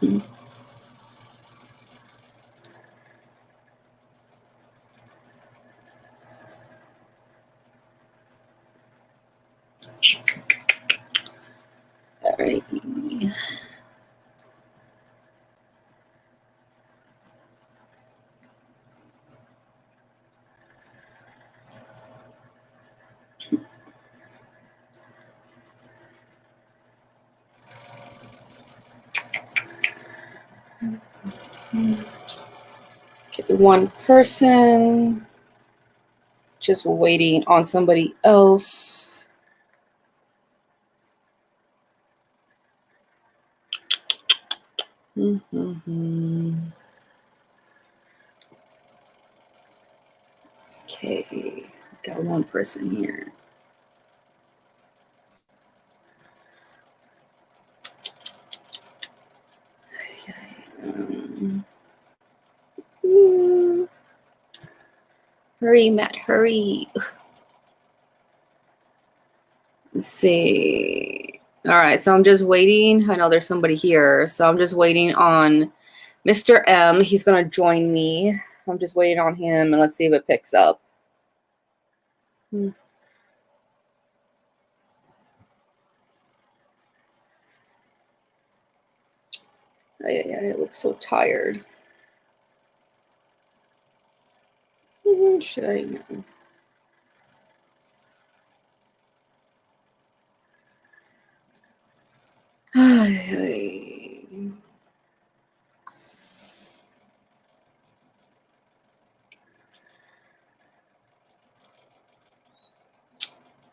All right. Okay, one person. Just waiting on somebody else. Okay, got one person here. Hurry, Matt, hurry. Let's see. All right, so I'm just waiting. I know there's somebody here, so I'm just waiting on Mr. M. He's gonna join me. I'm just waiting on him, and let's see if it picks up. Oh, yeah, it looks so tired. Should I? No.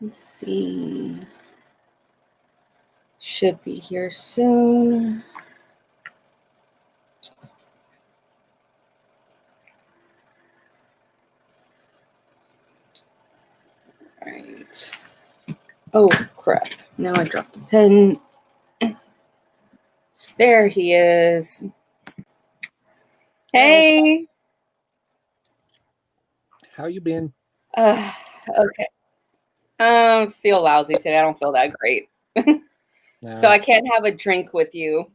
Let's see. Should be here soon. All right. Oh, crap. Now I dropped the pen. There he is. Hey. How you been? Okay. Feel lousy today. I don't feel that great. No. So I can't have a drink with you,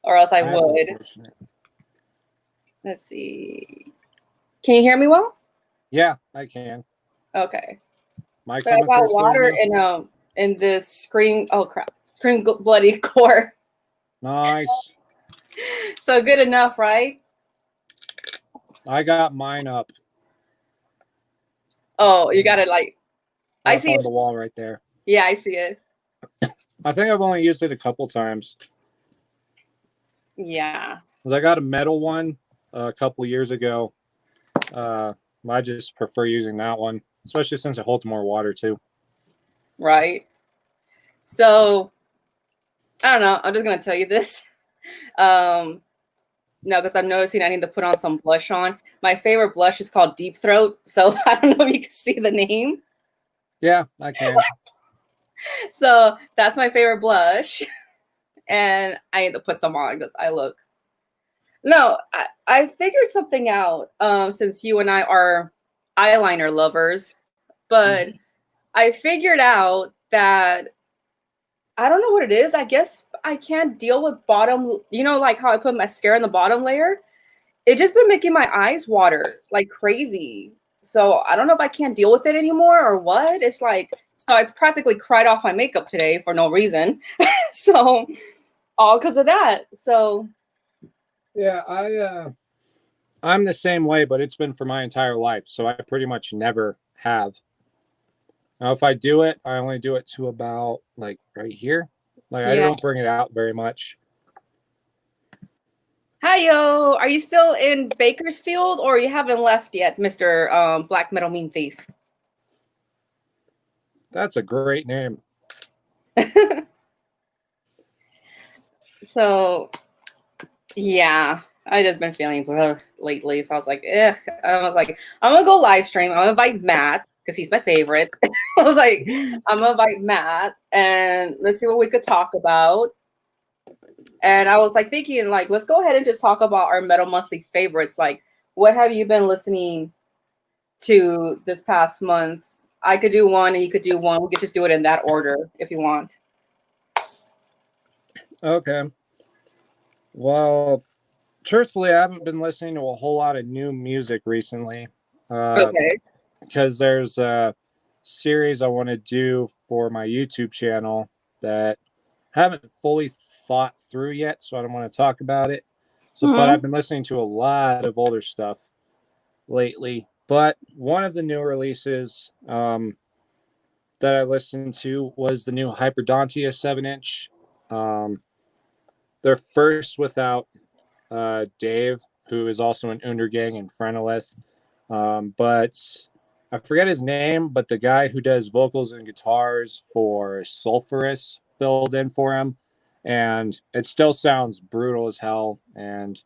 or else I That's would. unfortunate. Let's see. Can you hear me well? Yeah, I can. Okay. My But I got water in this screen. Oh crap! Screen bloody core. Nice. So good enough, right? I got mine up. Oh, you got it like. I see on it. The wall right there. Yeah, I see it. I think I've only used it a couple times. Yeah. Because I got a metal one a couple years ago. I just prefer using that one, especially since it holds more water too. Right. So I don't know. I'm just gonna tell you this. No, because I'm noticing I need to put on some blush on. My favorite blush is called Deep Throat. So I don't know if you can see the name. Yeah, I can. So that's my favorite blush. And I need to put some on because I look. No, I figured something out since you and I are eyeliner lovers. But I figured out that I don't know what it is. I guess I can't deal with bottom, like how I put mascara in the bottom layer. It just been making my eyes water like crazy. So I don't know if I can't deal with it anymore or what. It's like, so I practically cried off my makeup today for no reason. So all because of that. So yeah, I'm the same way, but it's been for my entire life. So I pretty much never have. Now, if I do it, I only do it to about like right here. Like I don't bring it out very much. Hiyo, are you still in Bakersfield or you haven't left yet, Mr. Black Metal Meme Thief? That's a great name. So, yeah, I just been feeling lately. So I was like, I'm gonna go live stream. I'm gonna invite Matt because he's my favorite. I was like, I'm gonna invite Matt and let's see what we could talk about. And I was like thinking, like, let's go ahead and just talk about our Metal Monthly favorites. Like, what have you been listening to this past month? I could do one and you could do one. We could just do it in that order if you want. Okay. Well, truthfully, I haven't been listening to a whole lot of new music recently. Uh, Okay. because there's a series I want to do for my YouTube channel that I haven't fully thought through yet, so I don't want to talk about it. So, but Hmm. I've been listening to a lot of older stuff lately. But one of the new releases that I listened to was the new Hyperdontia 7 inch. Um, they're first without Dave, who is also an Undergang and Frenolith. But I forget his name, but the guy who does vocals and guitars for Sulphurous filled in for him. And it still sounds brutal as hell and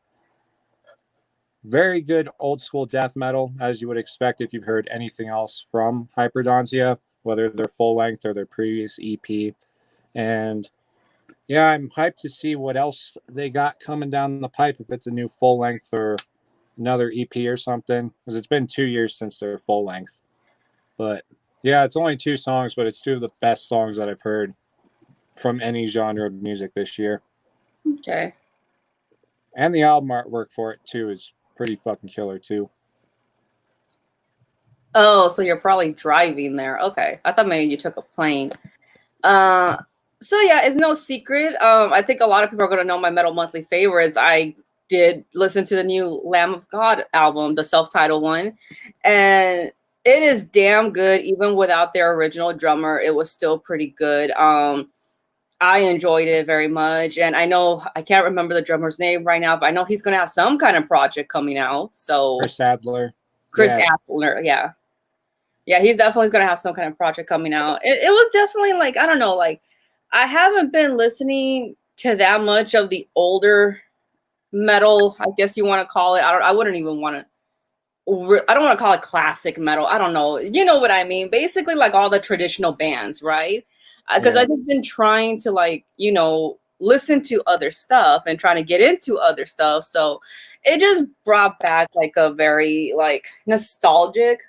very good old school death metal, as you would expect if you've heard anything else from Hyperdontia, whether they're full length or their previous EP. And yeah, I'm hyped to see what else they got coming down the pipe, if it's a new full length or another EP or something, because it's been 2 years since their full length. But yeah, it's only 2 songs, but it's two of the best songs that I've heard from any genre of music this year. Okay. And the album artwork for it too is pretty fucking killer too. Oh, so you're probably driving there. Okay. I thought maybe you took a plane. Uh, so yeah, it's no secret. I think a lot of people are gonna know my Metal Monthly favorites. I did listen to the new Lamb of God album, the self-titled one, and it is damn good. Even without their original drummer, it was still pretty good. I enjoyed it very much, and I know I can't remember the drummer's name right now, but I know he's gonna have some kind of project coming out. So Chris Adler. Chris Yeah. Appler, yeah. Yeah, he's definitely going to have some kind of project coming out. It was definitely like, I don't know, like I haven't been listening to that much of the older metal, I guess you want to call it. I wouldn't even want to I don't want to call it classic metal. I don't know. You know what I mean? Basically like all the traditional bands, right? Because Yeah. I've just been trying to like, listen to other stuff and trying to get into other stuff. So it just brought back like a very like nostalgic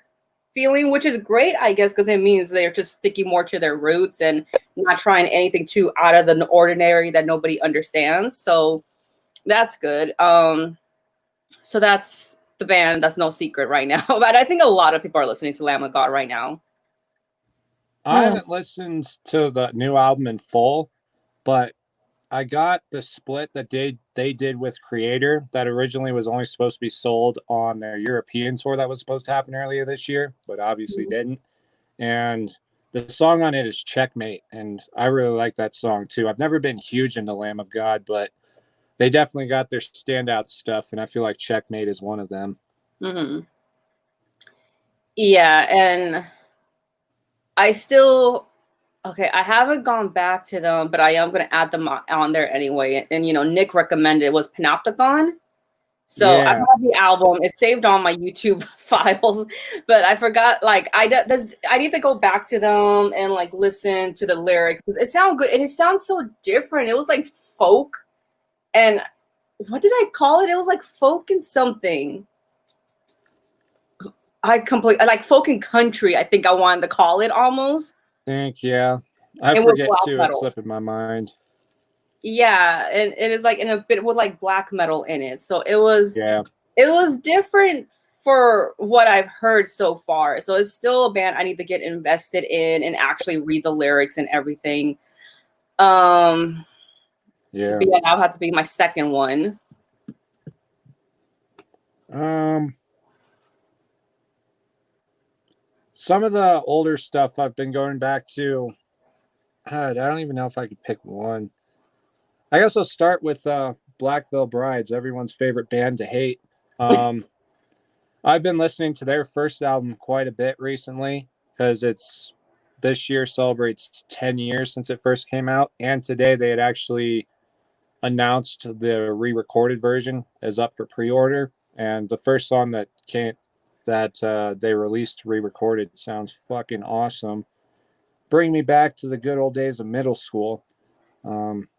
feeling, which is great, I guess, because it means they're just sticking more to their roots and not trying anything too out of the ordinary that nobody understands. So that's good. So that's the band. That's no secret right now. But I think a lot of people are listening to Lamb of God right now. I haven't listened to the new album in full, but I got the split that they did with Creator that originally was only supposed to be sold on their European tour that was supposed to happen earlier this year, but obviously didn't. And the song on it is Checkmate, and I really like that song too. I've never been huge into Lamb of God, but they definitely got their standout stuff, and I feel like Checkmate is one of them. Mm-hmm. Yeah, and I still okay. I haven't gone back to them, but I am going to add them on there anyway. And Nick recommended was Panopticon. So I Yeah, have the album. It's saved on my YouTube files, but I forgot. Like I need to go back to them and like listen to the lyrics because it sounds good and it sounds so different. It was like folk and what did I call it? It was like folk and something. I like folk and country. I think I wanted to call it almost. yeah. I And with forget black too. It's metal. slipping my mind. Yeah, and it is like in a bit with like black metal in it. So it was different for what I've heard so far. So it's still a band I need to get invested in and actually read the lyrics and everything. Um, Yeah. but yeah, that'll have to be my second one. Um, some of the older stuff I've been going back to. I don't even know if I could pick one. I guess I'll start with Black Veil Brides, everyone's favorite band to hate. Um, I've been listening to their first album quite a bit recently because it's this year celebrates 10 years since it first came out, and today they had actually announced the re-recorded version is up for pre-order, and the first song that they released re-recorded sounds fucking awesome. Bring me back to the good old days of middle school. Um,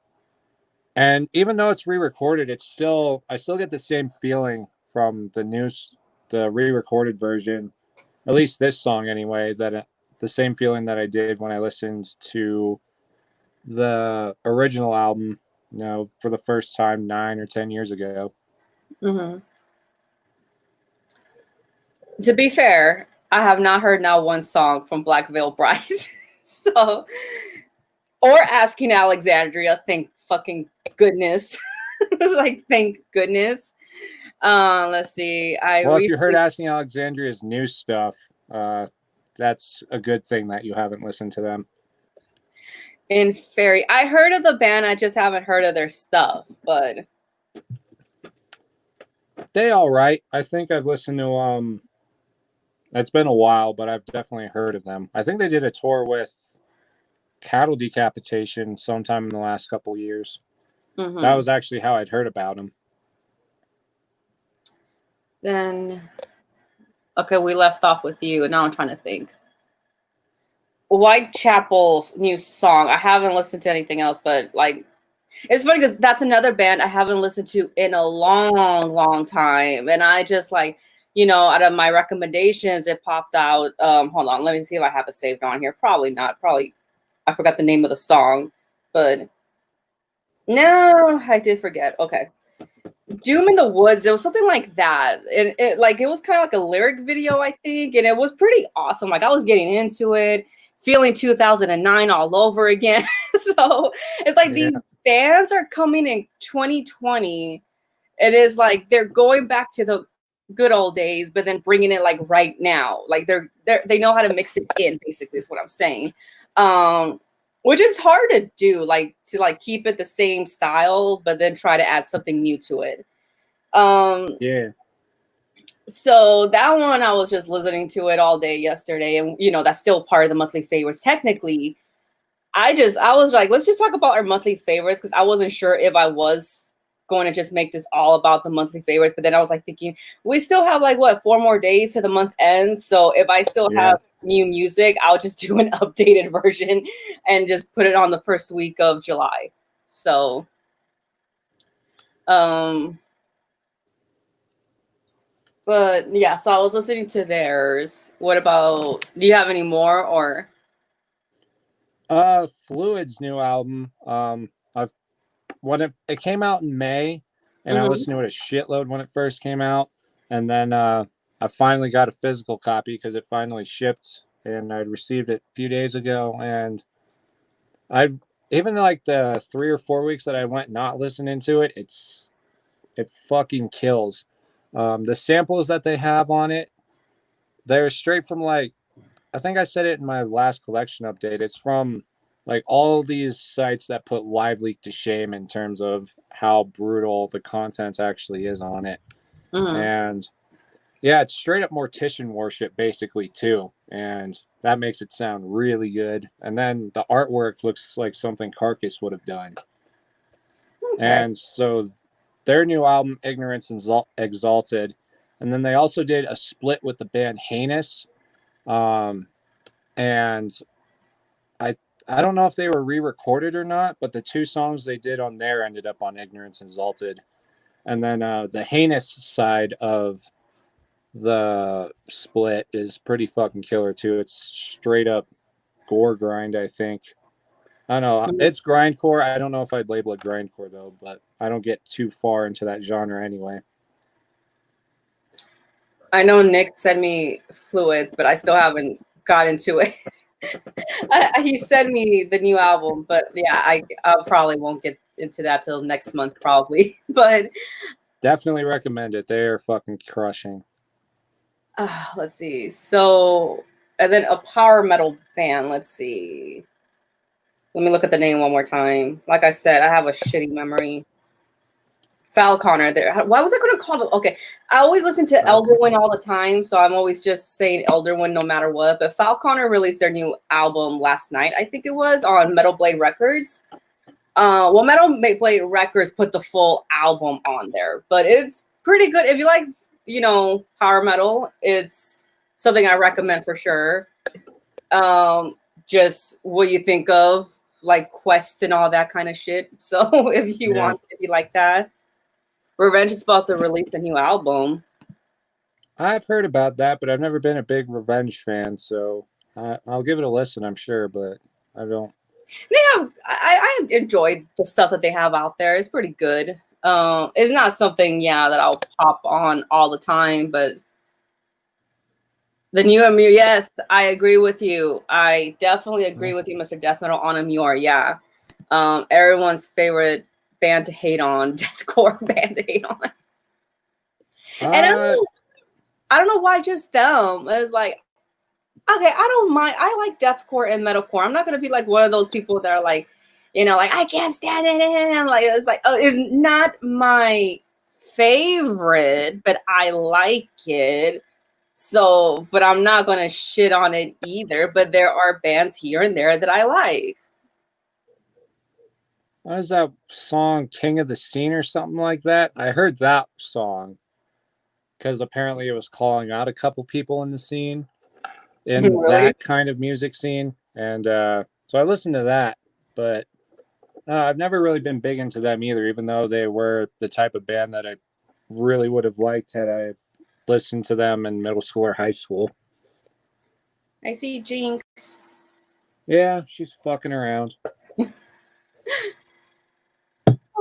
and even though it's re-recorded, I still get the same feeling from the re-recorded version, at least this song anyway, the same feeling that I did when I listened to the original album. for the first time 9 or 10 years ago. Mm-hmm. To be fair, I have not heard now one song from Black Veil Brides. So, or Asking Alexandria, thank fucking goodness. Like, thank goodness. Let's see. Well, if you heard Asking Alexandria's new stuff, that's a good thing that you haven't listened to them. In Fairy, I heard of the band, I just haven't heard of their stuff, but they all right. I think I've listened to it's been a while, but I've definitely heard of them. I think they did a tour with Cattle Decapitation sometime in the last couple years. mm-hmm. That was actually how I'd heard about them. Then, okay, we left off with you, and now I'm trying to think. Whitechapel's new song. I haven't listened to anything else, but like, it's funny because that's another band I haven't listened to in a long, long time, and I just like, out of my recommendations, it popped out. Hold on, let me see if I have it saved on here. Probably not. Probably I forgot the name of the song, but no, I did forget. Okay. Doom in the Woods, it was something like that. And it was kind of like a lyric video, I think, and it was pretty awesome. Like, I was getting into it, feeling 2009 all over again. So it's like these bands are coming in 2020. It is like they're going back to the good old days, but then bringing it like right now. Like they know how to mix it in, basically, is what I'm saying. Which is hard to do, like to keep it the same style, but then try to add something new to it. Yeah. So that one, I was just listening to it all day yesterday, and that's still part of the monthly favorites. Technically, I was like, let's just talk about our monthly favorites, because I wasn't sure if I was going to just make this all about the monthly favorites, but then I was like thinking, we still have like 4 more days to the month ends, so if I still have new music, I'll just do an updated version and just put it on the first week of July. So but yeah, so I was listening to theirs. What about, do you have any more? Or Fluid's new album, when it came out in May, and I listened to it a shitload when it first came out, and then I finally got a physical copy because it finally shipped, and I'd received it a few days ago, and I even like the 3 or 4 weeks that I went not listening to it, it fucking kills. The samples that they have on it, they're straight from like, I think I said it in my last collection update. It's from like all these sites that put Live Leak to shame in terms of how brutal the content actually is on it. And yeah, it's straight up mortician worship basically too. And that makes it sound really good. And then the artwork looks like something Carcass would have done. Okay. And so their new album, Ignorance Exalted. And then they also did a split with the band Heinous. And I don't know if they were re-recorded or not, but the 2 songs they did on there ended up on Ignorance Exalted. And then the Heinous side of the split is pretty fucking killer too. It's straight up gore grind, I think. I don't know. It's grindcore. I don't know if I'd label it grindcore though, but I don't get too far into that genre anyway. I know Nick sent me Fluids, but I still haven't got into it. He sent me the new album, but yeah, I probably won't get into that till next month, probably. But definitely recommend it. They are fucking crushing. Let's see. So, and then a power metal band. Let's see. Let me look at the name one more time. Like I said, I have a shitty memory. Falconer. There. Why was I going to call them? Okay, I always listen to Elderwind all the time, so I'm always just saying Elderwind no matter what. But Falconer released their new album last night, I think it was, on Metal Blade Records. Well, Metal Blade Records put the full album on there, but it's pretty good. If you like, power metal, it's something I recommend for sure. Just what you think of like Quest and all that kind of shit. So if you like that. Revenge is about to release a new album. I've heard about that, but I've never been a big Revenge fan, so I'll give it a listen, I'm sure, but I don't They have. I enjoyed the stuff that they have out there. It's pretty good. It's not something, yeah, that I'll pop on all the time, but the new Amur, yes, I agree with you. I definitely agree with you, Mr. Death Metal, on Amur. Yeah, everyone's favorite band to hate on, deathcore band to hate on, and I don't know why just them. It's like, okay, I don't mind. I like deathcore and metalcore. I'm not gonna be like one of those people that are like, like I can't stand it. And I'm like, it's like, oh, it's not my favorite, but I like it. So, but I'm not gonna shit on it either. But there are bands here and there that I like. What is that song, King of the Scene or something like that? I heard that song because apparently it was calling out a couple people in the scene, in Really? that kind of music scene. And so I listened to that, but I've never really been big into them either, even though they were the type of band that I really would have liked had I listened to them in middle school or high school. I see Jinx. Yeah, she's fucking around.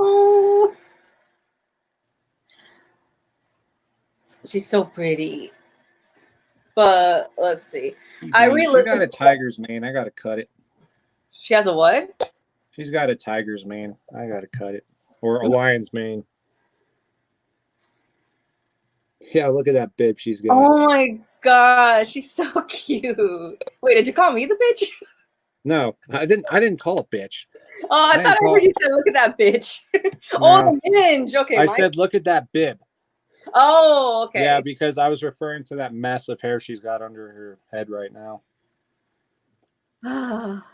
Oh, she's so pretty. But let's see. I She got re-listened. a tiger's mane. I gotta cut it. She has a what? She's got a tiger's mane. I gotta cut it. Or a lion's mane. Yeah, look at that bib she's got. Oh my gosh, she's so cute. Wait, did you call me the bitch? No, I didn't call a bitch. Oh, I thought I heard you said, "Look at that bitch." Oh, No. the minge. Okay, I said, look at that bib. Oh, okay. Yeah, because I was referring to that mess of hair she's got under her head right now.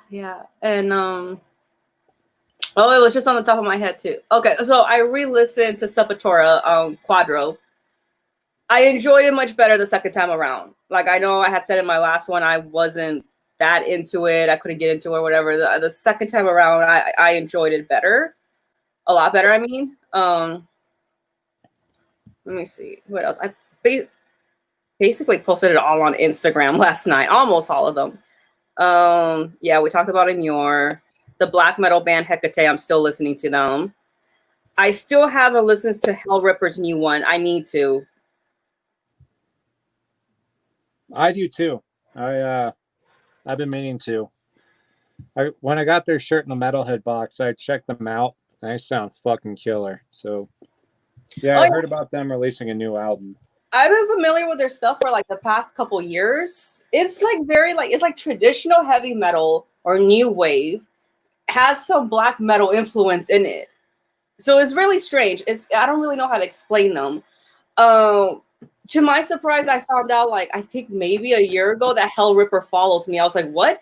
Yeah, and oh, it was just on the top of my head too. Okay, so I re-listened to Sepultura, Quadro. I enjoyed it much better the second time around. Like, I know I had said in my last one I wasn't that into it. I couldn't get into it or whatever. The second time around, I enjoyed it better, a lot better. I mean, let me see what else. I basically posted it all on Instagram last night, almost all of them. Yeah, we talked about Amur. The black metal band Hecate, I'm still listening to them. I still haven't listened to JaxB.TheRipper's new one. I need to. I do too. I've been meaning to. When I got their shirt in the Metalhead box, I checked them out. They sound fucking killer. So yeah, I heard about them releasing a new album. I've been familiar with their stuff for like the past couple years. It's like it's like traditional heavy metal or new wave, has some black metal influence in it. So it's really strange. I don't really know how to explain them. To my surprise, I found out like I think maybe a year ago that JaxB.TheRipper follows me. I was like, what?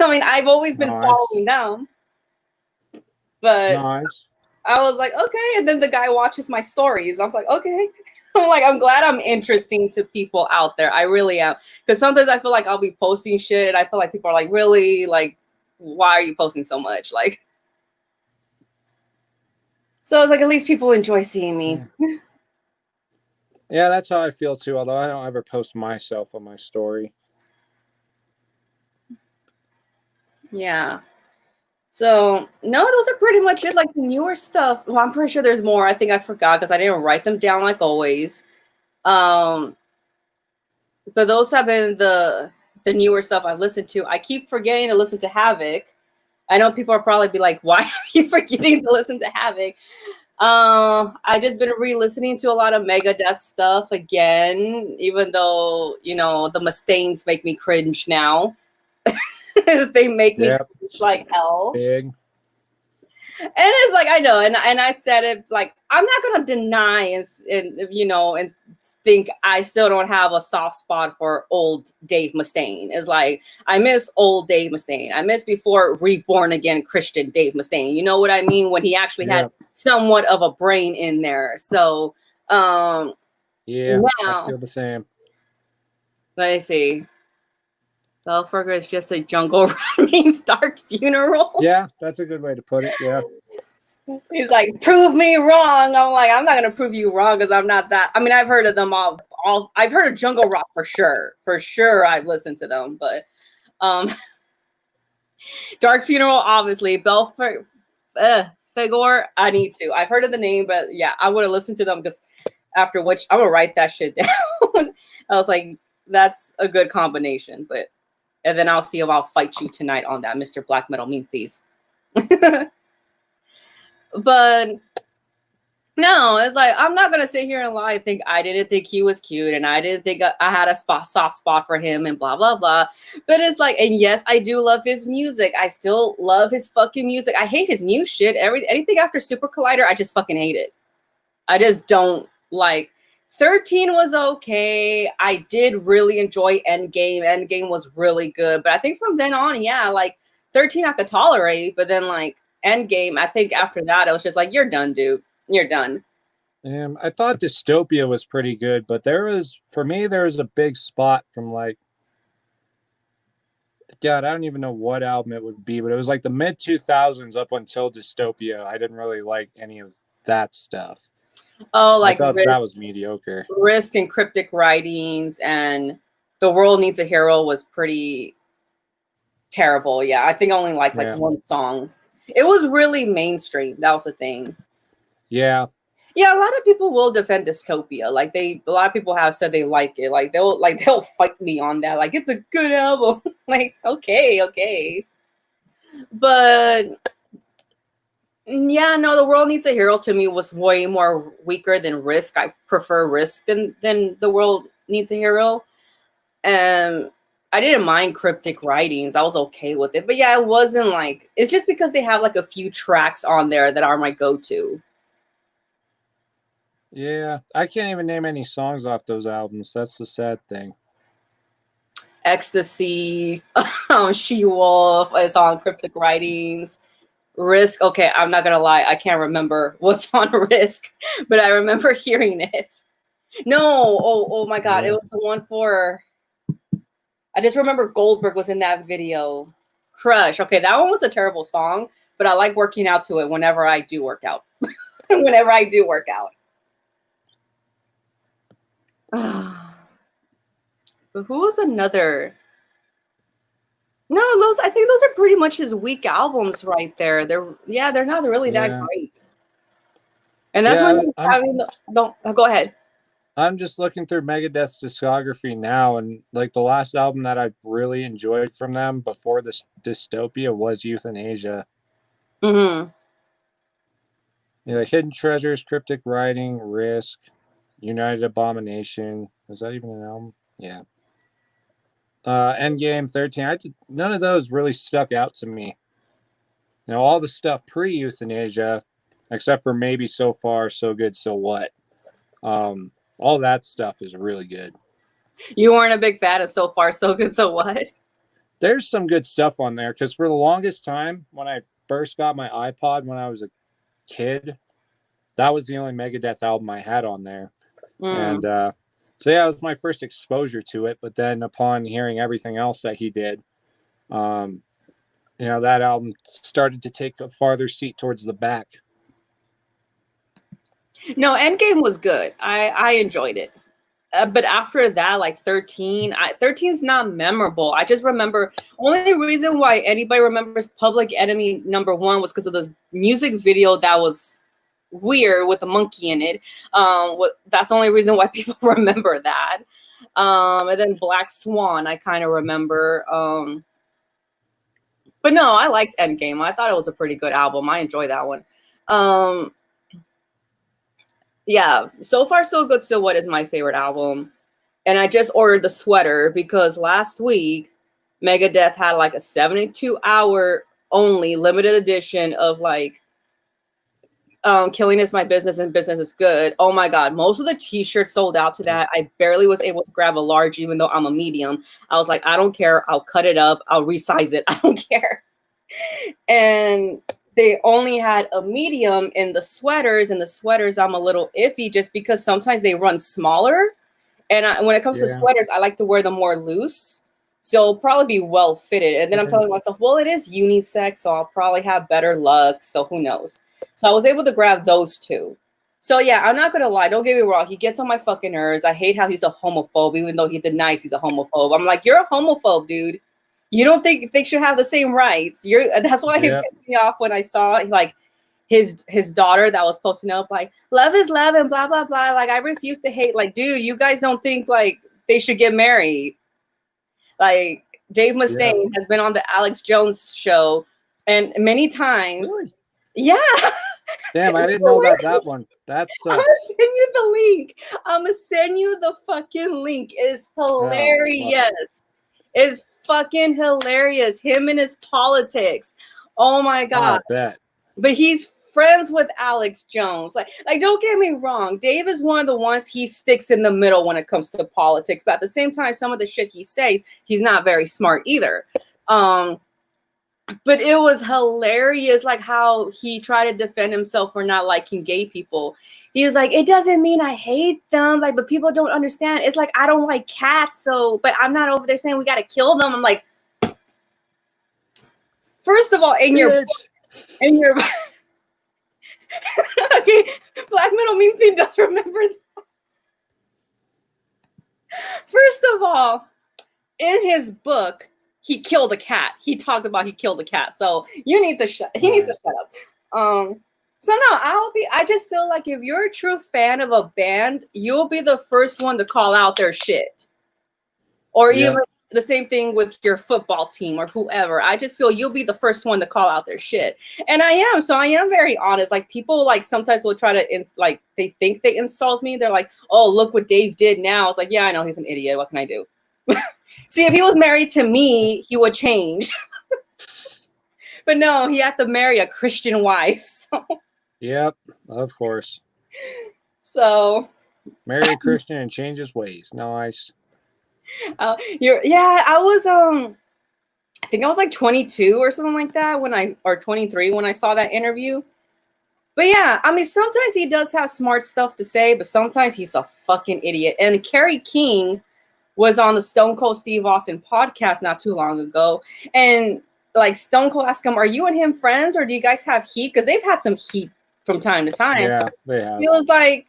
I mean, I've always been following them, but I was like, okay. And then the guy watches my stories. I was like, okay. I'm glad I'm interesting to people out there. I really am. Because sometimes I feel like I'll be posting shit and I feel like people are like, really? Like, why are you posting so much? Like, so it's like, at least people enjoy seeing me. Yeah, that's how I feel too. Although I don't ever post myself on my story. Yeah. So, no, those are pretty much it. Like the newer stuff. Well, I'm pretty sure there's more. I think I forgot because I didn't write them down like always. But those have been the newer stuff I've listened to. I keep forgetting to listen to Havoc. I know people are probably be like, why are you forgetting to listen to Havoc? I just been re-listening to a lot of Megadeth stuff again, even though, the Mustaines make me cringe now. They make me cringe like hell. Big. And it's like, I know, and I said it, like, I'm not gonna deny and think I still don't have a soft spot for old Dave Mustaine. It's like, I miss old Dave Mustaine. I miss before reborn again Christian Dave Mustaine. You know what I mean? When he actually had somewhat of a brain in there. So yeah, I feel the same. Let me see. Belfurger is just a jungle means dark funeral. Yeah, that's a good way to put it. Yeah. He's like, prove me wrong. I'm like, I'm not gonna prove you wrong because I'm not that. I mean, I've heard of them all. I've heard of Jungle Rock for sure. For sure, I've listened to them, but Dark Funeral, obviously. Figor, I need to. I've heard of the name, but yeah, I would have listened to them because after which I'm gonna write that shit down. I was like, that's a good combination. But and then I'll see if I'll fight you tonight on that, Mr. Black Metal Meme Thief. But no, it's like I'm not gonna sit here and lie. I think I didn't think he was cute, and I didn't think I had a soft spot for him, and blah blah blah. But it's like, and yes, I do love his music. I still love his fucking music. I hate his new shit. Anything after Super Collider, I just fucking hate it. I just don't like. 13 was okay. I did really enjoy Endgame. Endgame was really good, but I think from then on, yeah, like 13 I could tolerate, but then like Endgame, I think after that, it was just like, you're done, dude. You're done. I thought Dystopia was pretty good, but for me, there was a big spot from like, God, I don't even know what album it would be, but it was like the mid 2000s up until Dystopia. I didn't really like any of that stuff. Oh, I like thought that was mediocre. Risk and Cryptic Writings and The World Needs a Hero was pretty terrible. Yeah, I think I only like one song. It was really mainstream. That was the thing. Yeah. Yeah, a lot of people will defend Dystopia. Like a lot of people have said they like it. They'll fight me on that. Like, it's a good album. Like, okay. But yeah, no, The World Needs a Hero to me was way more weaker than Risk. I prefer Risk than The World Needs a Hero. And I didn't mind Cryptic Writings. I was okay with it. But yeah, it wasn't like, it's just because they have like a few tracks on there that are my go-to. Yeah, I can't even name any songs off those albums. That's the sad thing. Ecstasy, She-Wolf is on Cryptic Writings. Risk, okay, I'm not gonna lie, I can't remember what's on Risk, but I remember hearing it. No, oh my god, yeah. It was the one for, I just remember Goldberg was in that video. Crush. Okay, that one was a terrible song, but I like working out to it whenever I do work out. Whenever I do work out. But who was another? No, I think those are pretty much his weak albums right there. They're not really that great. And that's when go ahead. I'm just looking through Megadeth's discography now, and like the last album that I really enjoyed from them before this Dystopia was Euthanasia. Mm-hmm. Yeah, Hidden Treasures, Cryptic Writing, Risk, United Abomination. Is that even an album? Yeah. Endgame, 13. None of those really stuck out to me. You know, all the stuff pre-Euthanasia, except for maybe So Far, So Good, So What. All that stuff is really good. You weren't a big fan of So Far, So Good, So What? There's some good stuff on there, because for the longest time, when I first got my iPod when I was a kid, that was the only Megadeth album I had on there. And so yeah, it was my first exposure to it. But then upon hearing everything else that he did, you know, that album started to take a farther seat towards the back. No, Endgame was good. I enjoyed it. But after that, like 13, 13's not memorable. I just remember, only reason why anybody remembers Public Enemy #1 was because of this music video that was weird with the monkey in it. That's the only reason why people remember that. And then Black Swan, I kind of remember. But no, I liked Endgame. I thought it was a pretty good album. I enjoyed that one. Yeah, So Far So Good So What is my favorite album. And I just ordered the sweater because last week Megadeth had like a 72-hour only limited edition of like Killing Is My Business and Business Is Good. Oh my god, most of the t-shirts sold out to that. I barely was able to grab a large even though I'm a medium. I was like, I don't care. I'll cut it up. I'll resize it. I don't care. And they only had a medium in the sweaters, and the sweaters I'm a little iffy just because sometimes they run smaller. And when it comes to sweaters, I like to wear them more loose. So it'll probably be well fitted. And then I'm telling myself, well, it is unisex, so I'll probably have better luck. So who knows? So I was able to grab those two. So yeah, I'm not going to lie. Don't get me wrong. He gets on my fucking nerves. I hate how he's a homophobe, even though he denies he's a homophobe. I'm like, you're a homophobe, dude. You don't think they should have the same rights. That's why it pissed me off when I saw like his daughter that was posting up like love is love and blah blah blah. Like I refuse to hate. Like, dude, you guys don't think like they should get married. Like Dave Mustaine has been on the Alex Jones show and many times. Really? Yeah. Damn, I didn't know about that one. That sucks. I'm gonna send you the link. I'm gonna send you the fucking link. It's hilarious. It's fucking hilarious. Him and his politics. Oh my god. I bet. But he's friends with Alex Jones. Like don't get me wrong. Dave is one of the ones he sticks in the middle when it comes to politics. But at the same time, some of the shit he says, he's not very smart either. But it was hilarious, like how he tried to defend himself for not liking gay people. He was like, it doesn't mean I hate them, like, but people don't understand. It's like I don't like cats, so but I'm not over there saying we gotta kill them. I'm like, first of all, in your okay, Black Metal Meme Thing does remember that. First of all, in his book, he killed a cat. He talked about he killed a cat. So you need to he needs to shut up. So no, I just feel like if you're a true fan of a band, you'll be the first one to call out their shit. Or even the same thing with your football team or whoever. I just feel you'll be the first one to call out their shit. And I am. So I am very honest. Like people like sometimes will try to like they think they insult me. They're like, oh, look what Dave did now. It's like, yeah, I know he's an idiot. What can I do? See, if he was married to me, he would change. But no, he had to marry a Christian wife. So. Yep, of course. So marry a Christian and change his ways. Nice. I was I think I was like 22 or something like that or 23 when I saw that interview. But yeah, I mean, sometimes he does have smart stuff to say, but sometimes he's a fucking idiot. And Kerry King was on the Stone Cold Steve Austin podcast not too long ago. And like Stone Cold asked him, are you and him friends or do you guys have heat? Because they've had some heat from time to time. Yeah, they have. He was like,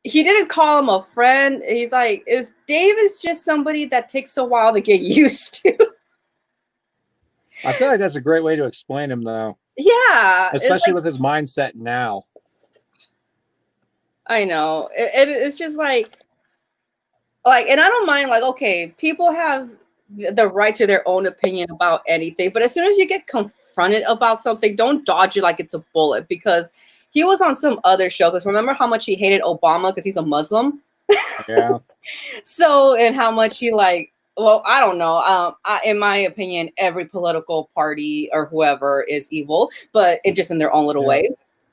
he didn't call him a friend. He's like, Dave is just somebody that takes a while to get used to. I feel like that's a great way to explain him, though. Yeah. Especially with his mindset now. I know. It's just like, and I don't mind, like, okay, people have the right to their own opinion about anything. But as soon as you get confronted about something, don't dodge it like it's a bullet. Because he was on some other show. Because remember how much he hated Obama because he's a Muslim? Yeah. So, and how much he like, well, I don't know. In my opinion, every political party or whoever is evil, but it just in their own little way.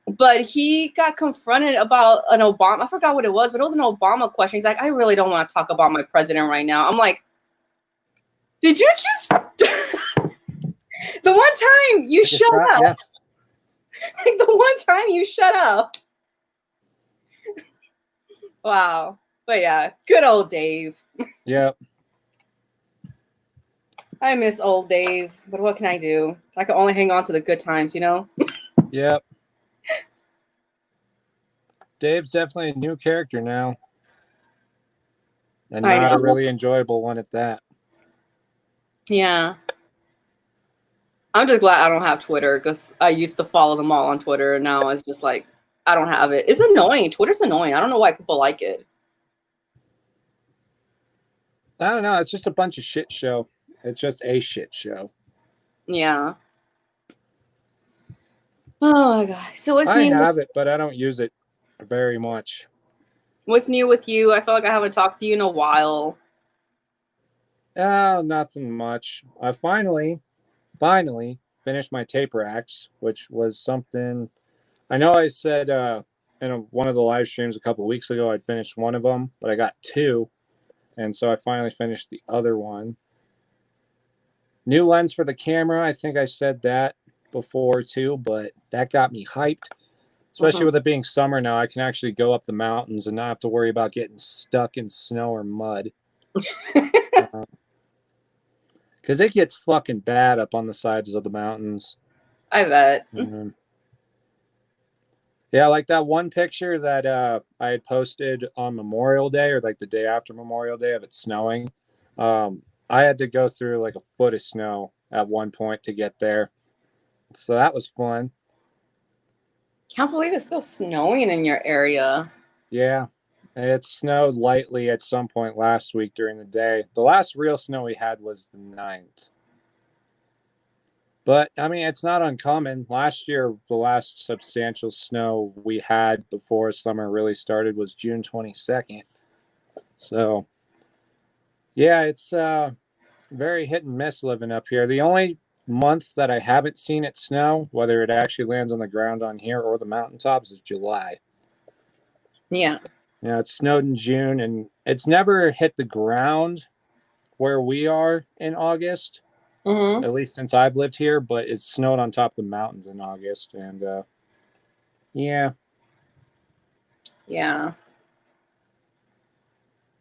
But he got confronted about an Obama. I forgot what it was, but it was an Obama question. He's like, I really don't want to talk about my president right now. I'm like, did you just the one time you shut up? Yeah. Like the one time you shut up. Wow. But yeah, good old Dave. Yep. I miss old Dave, but what can I do? I can only hang on to the good times, you know? Yep. Dave's definitely a new character now. And not a really enjoyable one at that. Yeah. I'm just glad I don't have Twitter because I used to follow them all on Twitter. And now it's just like, I don't have it. It's annoying. Twitter's annoying. I don't know why people like it. I don't know. It's just a bunch of shit show. It's just a shit show. Yeah. Oh my God. So what's new? I have it, but I don't use it very much. What's new with you? I feel like I haven't talked to you in a while. Oh, nothing much. I finally finished my taper axe, which was something I know I said in one of the live streams a couple of weeks ago I'd finished one of them, but I got two. And so I finally finished the other one. New lens for the camera. I think I said that before too, but that got me hyped. Especially with it being summer now, I can actually go up the mountains and not have to worry about getting stuck in snow or mud. Because it gets fucking bad up on the sides of the mountains. I bet. Yeah, like that one picture that I had posted on Memorial Day or like the day after Memorial Day of it snowing. I had to go through like a foot of snow at one point to get there. So that was fun. Can't believe it's still snowing in your area. Yeah. It snowed lightly at some point last week during the day. The last real snow we had was the 9th. But I mean, it's not uncommon. Last year, the last substantial snow we had before summer really started was June 22nd. So, yeah, it's very hit and miss living up here. The only month that I haven't seen it snow, whether it actually lands on the ground on here or the mountaintops, is July. Yeah. It snowed in June and it's never hit the ground where we are in August, Mm-hmm. at least since I've lived here, but it snowed on top of the mountains in August. And yeah. Yeah.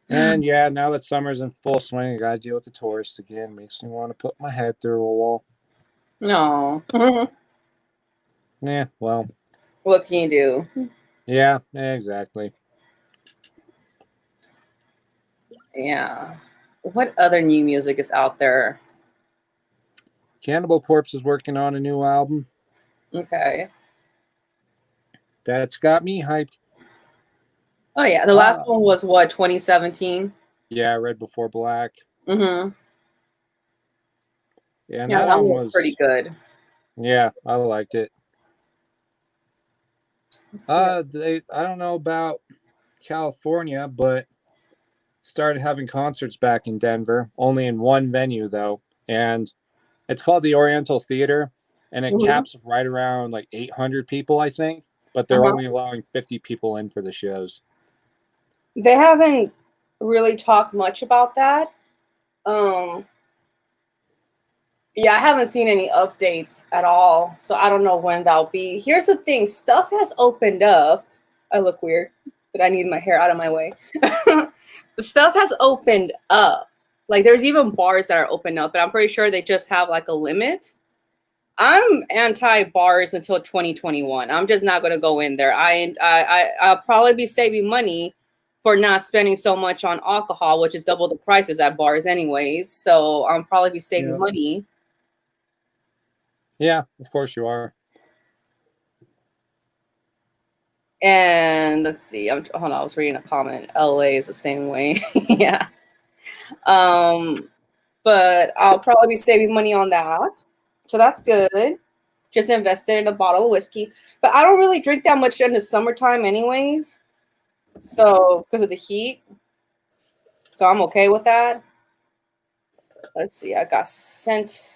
And yeah, now that summer's in full swing, I gotta deal with the tourists again. Makes me want to put my head through a wall. No. Yeah, well, What can you do? yeah, exactly. Yeah. What other new music is out there? Cannibal Corpse is working on a new album. Okay. That's got me hyped. Oh yeah, the last one was what, 2017? Yeah, Red Before Black. Mm-hmm. Yeah, and Yeah, that that one album was pretty was, good. yeah, I liked it. Let's see. I don't know about California, but started having concerts back in Denver, only in one venue though, and it's called the Oriental Theater, and it Mhm. caps right around like 800 people, I think, but they're Uh-huh. only allowing 50 people in for the shows. They haven't really talked much about that. Um, yeah, I haven't seen any updates at all, so I don't know when that'll be. Here's the thing, stuff has opened up. I look weird, but I need my hair out of my way. Stuff has opened up. Like there's even bars that are open up, but I'm pretty sure they just have like a limit. I'm anti bars until 2021. I'm just not going to go in there. I'll probably be saving money for not spending so much on alcohol, which is double the prices at bars anyways. So I'll probably be saving Yeah, money. yeah, of course you are. And let's see. Hold on, I was reading a comment. LA is the same way. Yeah. Um, but I'll probably be saving money on that. So that's good. Just invested in a bottle of whiskey. But I don't really drink that much in the summertime anyways. So because of the heat. So I'm okay with that. Let's see. I got sent.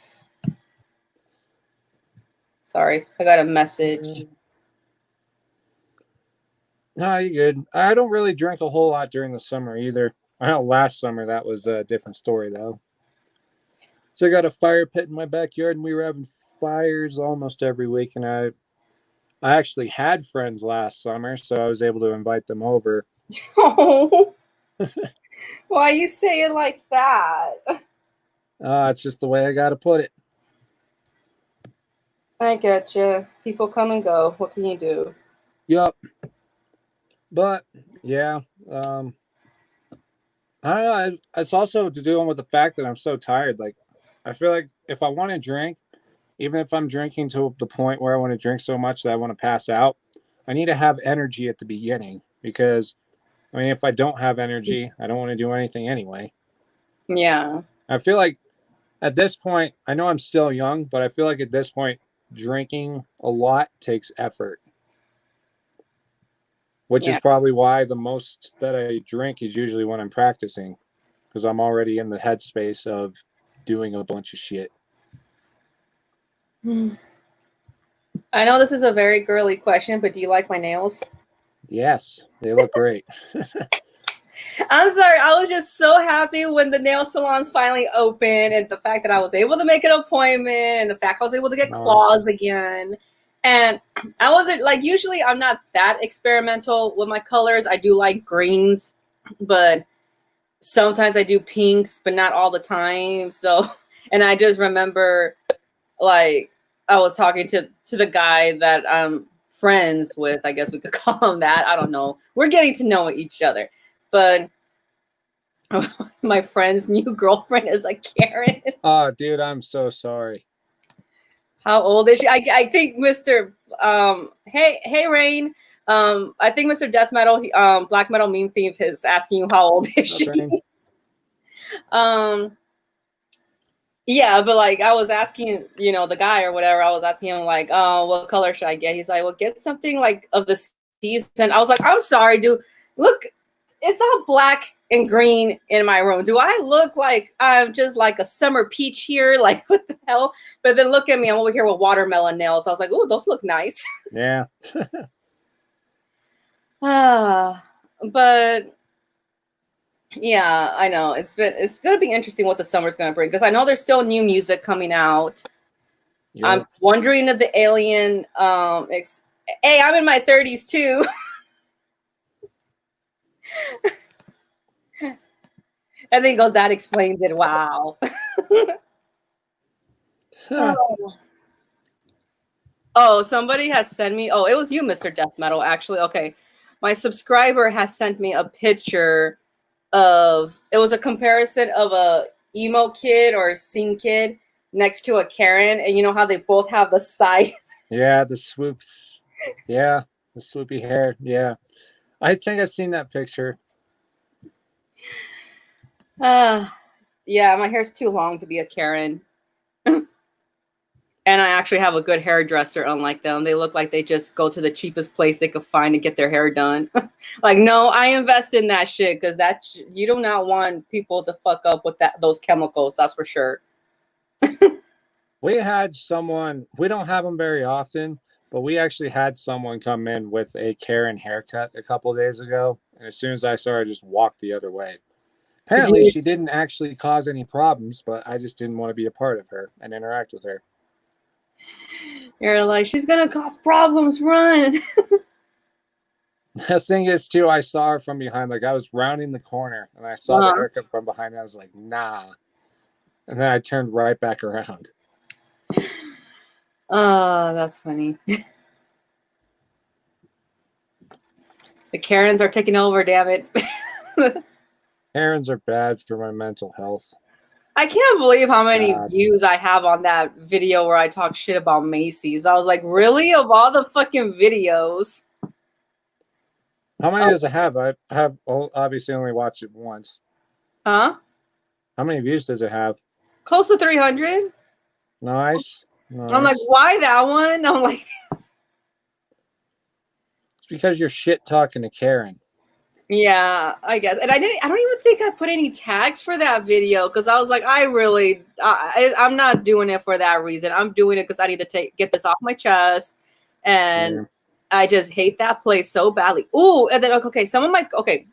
Sorry, I got a message. No, you good. I don't really drink a whole lot during the summer either. I know last summer that was a different story though. So I got a fire pit in my backyard and we were having fires almost every week, and I actually had friends last summer, so I was able to invite them over. Oh, why you say it like that? It's just the way I got to put it. I get you. People come and go. What can you do? Yup. But yeah, um, I don't know. It's also to do with the fact that I'm so tired. Like, I feel like if I want to drink, even if I'm drinking to the point where I want to drink so much that I want to pass out, I need to have energy at the beginning because, I mean, if I don't have energy, I don't want to do anything anyway. Yeah. I feel like at this point, I know I'm still young, but I feel like at this point, drinking a lot takes effort, which is Yeah. probably why the most that I drink is usually when I'm practicing because I'm already in the headspace of doing a bunch of shit. I know this is a very girly question, but do you like my nails? Yes, they look great. I'm sorry. I was just so happy when the nail salons finally opened and the fact that I was able to make an appointment and the fact I was able to get claws Awesome. again. And I wasn't like, usually I'm not that experimental with my colors. I do like greens, but sometimes I do pinks, but not all the time. So, and I just remember like I was talking to the guy that I'm friends with, I guess we could call him that. I don't know. We're getting to know each other. But My friend's new girlfriend is a Karen. Oh, dude, I'm so sorry. How old is she? I think Mr. Hey Rain. I think Mr. Death Metal, Black Metal Meme Thief is asking you how old is she? um, yeah, but like I was asking, the guy or whatever. I was asking him like, oh, what color should I get? He's like, well, get something like of the season. I was like, I'm sorry, dude. Look, it's all black and green in my room. Do I look like I'm just like a summer peach here? Like, what the hell? But then look at me. I'm over here with watermelon nails. I was like, oh, those look nice. Yeah. But yeah, I know it's going to be interesting what the summer's going to bring, because I know there's still new music coming out. Yep. I'm wondering if the Alien hey, I'm in my 30s too. And then he goes, that explains it. Wow. Oh, somebody has sent me. Oh, it was you, Mr. Death Metal, actually. Okay. My subscriber has sent me a picture of, it was a comparison of a emo kid or scene kid next to a Karen. And you know how they both have the side. Yeah, the swoops. Yeah, the swoopy hair. Yeah. I think I've seen that picture. Yeah, my hair's too long to be a Karen. And I actually have a good hairdresser, unlike them. They look like they just go to the cheapest place they could find and get their hair done. Like, no, I invest in that shit, because you do not want people to fuck up with those chemicals. That's for sure. We had someone, we don't have them very often, but we actually had someone come in with a Karen haircut a couple of days ago. And as soon as I saw her, I just walked the other way. Apparently, she didn't actually cause any problems, but I just didn't want to be a part of her and interact with her. You're like, she's going to cause problems, run. The thing is, too, I saw her from behind. Like, I was rounding the corner, and I saw the haircut from behind. And I was like, nah. And then I turned right back around. Oh, that's funny. The Karens are taking over, damn it. Karens are bad for my mental health. I can't believe how many views I have on that video where I talk shit about Macy's. I was like, really? Of all the fucking videos? How many does it have? I have obviously only watched it once. Huh? How many views does it have? Close to 300. Nice. I'm like, why that one? I'm like, it's because you're shit talking to Karen. Yeah, I guess. And I don't even think I put any tags for that video, because I was like, I'm not doing it for that reason. I'm doing it because I need to get this off my chest. And I just hate that place so badly. Ooh, and then, okay,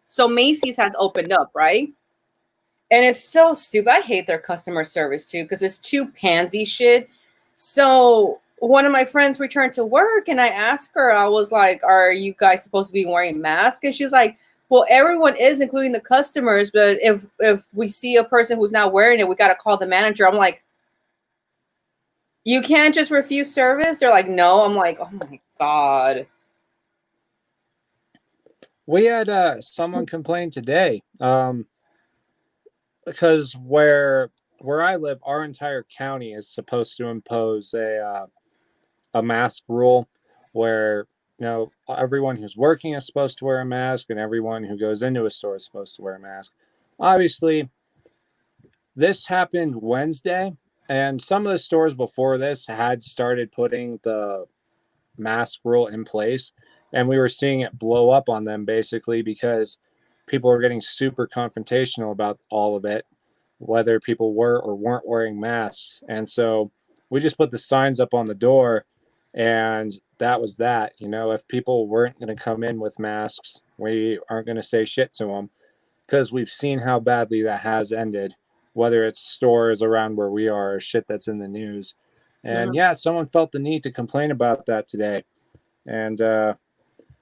so Macy's has opened up, right? And it's so stupid. I hate their customer service too, because it's too pansy shit. So one of my friends returned to work, and I asked her, I was like, are you guys supposed to be wearing masks? And she was like, well, everyone is, including the customers, but if we see a person who's not wearing it, we got to call the manager. I'm like, you can't just refuse service? They're like, no. I'm like, oh my God. We had someone complain today, because where I live, our entire county is supposed to impose a mask rule where, everyone who's working is supposed to wear a mask, and everyone who goes into a store is supposed to wear a mask. Obviously, this happened Wednesday, and some of the stores before this had started putting the mask rule in place, and we were seeing it blow up on them, basically because people were getting super confrontational about all of it, whether people were or weren't wearing masks. And so we just put the signs up on the door, and that was that. If people weren't going to come in with masks, we aren't going to say shit to them, because we've seen how badly that has ended, whether it's stores around where we are or shit that's in the news. And yeah, someone felt the need to complain about that today. And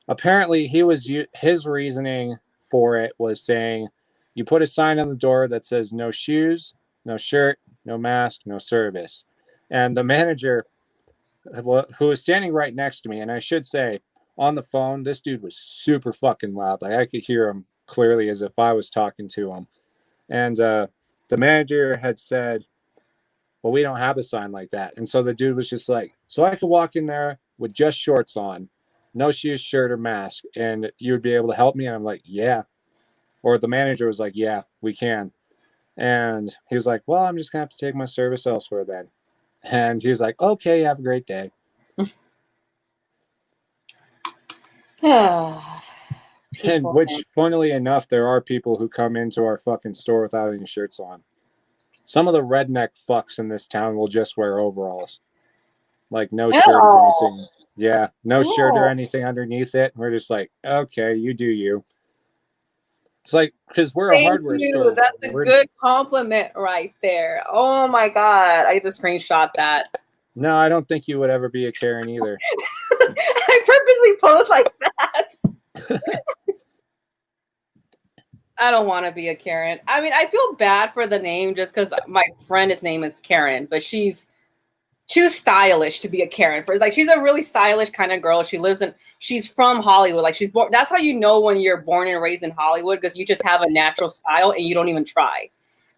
apparently his reasoning for it was saying, you put a sign on the door that says no shoes, no shirt, no mask, no service. And the manager, who was standing right next to me, and I should say, on the phone, this dude was super fucking loud. Like, I could hear him clearly as if I was talking to him. And the manager had said, well, we don't have a sign like that. And so the dude was just like, so I could walk in there with just shorts on, no shoes, shirt, or mask, and you would be able to help me. And I'm like, yeah. Or the manager was like, yeah, we can. And he was like, well, I'm just going to have to take my service elsewhere then. And he was like, okay, have a great day. And People. which, funnily enough, there are people who come into our fucking store without any shirts on. Some of the redneck fucks in this town will just wear overalls, like no shirt or Oh, anything. Yeah, no shirt or oh, anything underneath it. We're just like, okay, you do you. It's like, because we're a thank hardware you. store. That's a good compliment right there. Oh my God. I get to screenshot that. No, I don't think you would ever be a Karen either. I purposely pose like that. I don't want to be a Karen. I mean, I feel bad for the name just because my friend's name is Karen, but she's too stylish to be a Karen. For like, she's a really stylish kind of girl. She's from Hollywood. Like, she's born. That's how you know when you're born and raised in Hollywood, because you just have a natural style and you don't even try.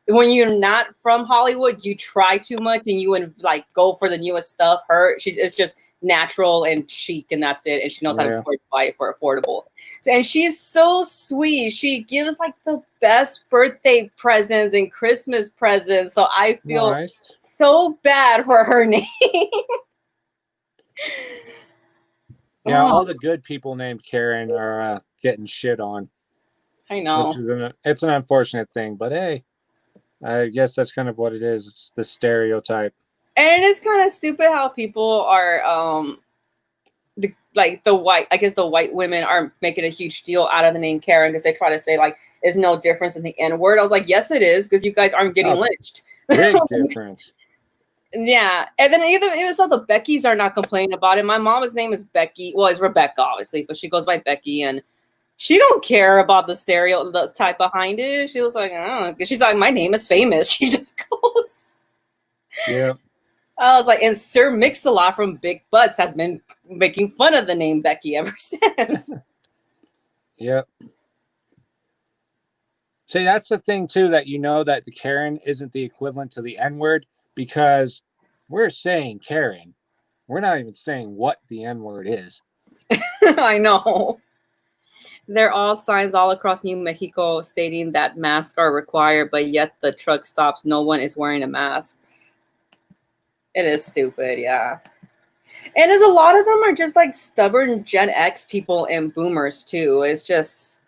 When you're not from Hollywood, you try too much and you would like go for the newest stuff. It's just natural and chic, and that's it. And she knows how to buy it for affordable. And she's so sweet. She gives like the best birthday presents and Christmas presents. So I feel Nice. so bad for her name. Yeah, all the good people named Karen are getting shit on. I know. Which is it's an unfortunate thing, but hey, I guess that's kind of what it is. It's the stereotype. And it is kind of stupid how people are the white women are making a huge deal out of the name Karen, because they try to say like there's no difference in the N word. I was like, yes, it is, because you guys aren't getting lynched. Big difference. Yeah, and then even so, the Beckys are not complaining about it. My mom's name is Becky. Well, it's Rebecca, obviously, but she goes by Becky, and she don't care about the type behind it. She was like, oh, because she's like, my name is famous. She just goes. Yeah. I was like, and Sir Mix-a-Lot from Big Butts has been making fun of the name Becky ever since. Yep. See, that's the thing too, that you know that the Karen isn't the equivalent to the N-word, because we're saying Karen. We're not even saying what the N-word is. I know. There are all signs all across New Mexico stating that masks are required, but yet the truck stops, no one is wearing a mask. It is stupid, yeah. And as a lot of them are just like stubborn Gen X people and boomers too. It's just,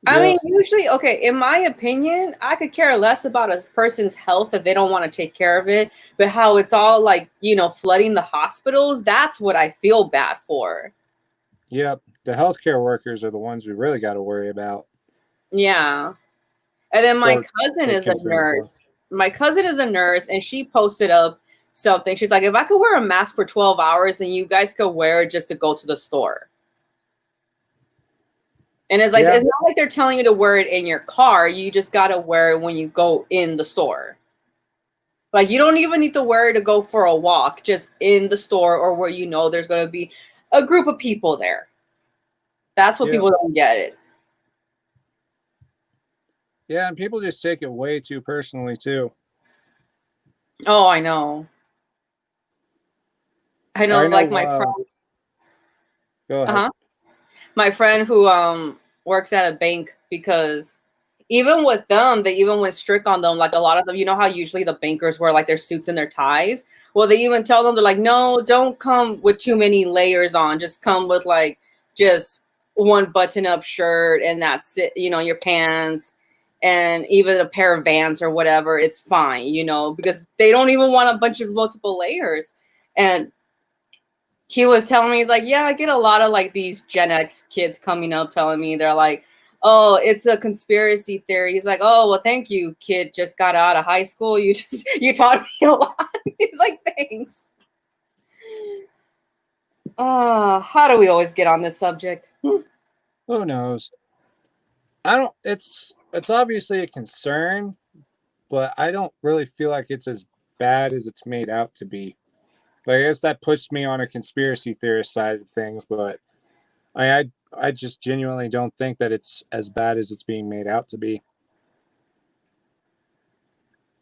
I mean, usually, okay, in my opinion, I could care less about a person's health if they don't want to take care of it. But how it's all like, flooding the hospitals, that's what I feel bad for. Yep. The healthcare workers are the ones we really got to worry about. Yeah. And then my cousin is a nurse. My cousin is a nurse, and she posted up something. She's like, if I could wear a mask for 12 hours, then you guys could wear it just to go to the store. And it's like, it's not like they're telling you to wear it in your car. You just got to wear it when you go in the store. Like, you don't even need to wear it to go for a walk, just in the store or where there's going to be a group of people there. That's what people don't get it. Yeah, and people just take it way too personally too. Oh, I know. I know, like my friend. Go ahead. My friend who works at a bank, because even with them, they even went strict on them. Like, a lot of them, you know how usually the bankers wear like their suits and their ties. Well, they even tell them, they're like, no, don't come with too many layers on. Just come with like just one button-up shirt, and that's it. Your pants, and even a pair of Vans or whatever. It's fine, because they don't even want a bunch of multiple layers. And he was telling me, he's like, yeah, I get a lot of like these Gen X kids coming up telling me, they're like, oh, it's a conspiracy theory. He's like, oh, well, thank you, kid. Just got out of high school. You taught me a lot. He's like, thanks. How do we always get on this subject? Who knows? It's obviously a concern, but I don't really feel like it's as bad as it's made out to be. Like, I guess that puts me on a conspiracy theorist side of things, but I just genuinely don't think that it's as bad as it's being made out to be.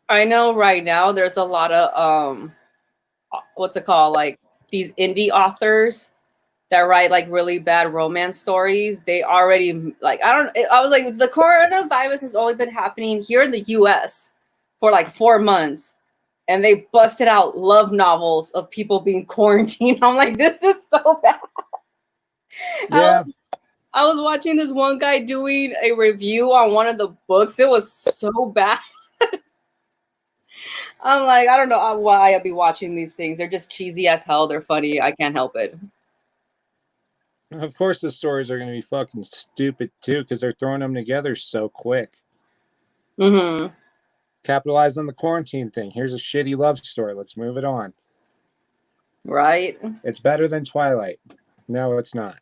I know right now there's a lot of what's it called? Like these indie authors that write like really bad romance stories. They already like I was like the coronavirus has only been happening here in the US for like 4 months. And they busted out love novels of people being quarantined. I'm like, this is so bad. Yeah. I was watching this one guy doing a review on one of the books. It was so bad. I'm like, I don't know why I'd be watching these things. They're just cheesy as hell. They're funny. I can't help it. Of course, the stories are going to be fucking stupid too because they're throwing them together so quick. Mm-hmm. Capitalize on the quarantine thing. Here's a shitty love story. Let's move it on. Right? It's better than Twilight. No, it's not.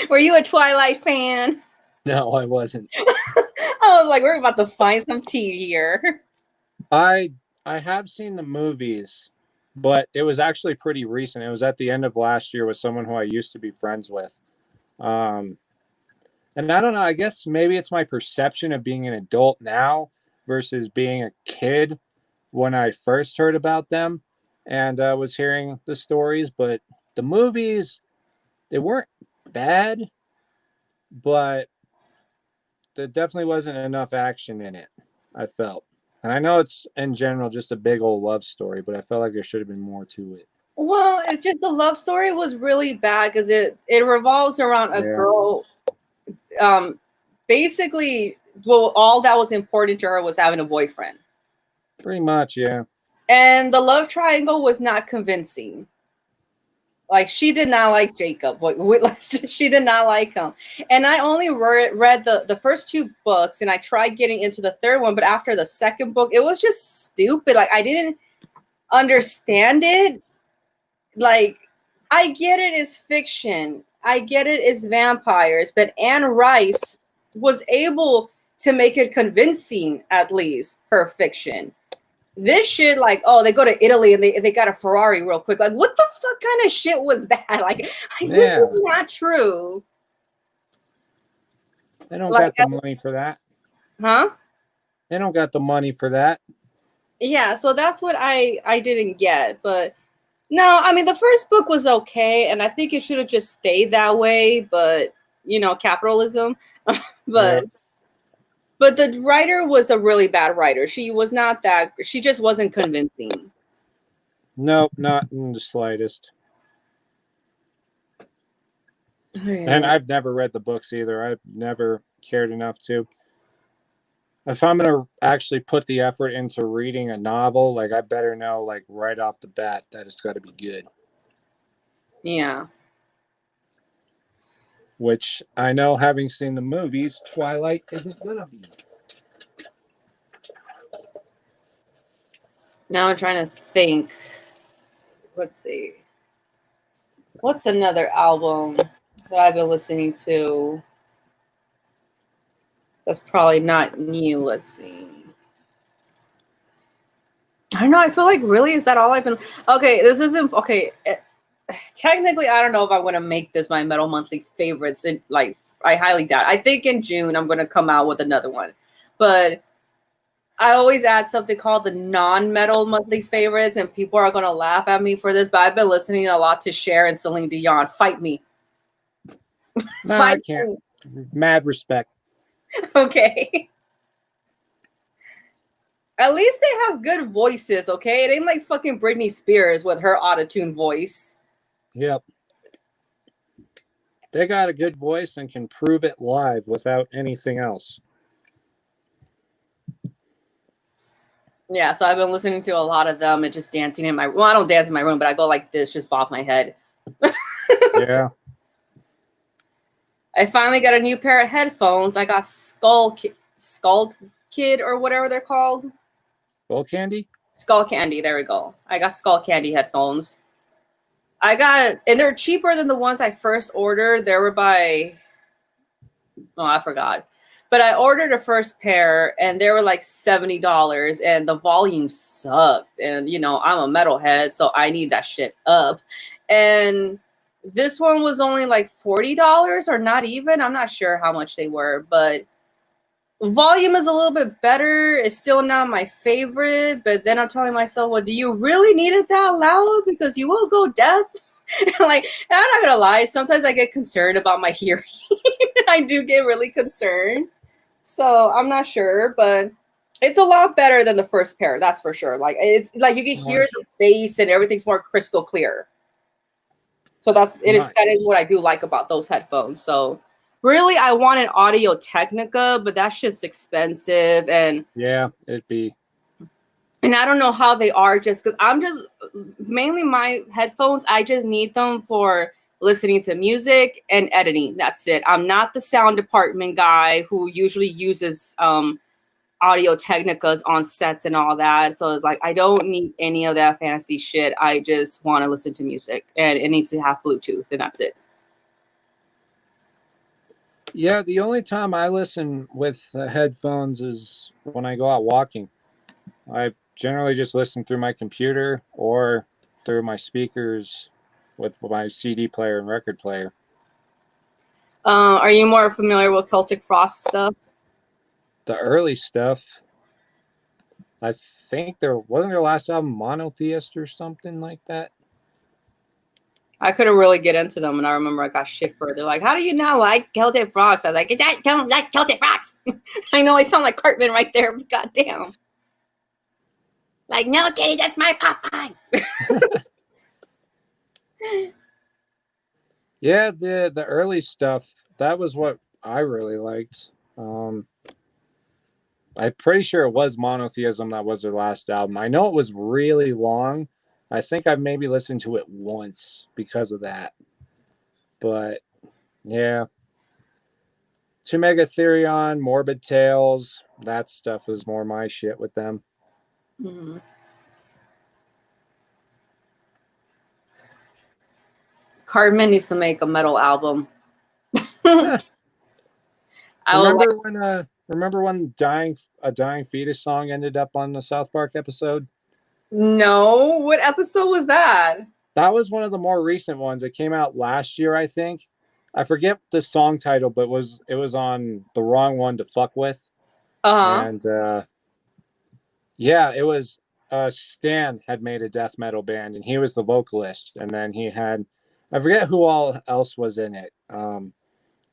Were you a Twilight fan? No, I wasn't. I was like, we're about to find some tea here. I have seen the movies, but it was actually pretty recent. It was at the end of last year with someone who I used to be friends with. And I don't know, I guess maybe it's my perception of being an adult now versus being a kid when I first heard about them and was hearing the stories. But the movies, they weren't bad, but there definitely wasn't enough action in it, I felt. And I know it's in general just a big old love story, but I felt like there should have been more to it. Well, it's just the love story was really bad because it revolves around a Yeah, girl. Um, basically, well, all that was important to her was having a boyfriend, pretty much. Yeah. and the love triangle was not convincing. Like she did not like Jacob. She did not like him. And I only read the first 2 books, and I tried getting into the third one, but after the second book, it was just stupid. Like I didn't understand it. Like I get it is fiction. I get it is vampires, but Anne Rice was able to make it convincing, at least her fiction. This shit, like, oh, they go to Italy and they got a Ferrari real quick. Like, what the fuck kind of shit was that? Like this Yeah. is not true. They don't Like, got the money for that. huh? They don't got the money for that. Yeah, so that's what I didn't get. But no, I mean the first book was okay, and I think it should have just stayed that way, but capitalism. Yeah. but the writer was a really bad writer. She just wasn't convincing. Nope, not in the slightest. And Yeah. I've never read the books either. I've never cared enough to. If I'm gonna actually put the effort into reading a novel, like I better know like right off the bat that it's gotta be good. Yeah. Which I know having seen the movies, Twilight isn't gonna be. Now I'm trying to think. Let's see. What's another album that I've been listening to that's probably not new? Let's see. I don't know. I feel like really is that all I've been. Okay, this isn't okay. Technically, I don't know if I want to make this my Metal Monthly favorites. Like, I highly doubt. I think in June I'm going to come out with another one, but I always add something called the non-metal monthly favorites, and people are going to laugh at me for this. But I've been listening a lot to Cher and Celine Dion. Fight me. No, I Fight can't. me. Mad respect. Okay. At least they have good voices, okay? It ain't like fucking Britney Spears with her autotune voice. Yep. They got a good voice and can prove it live without anything else. Yeah, so I've been listening to a lot of them and just dancing in my well, I don't dance in my room, but I go like this, just bop my head. Yeah. I finally got a new pair of headphones. I got Skull Kid or whatever they're called. Skull Candy? Skull Candy, there we go. I got Skull Candy headphones. And they're cheaper than the ones I first ordered. They were by, oh, I forgot. But I ordered a first pair and they were like $70 and the volume sucked. And, I'm a metalhead, so I need that shit up. And this one was only like $40 or not even. I'm not sure how much they were, but volume is a little bit better. It's still not my favorite, but then I'm telling myself, well, do you really need it that loud? Because you will go deaf. Like, I'm not gonna lie, sometimes I get concerned about my hearing. I do get really concerned. So I'm not sure, but it's a lot better than the first pair, that's for sure. Like, it's like you can hear the bass and everything's more crystal clear. So that is what I do like about those headphones. So really, I wanted Audio Technica, but that shit's expensive, and yeah, it'd be. And I don't know how they are, just because I'm just mainly my headphones. I just need them for listening to music and editing. That's it. I'm not the sound department guy who usually uses Audio Technicas on sets and all that. So it's like, I don't need any of that fancy shit. I just want to listen to music, and it needs to have Bluetooth, and that's it. Yeah, the only time I listen with headphones is when I go out walking. I generally just listen through my computer or through my speakers with my CD player and record player. Are you more familiar with Celtic Frost stuff? The early stuff, I think wasn't their last album Monotheist or something like that. I couldn't really get into them, and I remember I got shit for it. They're like, how do you not like Celtic Frost? I was like, I don't like Celtic Frost. I know I sound like Cartman right there, but goddamn. Like, no, Katie, that's my Popeye. Yeah, the early stuff, that was what I really liked. I'm pretty sure it was Monotheism that was their last album. I know it was really long. I think I've maybe listened to it once because of that. But yeah. To Megatherion, Morbid Tales, that stuff was more my shit with them. Mm-hmm. Cartman needs to make a metal album. Remember when a dying fetus song ended up on the South Park episode? No, what episode was that? That was one of the more recent ones. It came out last year, I think. I forget the song title, but it was on The Wrong One to Fuck With. And yeah, it was Stan had made a death metal band, and he was the vocalist. And then he had, I forget who all else was in it.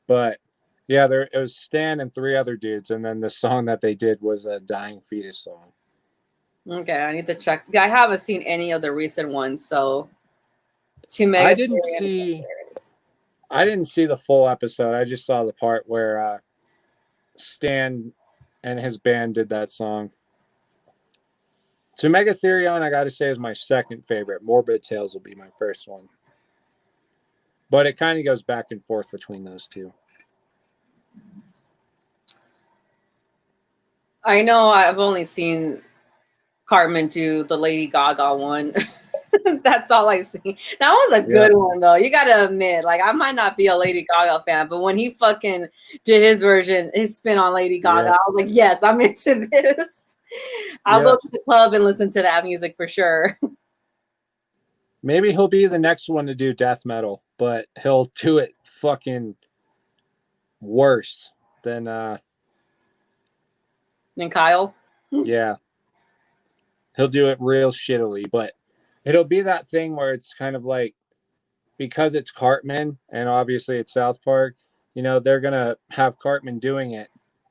But yeah, it was Stan and 3 other dudes, and then the song that they did was a dying fetus song. Okay, I need to check. I haven't seen any of the recent ones, so I didn't see the full episode. I just saw the part where Stan and his band did that song. To Megatherion, I got to say, is my second favorite. Morbid Tales will be my first one. But it kind of goes back and forth between those two. I know I've only seen Cartman do the Lady Gaga one. That's all I've seen. That was a good one, though. You got to admit, like, I might not be a Lady Gaga fan, but when he fucking did his version, his spin on Lady Gaga, I was like, yes, I'm into this. I'll go to the club and listen to that music for sure. Maybe he'll be the next one to do death metal, but he'll do it fucking worse than Kyle. Yeah. He'll do it real shittily, but it'll be that thing where it's kind of like, because it's Cartman and obviously it's South Park, you know, they're going to have Cartman doing it,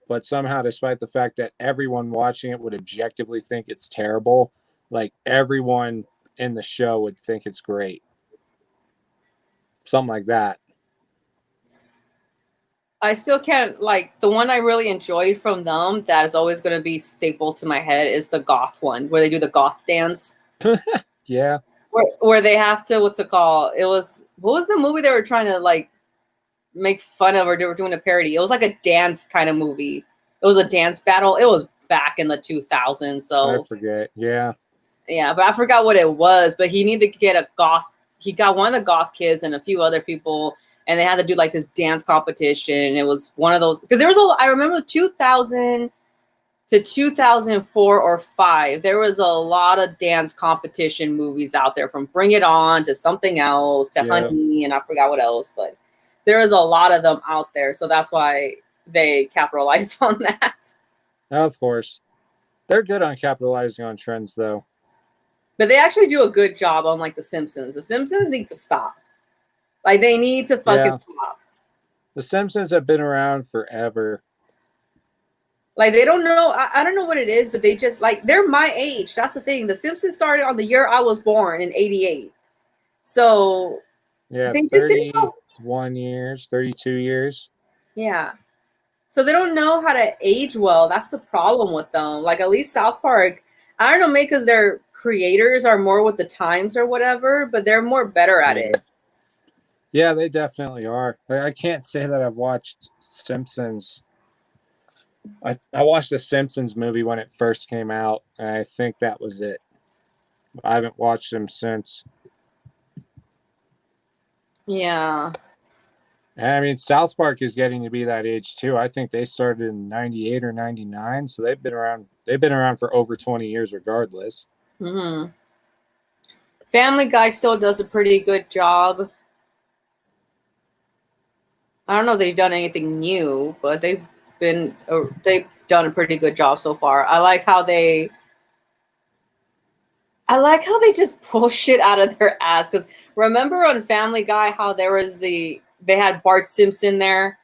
but somehow, despite the fact that everyone watching it would objectively think it's terrible, like everyone in the show would think it's great. Something like that. I still can't, like, the one I really enjoyed from them that is always going to be staple to my head is the goth one, where they do the goth dance. Yeah. Where they have to, what's it called? What was the movie they were trying to, like, make fun of, or they were doing a parody? It was like a dance kind of movie. It was a dance battle. It was back in the 2000s. So I forget. Yeah. Yeah, but I forgot what it was, but he needed to get a goth. He got one of the goth kids and a few other people, and they had to do like this dance competition. It was one of those, because there was I remember 2000 to 2004 or 5, there was a lot of dance competition movies out there, from Bring It On to something else to Honey, and I forgot what else, but there was a lot of them out there. So that's why they capitalized on that. Of course. They're good on capitalizing on trends, though. But they actually do a good job on like The Simpsons. The Simpsons need to stop. Like they need to fucking stop. The Simpsons have been around forever. Like they don't know. I don't know what it is, but they just like they're my age. That's the thing. The Simpsons started on the year I was born in '88. So yeah, they just 31 years, 32 years. Yeah. So they don't know how to age well. That's the problem with them. Like at least South Park, I don't know, maybe because their creators are more with the times or whatever, but they're more better at it. Yeah, they definitely are. I can't say that I've watched Simpsons. I watched the Simpsons movie when it first came out, and I think that was it. I haven't watched them since. Yeah. And I mean, South Park is getting to be that age too. I think they started in '98 or '99, so they've been around. They've been around for over 20 years, regardless. Mm-hmm. Family Guy still does a pretty good job. I don't know if they've done anything new, but they've done a pretty good job so far. I like how they just pull shit out of their ass. Because remember on Family Guy how they had Bart Simpson there,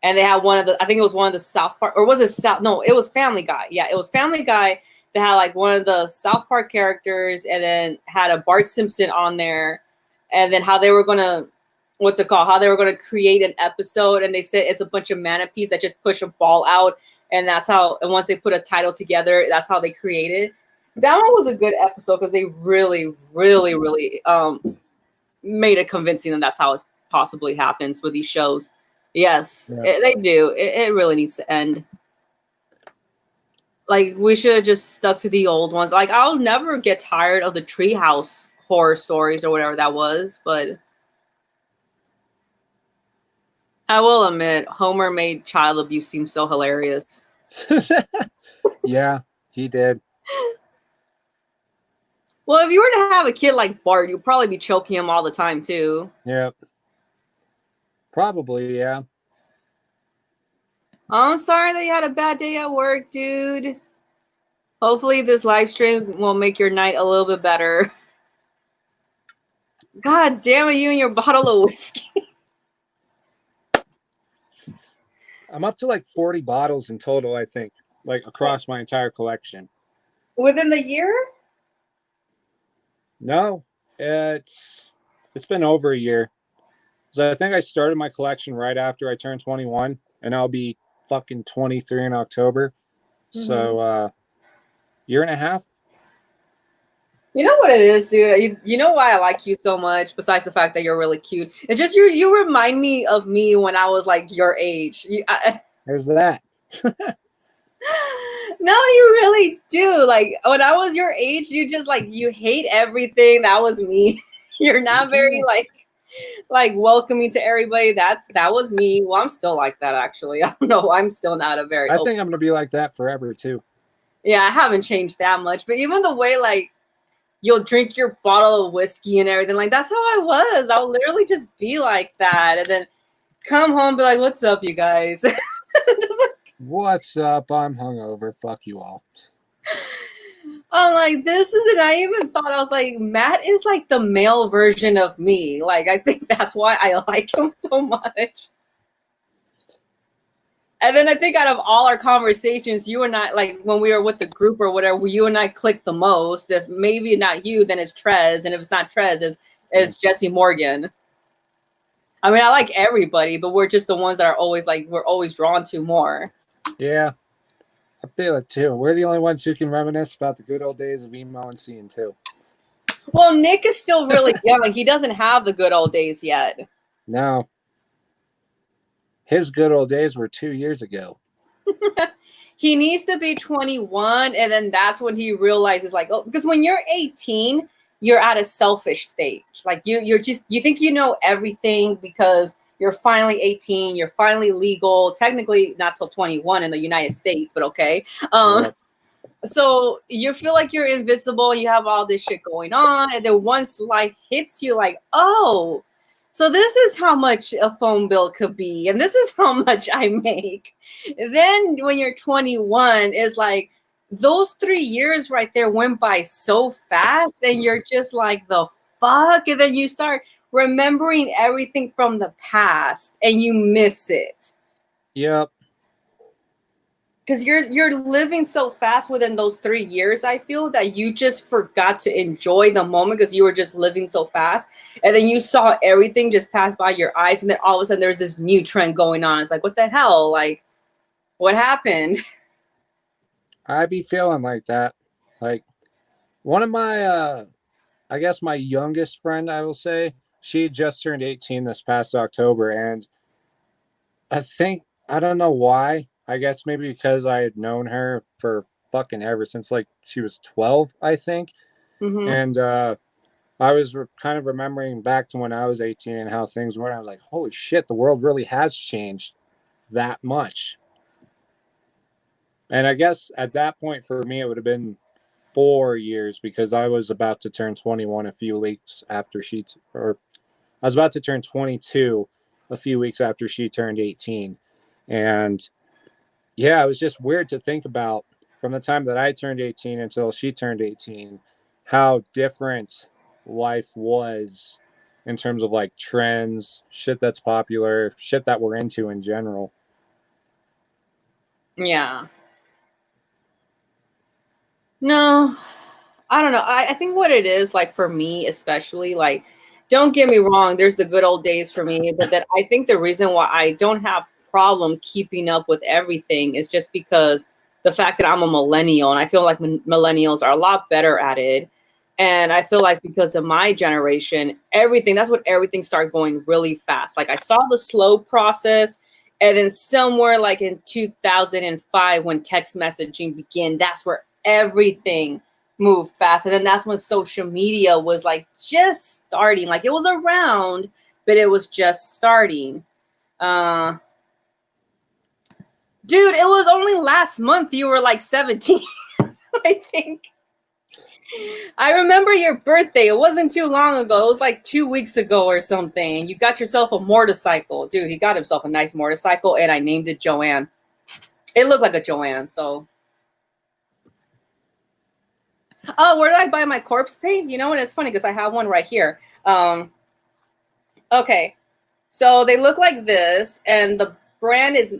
and they had I think it was one of the South Park, or was it South? No, it was Family Guy. Yeah, it was Family Guy that had like one of the South Park characters, and then had a Bart Simpson on there, and then how they were gonna, what's it called? How they were gonna create an episode, and they said it's a bunch of manapees that just push a ball out, and that's how. And once they put a title together, that's how they created. That one was a good episode because they really, really, really made it convincing that that's how it possibly happens with these shows. Yes, they do. It really needs to end. Like we should have just stuck to the old ones. Like I'll never get tired of the Treehouse horror stories or whatever that was, but I will admit Homer made child abuse seem so hilarious. Yeah, he did. Well, if you were to have a kid like Bart, you'd probably be choking him all the time too. Yeah. Probably, yeah. I'm sorry that you had a bad day at work, dude. Hopefully this live stream will make your night a little bit better. God damn it, you and your bottle of whiskey. I'm up to like 40 bottles in total, I think, like across my entire collection. Within the year? No, it's been over a year. So I think I started my collection right after I turned 21, and I'll be fucking 23 in October. Mm-hmm. So year and a half. You know what it is, dude? You know why I like you so much, besides the fact that you're really cute? It's just you remind me of me when I was like your age. There's that. No, you really do. Like when I was your age, you just like you hate everything. That was me. You're not very like welcoming to everybody. That was me. Well, I'm still like that actually. I don't know. I'm still not a very I think I'm gonna be like that forever too. Yeah, I haven't changed that much. But even the way like you'll drink your bottle of whiskey and everything, like that's how I was. I'll literally just be like that and then come home and be like, what's up, you guys? Just like, what's up? I'm hungover. Fuck you all. I'm like, this isn't, I even thought, I was like, Matt is like the male version of me. Like, I think that's why I like him so much. And then I think out of all our conversations, you and I, like when we were with the group or whatever, you and I clicked the most. If maybe not you, then it's Trez. And if it's not Trez, it's Jesse Morgan. I mean, I like everybody, but we're just the ones that are always like, we're always drawn to more. Yeah, I feel it too. We're the only ones who can reminisce about the good old days of emo and scene too. Well, Nick is still really young. He doesn't have the good old days yet. No. His good old days were 2 years ago. He needs to be 21, and then that's when he realizes, like, oh, because when you're 18, you're at a selfish stage. Like you think you know everything because you're finally 18, you're finally legal. Technically, not till 21 in the United States, but okay. So you feel like you're invisible. You have all this shit going on, and then once life hits you, like, oh. so this is how much a phone bill could be, and this is how much I make. Then when you're 21, it's like those 3 years right there went by so fast, and you're just like, the fuck? And then you start remembering everything from the past and you miss it. Yep. Because you're living so fast within those 3 years, I feel, that you just forgot to enjoy the moment because you were just living so fast, and then you saw everything just pass by your eyes, and then all of a sudden there's this new trend going on. It's like, what the hell? Like, what happened? I be feeling like that. Like one of my I guess my youngest friend, I will say, she just turned 18 this past October, and I don't know why. I guess maybe because I had known her for fucking ever since like she was 12, I think. Mm-hmm. And I was kind of remembering back to when I was 18 and how things were. I was like, holy shit, the world really has changed that much. And I guess at that point for me, it would have been 4 years because I was about to turn 21 a few weeks after or I was about to turn 22 a few weeks after she turned 18. And yeah, it was just weird to think about from the time that I turned 18 until she turned 18, how different life was in terms of like trends, shit that's popular, shit that we're into in general. Yeah. No, I don't know. I think what it is, like for me, especially, like, don't get me wrong, there's the good old days for me, but that I think the reason why I don't have problem keeping up with everything is just because the fact that I'm a millennial, and I feel like millennials are a lot better at it. And I feel like because of my generation, that's what everything started going really fast. Like I saw the slow process, and then somewhere like in 2005, when text messaging began, that's where everything moved fast. And then that's when social media was like just starting. Like it was around, but it was just starting. Uh Dude, it was only last month you were like 17, I think. I remember your birthday. It wasn't too long ago. It was like 2 weeks ago or something. You got yourself a motorcycle. Dude, he got himself a nice motorcycle, and I named it Joanne. It looked like a Joanne, so. Oh, where did I buy my corpse paint? You know, and it's funny because I have one right here. Okay, so they look like this, and the brand is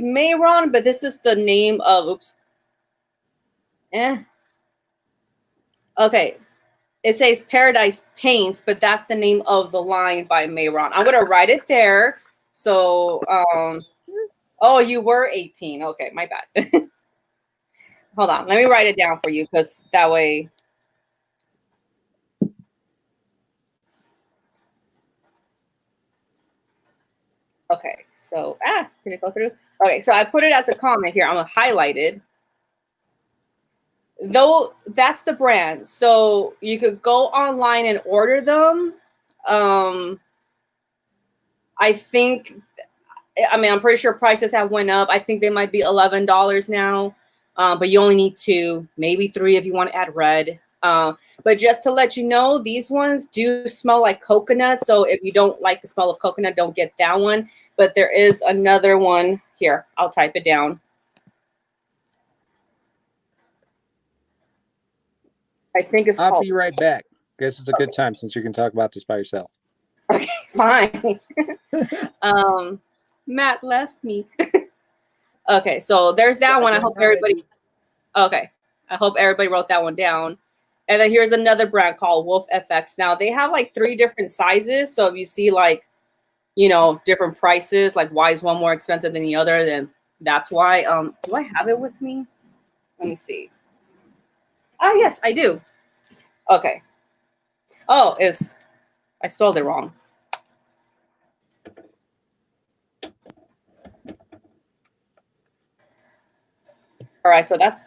Mayron, but this is the name of. Oops. Okay, it says Paradise Paints, but that's the name of the line by Mayron. I'm gonna write it there. So, oh, you were 18. Okay, my bad. Hold on, let me write it down for you because that way. Okay, so did it go through? Okay, so I put it as a comment here. I'm gonna highlight it. Though that's the brand, so you could go online and order them. I think, I mean, I'm pretty sure prices have went up. I think they might be $11 now, but you only need two, maybe three if you want to add red. But just to let you know, these ones do smell like coconut. So if you don't like the smell of coconut, don't get that one. But there is another one here. I'll type it down. I think it's I'll called. be right back. Guess it's a good time since you can talk about this by yourself. Okay, fine. Matt left me. Okay, so there's that one. I hope everybody. Okay, I hope everybody wrote that one down. And then here's another brand called Wolf FX. Now they have like 3 different sizes. So if you see like, you know, different prices, like why is one more expensive than the other, then that's why. Do I have it with me? Let me see. Oh yes, I do. Okay. Oh, I spelled it wrong. All right, so that's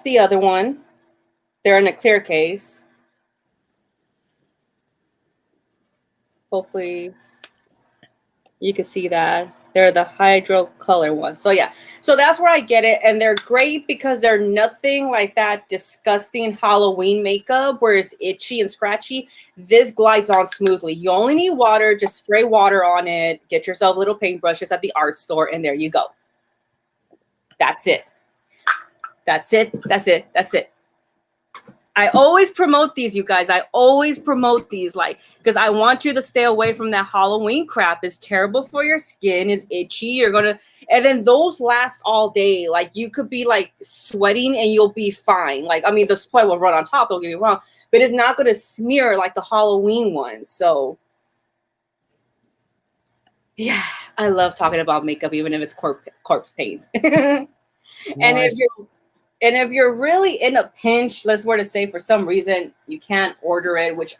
the other one. They're in a clear case. Hopefully you can see that. They're the hydro color ones. So yeah, so that's where I get it. And they're great because they're nothing like that disgusting Halloween makeup where it's itchy and scratchy. This glides on smoothly. You only need water. Just spray water on it. Get yourself little paintbrushes at the art store, and there you go. That's it. That's it. That's it. That's it. I always promote these, you guys. I always promote these, like, because I want you to stay away from that Halloween crap. It's terrible for your skin. It's itchy. You're gonna, and then those last all day. Like, you could be like sweating and you'll be fine. Like, I mean, the sweat will run on top. Don't get me wrong, but it's not gonna smear like the Halloween ones. So, yeah, I love talking about makeup, even if it's corpse paint. And Nice. if you're really in a pinch, let's were to say for some reason you can't order it, which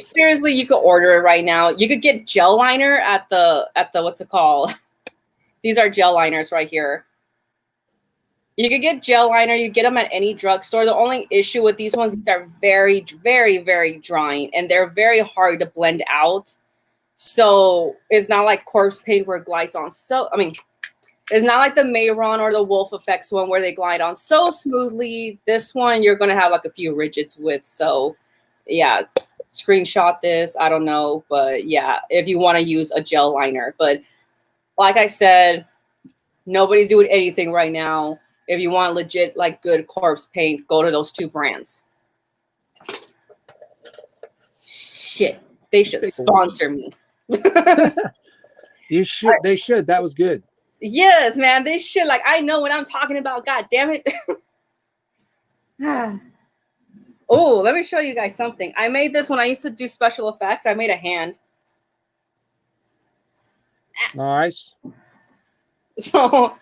seriously you could order it right now. You could get gel liner at the what's it called? These are gel liners right here. You could get gel liner. You get them at any drugstore. The only issue with these ones is they're very, very, very drying and they're very hard to blend out. So it's not like corpse paint where it glides on. So I mean, it's not like the Mayron or the Wolf Effects one where they glide on so smoothly. This one you're gonna have like a few ridges with. So yeah, screenshot this. I don't know, but yeah, if you want to use a gel liner. But like I said, nobody's doing anything right now. If you want legit like good corpse paint, go to those two brands. Shit, they should sponsor me. You should. They should. That was good. Yes, man, they should. Like, I know what I'm talking about. God damn it. Oh, let me show you guys something. I made this when I used to do special effects. I made a hand. Nice. So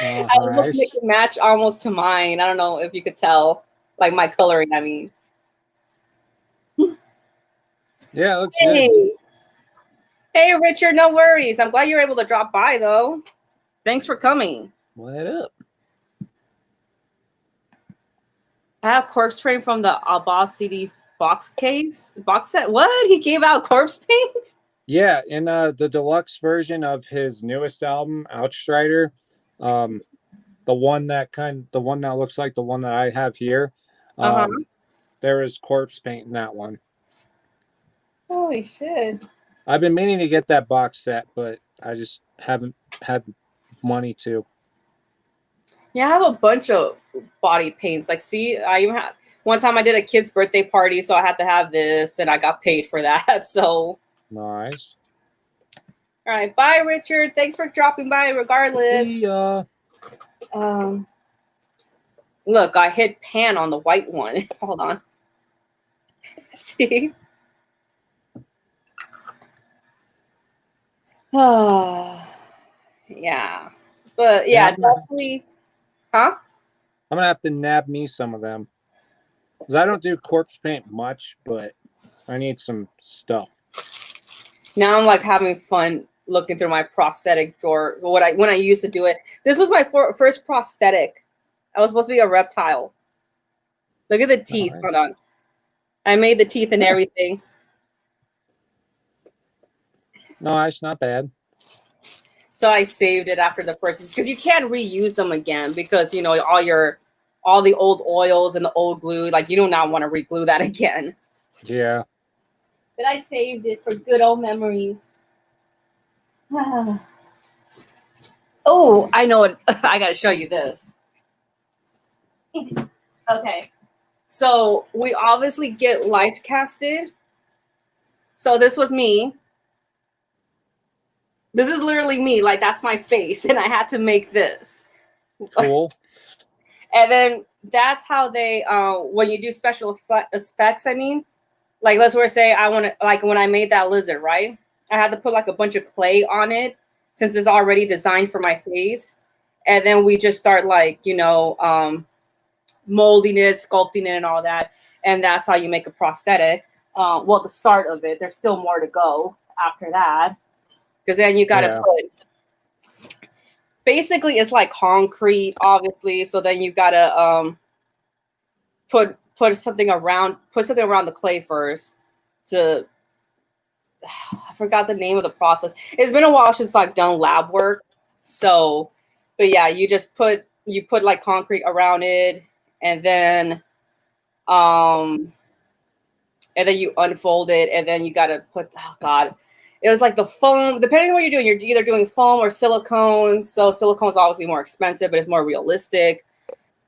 Nice. I was able to make it match almost to mine. I don't know if you could tell, like my coloring, I mean. Yeah, it looks good. Hey, Richard, no worries. I'm glad you were able to drop by, though. Thanks for coming. What up? I have corpse paint from the Abbas CD box set. What? He gave out corpse paint? Yeah, in the deluxe version of his newest album, Outstrider, the one that looks like the one that I have here, there is corpse paint in that one. Holy shit. I've been meaning to get that box set, but I just haven't had money to. Yeah, I have a bunch of body paints. Like, see, I even had one time I did a kid's birthday party, so I had to have this, and I got paid for that. So Nice. All right, bye, Richard. Thanks for dropping by. Regardless, See ya. Look, I hit pan on the white one. Hold on. See. Oh, yeah, but yeah, definitely. Huh? I'm gonna have to nab me some of them because I don't do corpse paint much, but I need some stuff. Now I'm like having fun looking through my prosthetic drawer. When I used to do it, this was my first prosthetic. I was supposed to be a reptile. Look at the teeth. Nice. Hold on. I made the teeth and everything. No, it's not bad. So I saved it after the first, because you can't reuse them again because, you know, all the old oils and the old glue, like you do not want to re-glue that again. Yeah. But I saved it for good old memories. Oh, I know it. I got to show you this. Okay. So we obviously get life casted. So this was me. This is literally me. Like, that's my face. And I had to make this. Cool. And then that's how they, when you do special effects, I mean, like, let's say I want to, like when I made that lizard, right? I had to put like a bunch of clay on it since it's already designed for my face. And then we just start like, you know, molding it, sculpting it and all that. And that's how you make a prosthetic. Well, the start of it, there's still more to go after that. Because then you got to put, basically it's like concrete, obviously. So then you got to put something around the clay first to, I forgot the name of the process. It's been a while since I've done lab work. So, but yeah, you put like concrete around it, and then you unfold it, and then you gotta put, oh god, it was like the foam, depending on what you're doing, you're either doing foam or silicone. So silicone's obviously more expensive, but it's more realistic.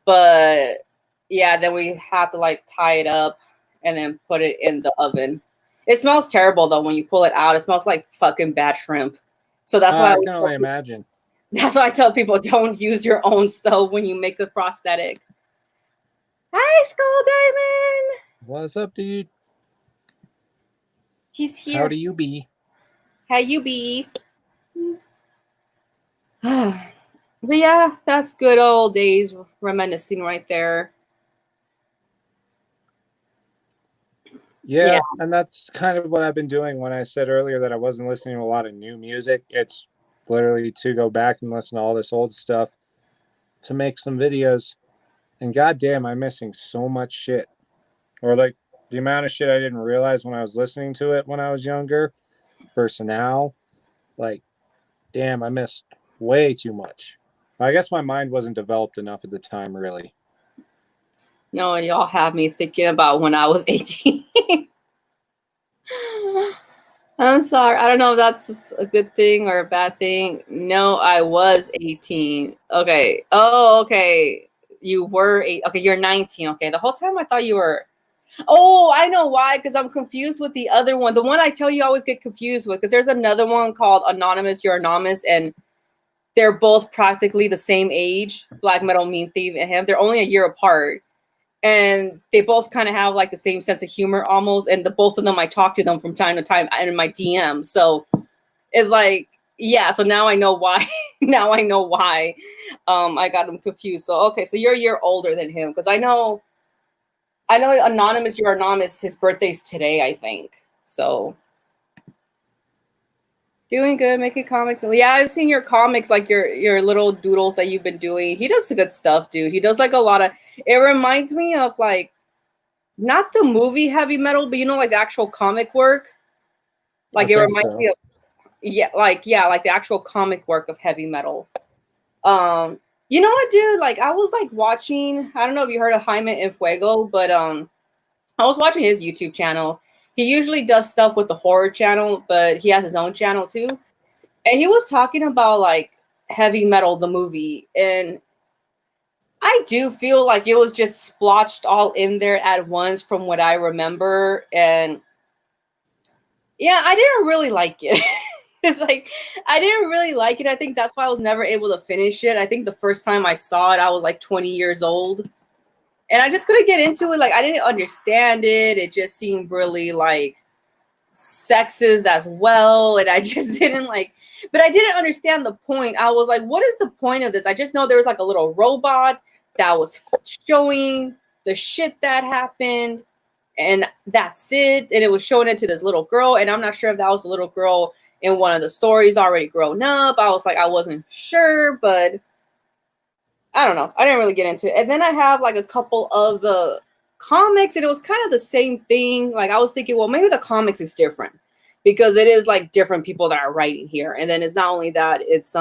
But yeah, then we have to like tie it up and then put it in the oven. It smells terrible though when you pull it out. It smells like fucking bad shrimp. So that's why I can only imagine. that's why I tell people, don't use your own stove when you make a prosthetic. Hi, Skull Diamond. What's up, dude? He's here. How do you be? How you be? But yeah, that's good old days reminiscing right there. Yeah, and that's kind of what I've been doing when I said earlier that I wasn't listening to a lot of new music. It's literally to go back and listen to all this old stuff to make some videos. And goddamn, I'm missing so much shit. Or like the amount of shit I didn't realize when I was listening to it when I was younger versus now. Like, damn, I missed way too much. I guess my mind wasn't developed enough at the time, really. No, y'all have me thinking about when I was 18. I'm sorry. I don't know if that's a good thing or a bad thing. No, I was 18. Okay. Oh, okay. You were 8. Okay, you're 19. Okay. The whole time I thought you were. Oh, I know why. Because I'm confused with the other one. The one I tell you I always get confused with. Because there's another one called Anonymous, You're Anonymous. And they're both practically the same age. Black Metal Meme Thief and him. They're only a year apart. And they both kind of have like the same sense of humor almost. And the both of them, I talk to them from time to time in my DMs. So it's like, yeah. So now I know why. Now I know why I got them confused. So, okay. So you're a year older than him. Because I know Anonymous, You're Anonymous, his birthday's today, I think. So doing good, making comics. Yeah, I've seen your comics, like your little doodles that you've been doing. He does good stuff, dude. He does like a lot of, it reminds me of like, not the movie Heavy Metal, but you know, like the actual comic work. Like it reminds me of, like the actual comic work of Heavy Metal. You know what, dude? Like I was like watching, I don't know if you heard of Jaime en Fuego, but I was watching his YouTube channel. He usually does stuff with the horror channel, but he has his own channel too. And he was talking about like Heavy Metal, the movie. And I do feel like it was just splotched all in there at once from what I remember. And yeah, I didn't really like it. It's like, I didn't really like it. I think that's why I was never able to finish it. I think the first time I saw it, I was like 20 years old. And I just couldn't get into it. Like, I didn't understand it. It just seemed really like sexist as well. And I just didn't like, but I didn't understand the point. I was like, what is the point of this? I just know there was like a little robot that was showing the shit that happened. And that's it. And it was showing it to this little girl. And I'm not sure if that was a little girl in one of the stories already grown up. I was like, I wasn't sure, but I don't know. I didn't really get into it. And then I have like a couple of the comics, and it was kind of the same thing. Like I was thinking, well, maybe the comics is different because it is like different people that are writing here. And then it's not only that, it's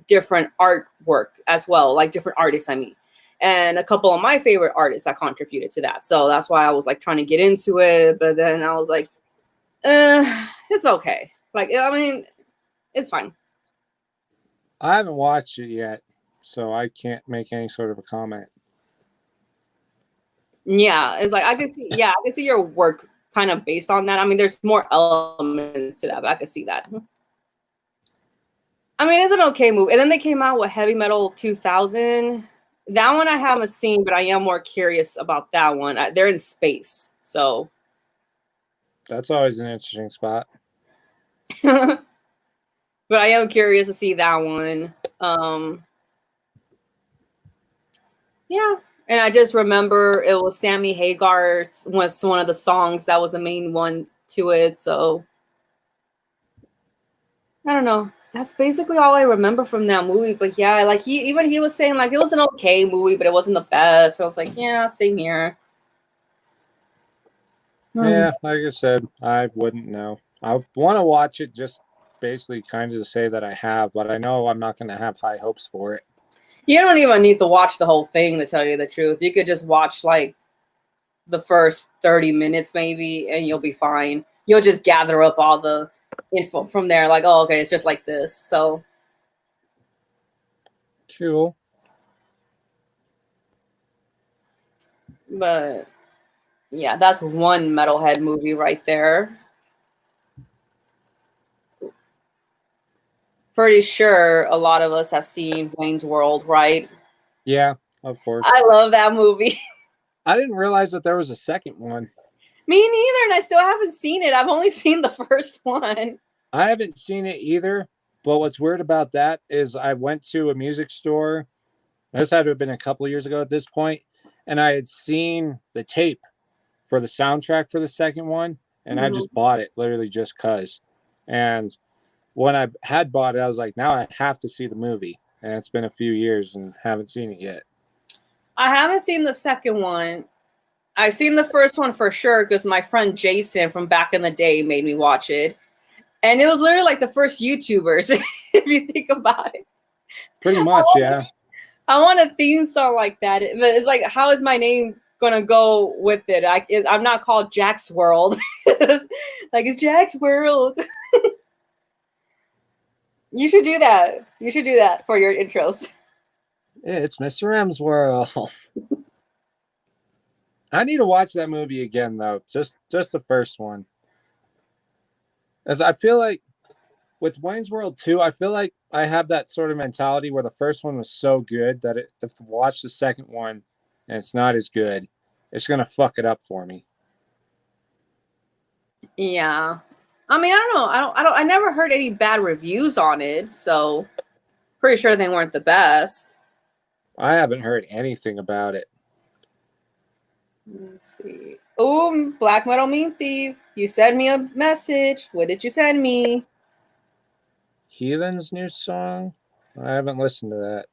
different artwork as well, like different artists, I mean. And a couple of my favorite artists that contributed to that. So that's why I was like trying to get into it. But then I was like, it's okay. Like, I mean, it's fine. I haven't watched it yet, so I can't make any sort of a comment. Yeah, it's like I can see your work kind of based on that. I mean, there's more elements to that, but I can see that. I mean, it's an okay movie. And then they came out with Heavy Metal 2000. That one I haven't seen, but I am more curious about that one. They're in space, so that's always an interesting spot. But I am curious to see that one. Yeah. And I just remember it was Sammy Hagar's was one of the songs that was the main one to it. So I don't know. That's basically all I remember from that movie. But yeah, like he was saying like it was an okay movie, but it wasn't the best. So I was like, yeah, same here. Yeah, like I said, I wouldn't know. I want to watch it just basically kind of to say that I have, but I know I'm not going to have high hopes for it. You don't even need to watch the whole thing to tell you the truth. You could just watch like the first 30 minutes maybe and you'll be fine. You'll just gather up all the info from there like, oh, okay, it's just like this. So Cool. but yeah, that's one metalhead movie right there. Pretty sure a lot of us have seen Wayne's World, right? Yeah, of course. I love that movie. I didn't realize that there was a second one. Me neither, and I still haven't seen it. I've only seen the first one. I haven't seen it either, but what's weird about that is I went to a music store. This had to have been a couple of years ago at this point, and I had seen the tape for the soundtrack for the second one, and I just bought it literally just cuz. And when I had bought it, I was like, now I have to see the movie. And it's been a few years and haven't seen it yet. I haven't seen the second one. I've seen the first one for sure because my friend Jason from back in the day made me watch it. And it was literally like the first YouTubers, if you think about it. Pretty much, yeah. I want a theme song like that. But it's like, how is my name gonna go with it? I'm not called Jax World. Like, it's Jax World. You should do that. You should do that for your intros. It's Mr. M's world. I need to watch that movie again though. Just the first one. As I feel like with Wayne's World 2, I feel like I have that sort of mentality where the first one was so good that if I watch the second one and it's not as good, it's gonna fuck it up for me. Yeah. I mean, I don't know. I never heard any bad reviews on it, so pretty sure they weren't the best. I haven't heard anything about it. Let's see. Oh, Black Metal Meme Thief. You sent me a message. What did you send me? Heathen's new song? I haven't listened to that.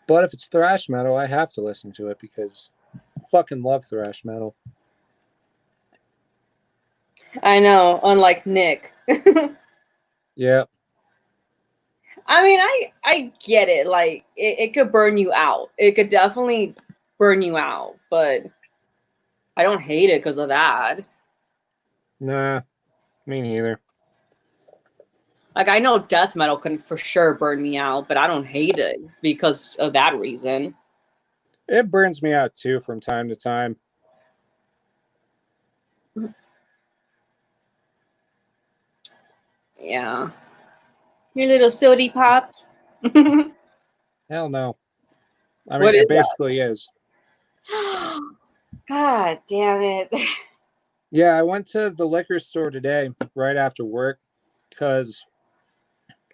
But if it's thrash metal, I have to listen to it because I fucking love thrash metal. I know, unlike Nick. Yeah. I mean, I get it. Like, it could burn you out. It could definitely burn you out, but I don't hate it because of that. Nah, me neither. Like, I know death metal can for sure burn me out, but I don't hate it because of that reason. It burns me out too from time to time. Yeah. Your little sody pop. Hell no. I mean, What is it basically is. God damn it. Yeah, I went to the liquor store today right after work because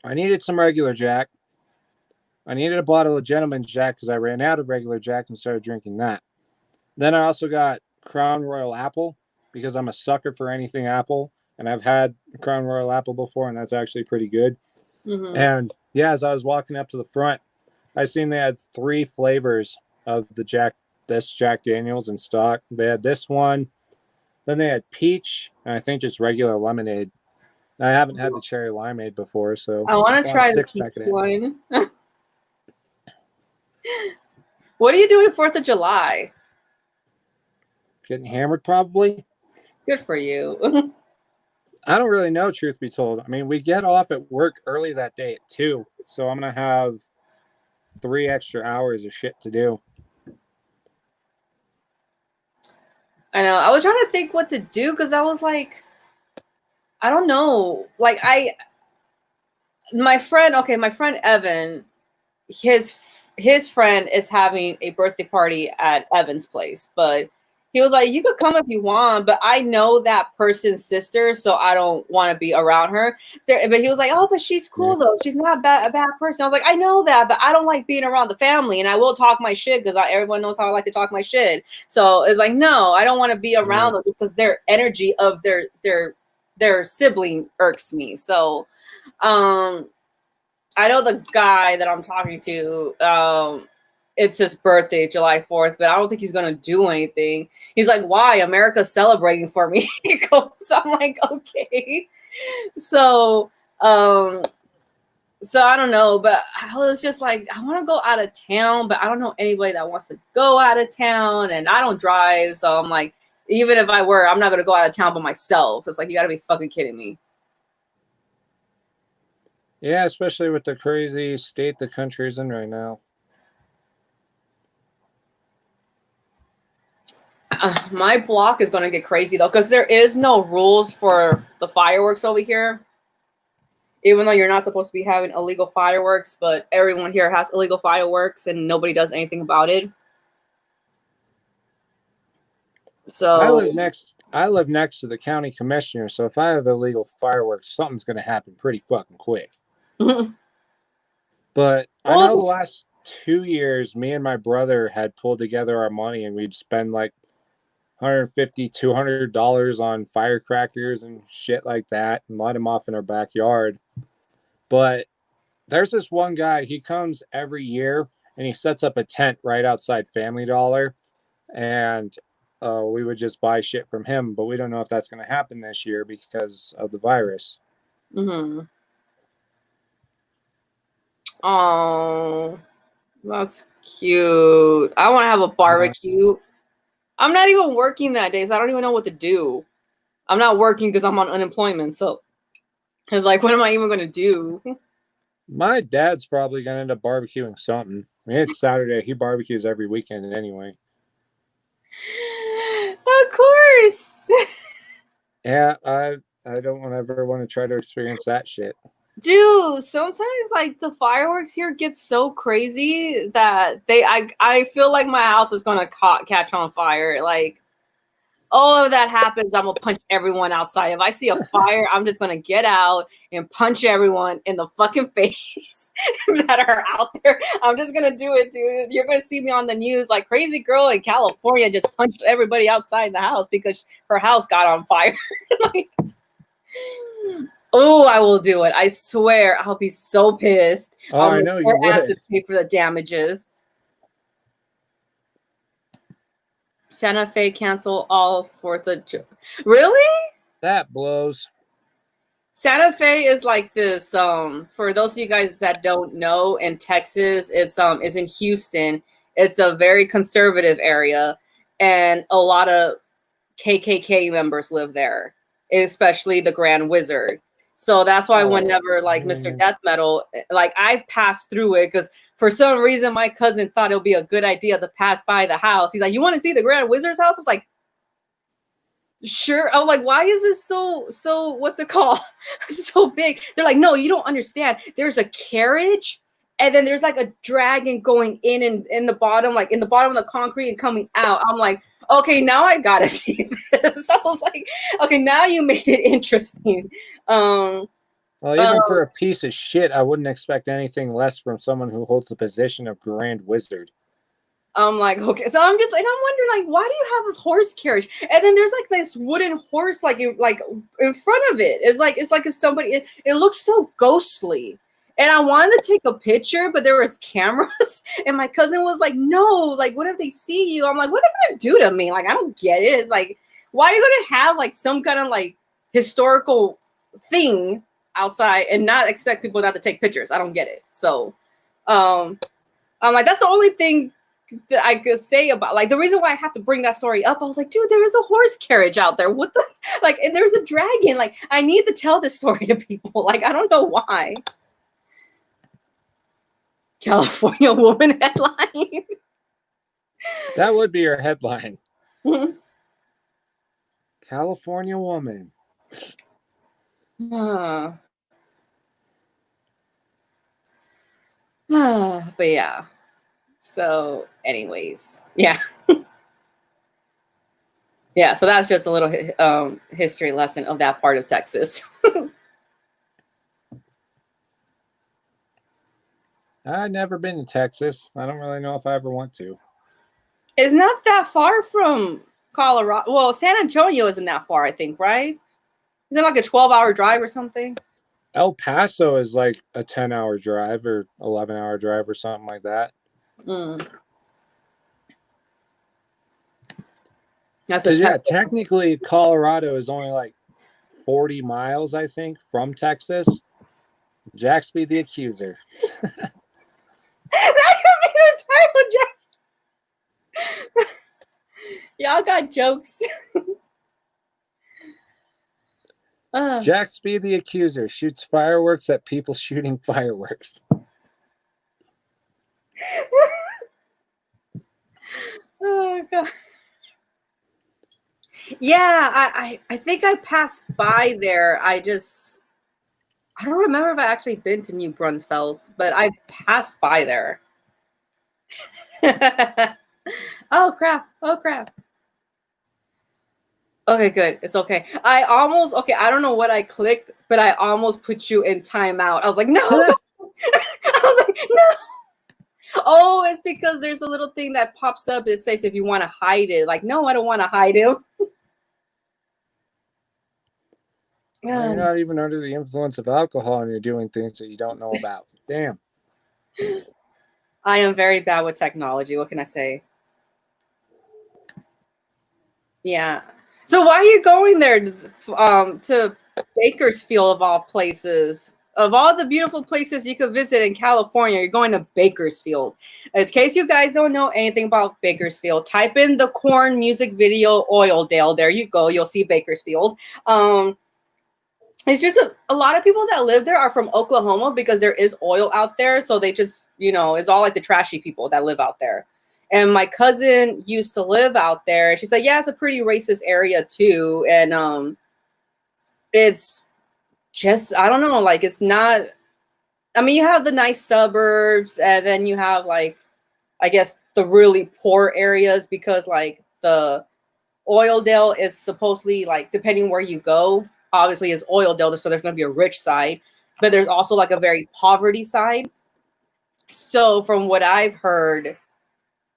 I needed some regular Jack. I needed a bottle of Gentleman's Jack because I ran out of regular Jack and started drinking that. Then I also got Crown Royal Apple because I'm a sucker for anything apple. And I've had Crown Royal Apple before, and that's actually pretty good. Mm-hmm. And yeah, as I was walking up to the front, I seen they had 3 flavors of this Jack Daniels in stock. They had this one, then they had peach, and I think just regular lemonade. I haven't had the cherry limeade before, so I want to bought a try the peach 6-pack of that. one. What are you doing 4th of July? Getting hammered, probably. Good for you. I don't really know, truth be told. I mean, we get off at work early that day at 2, so I'm gonna have 3 extra hours of shit to do. I know. I was trying to think what to do because I was like, I don't know. Like, my friend Evan, his friend is having a birthday party at Evan's place, but he was like, you could come if you want, but I know that person's sister, so I don't want to be around her. But he was like, oh, but she's cool though. She's not a bad person. I was like, I know that, but I don't like being around the family, and I will talk my shit because everyone knows how I like to talk my shit. So it's like, no, I don't want to be around them because their energy of their sibling irks me. So I know the guy that I'm talking to, it's his birthday, July 4th, but I don't think he's gonna do anything. He's like, why? America's celebrating for me. He goes, I'm like, okay. So so I don't know, but I was just like, I want to go out of town, but I don't know anybody that wants to go out of town, and I don't drive, so I'm like, even if I were, I'm not gonna go out of town by myself. It's like, you gotta be fucking kidding me. Yeah, especially with the crazy state the country's in right now. My block is gonna get crazy though, because there is no rules for the fireworks over here. Even though you're not supposed to be having illegal fireworks, but everyone here has illegal fireworks and nobody does anything about it. So I live next to the county commissioner, so if I have illegal fireworks, something's gonna happen pretty fucking quick. But I know the last 2 years, me and my brother had pulled together our money and we'd spend like $150, $200 on firecrackers and shit like that and light them off in our backyard. But there's this one guy, he comes every year and he sets up a tent right outside Family Dollar. And we would just buy shit from him, but we don't know if that's going to happen this year because of the virus. Mm-hmm. Oh, that's cute. I want to have a barbecue. I'm not even working that day, so I don't even know what to do. I'm not working because I'm on unemployment, so it's like, what am I even going to do? My dad's probably going to end up barbecuing something. I mean, it's Saturday. He barbecues every weekend anyway. Of course. Yeah, I don't ever want to try to experience that shit. Dude, sometimes like the fireworks here get so crazy that I feel like my house is gonna catch on fire. Like, all of that happens, I'm gonna punch everyone outside. If I see a fire, I'm just gonna get out and punch everyone in the fucking face that are out there. I'm just gonna do it, dude. You're gonna see me on the news like crazy girl in California just punched everybody outside the house because her house got on fire. Like, oh, I will do it. I swear, I'll be so pissed. Oh, I'll I make know her you would. ass to pay for the damages. Santa Fe cancel all 4th of July. Really? That blows. Santa Fe is like this. For those of you guys that don't know, in Texas, it's is in Houston. It's a very conservative area, and a lot of KKK members live there, especially the Grand Wizard. So that's why whenever like Mr. Death Metal, like I've passed through it because for some reason my cousin thought it would be a good idea to pass by the house. He's like, "You want to see the Grand Wizard's house?" I was like, "Sure." I'm like, "Why is this so what's it called? So big?" They're like, "No, you don't understand. There's a carriage and then there's like a dragon going in and in the bottom, like in the bottom of the concrete and coming out." I'm like, okay, now I gotta see this. I was like, okay, now you made it interesting. Well, even for a piece of shit, I wouldn't expect anything less from someone who holds the position of Grand Wizard. I'm like, okay, so I'm just like, I'm wondering, like, why do you have a horse carriage? And then there's like this wooden horse, like in front of it. It's like if somebody, it looks so ghostly. And I wanted to take a picture, but there was cameras, and my cousin was like, "No, like, what if they see you?" I'm like, "What are they gonna do to me?" Like, I don't get it. Like, why are you gonna have like some kind of like historical thing outside and not expect people not to take pictures? I don't get it. So, I'm like, that's the only thing that I could say about like the reason why I have to bring that story up. I was like, dude, there is a horse carriage out there. What the like, and there's a dragon. Like, I need to tell this story to people. Like, I don't know why. California woman headline. That would be your headline. California woman. But yeah. So, anyways, yeah. Yeah, so that's just a little history lesson of that part of Texas. I've never been to Texas. I don't really know if I ever want to. It's not that far from Colorado. Well, San Antonio isn't that far, I think, right? Is it like a 12-hour drive or something? El Paso is like a 10-hour drive or 11-hour drive or something like that. Mm. That's a Because, yeah, Texas. technically Colorado is only like 40 miles, I think, from Texas. JaxB the Accuser. That could be the title, Jack. Y'all got jokes. JaxB the Accuser shoots fireworks at people shooting fireworks. Oh god. Yeah, I think I passed by there. I don't remember if I actually been to New Braunfels, but I passed by there. Oh crap. Oh crap. Okay, good. It's okay. I don't know what I clicked, but I almost put you in timeout. I was like, no. I was like, no. Oh, it's because there's a little thing that pops up. It says if you want to hide it. Like, no, I don't want to hide it. You're not even under the influence of alcohol and you're doing things that you don't know about. Damn. I am very bad with technology. What can I say? Yeah. So why are you going there to Bakersfield of all places? Of all the beautiful places you could visit in California, you're going to Bakersfield. In case you guys don't know anything about Bakersfield, type in the Korn music video Oildale. There you go. You'll see Bakersfield. It's just a lot of people that live there are from Oklahoma because there is oil out there. So they just, it's all like the trashy people that live out there. And my cousin used to live out there. She said, yeah, it's a pretty racist area too. And it's just, I don't know, like it's not, I mean, you have the nice suburbs and then you have like, I guess the really poor areas because like the Oildale is supposedly like, depending where you go, obviously is Oildale. So there's going to be a rich side, but there's also like a very poverty side. So from what I've heard,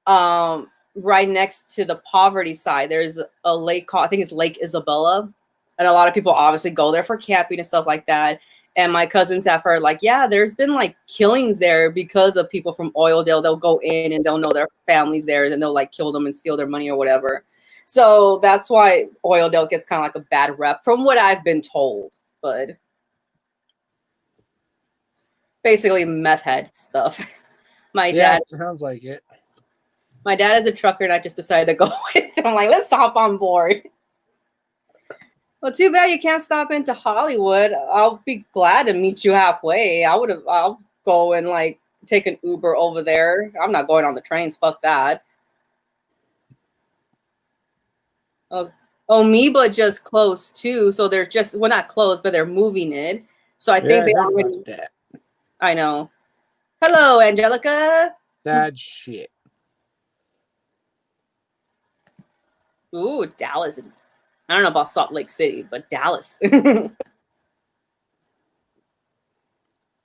right next to the poverty side, there's a lake called, I think it's Lake Isabella. And a lot of people obviously go there for camping and stuff like that. And my cousins have heard like, yeah, there's been like killings there because of people from Oildale. They'll go in and they'll know their families there and they'll like kill them and steal their money or whatever. So that's why Oildale gets kind of like a bad rep from what I've been told. But basically meth head stuff. My dad sounds like it. My dad is a trucker, and I just decided to go with him. I'm like, let's hop on board. Well, too bad you can't stop into Hollywood. I'll be glad to meet you halfway. I'll go and like take an Uber over there. I'm not going on the trains. Fuck that. Oh, Amoeba just closed too. So they're just, well, not closed, but they're moving it. So I think I they heard already. about that. I know. Hello, Angelica. Sad shit. Ooh, Dallas. I don't know about Salt Lake City, but Dallas.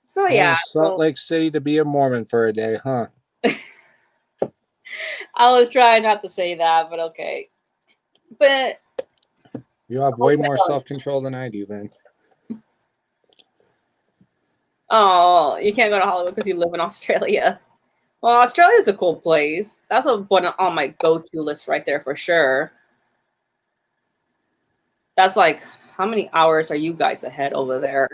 So yeah, Salt Lake City to be a Mormon for a day, huh? I was trying not to say that, but okay. But you have way more self-control than I do, then. Oh, you can't go to Hollywood because you live in Australia. Well, Australia is a cool place. That's one on my go-to list right there for sure. That's like, how many hours are you guys ahead over there?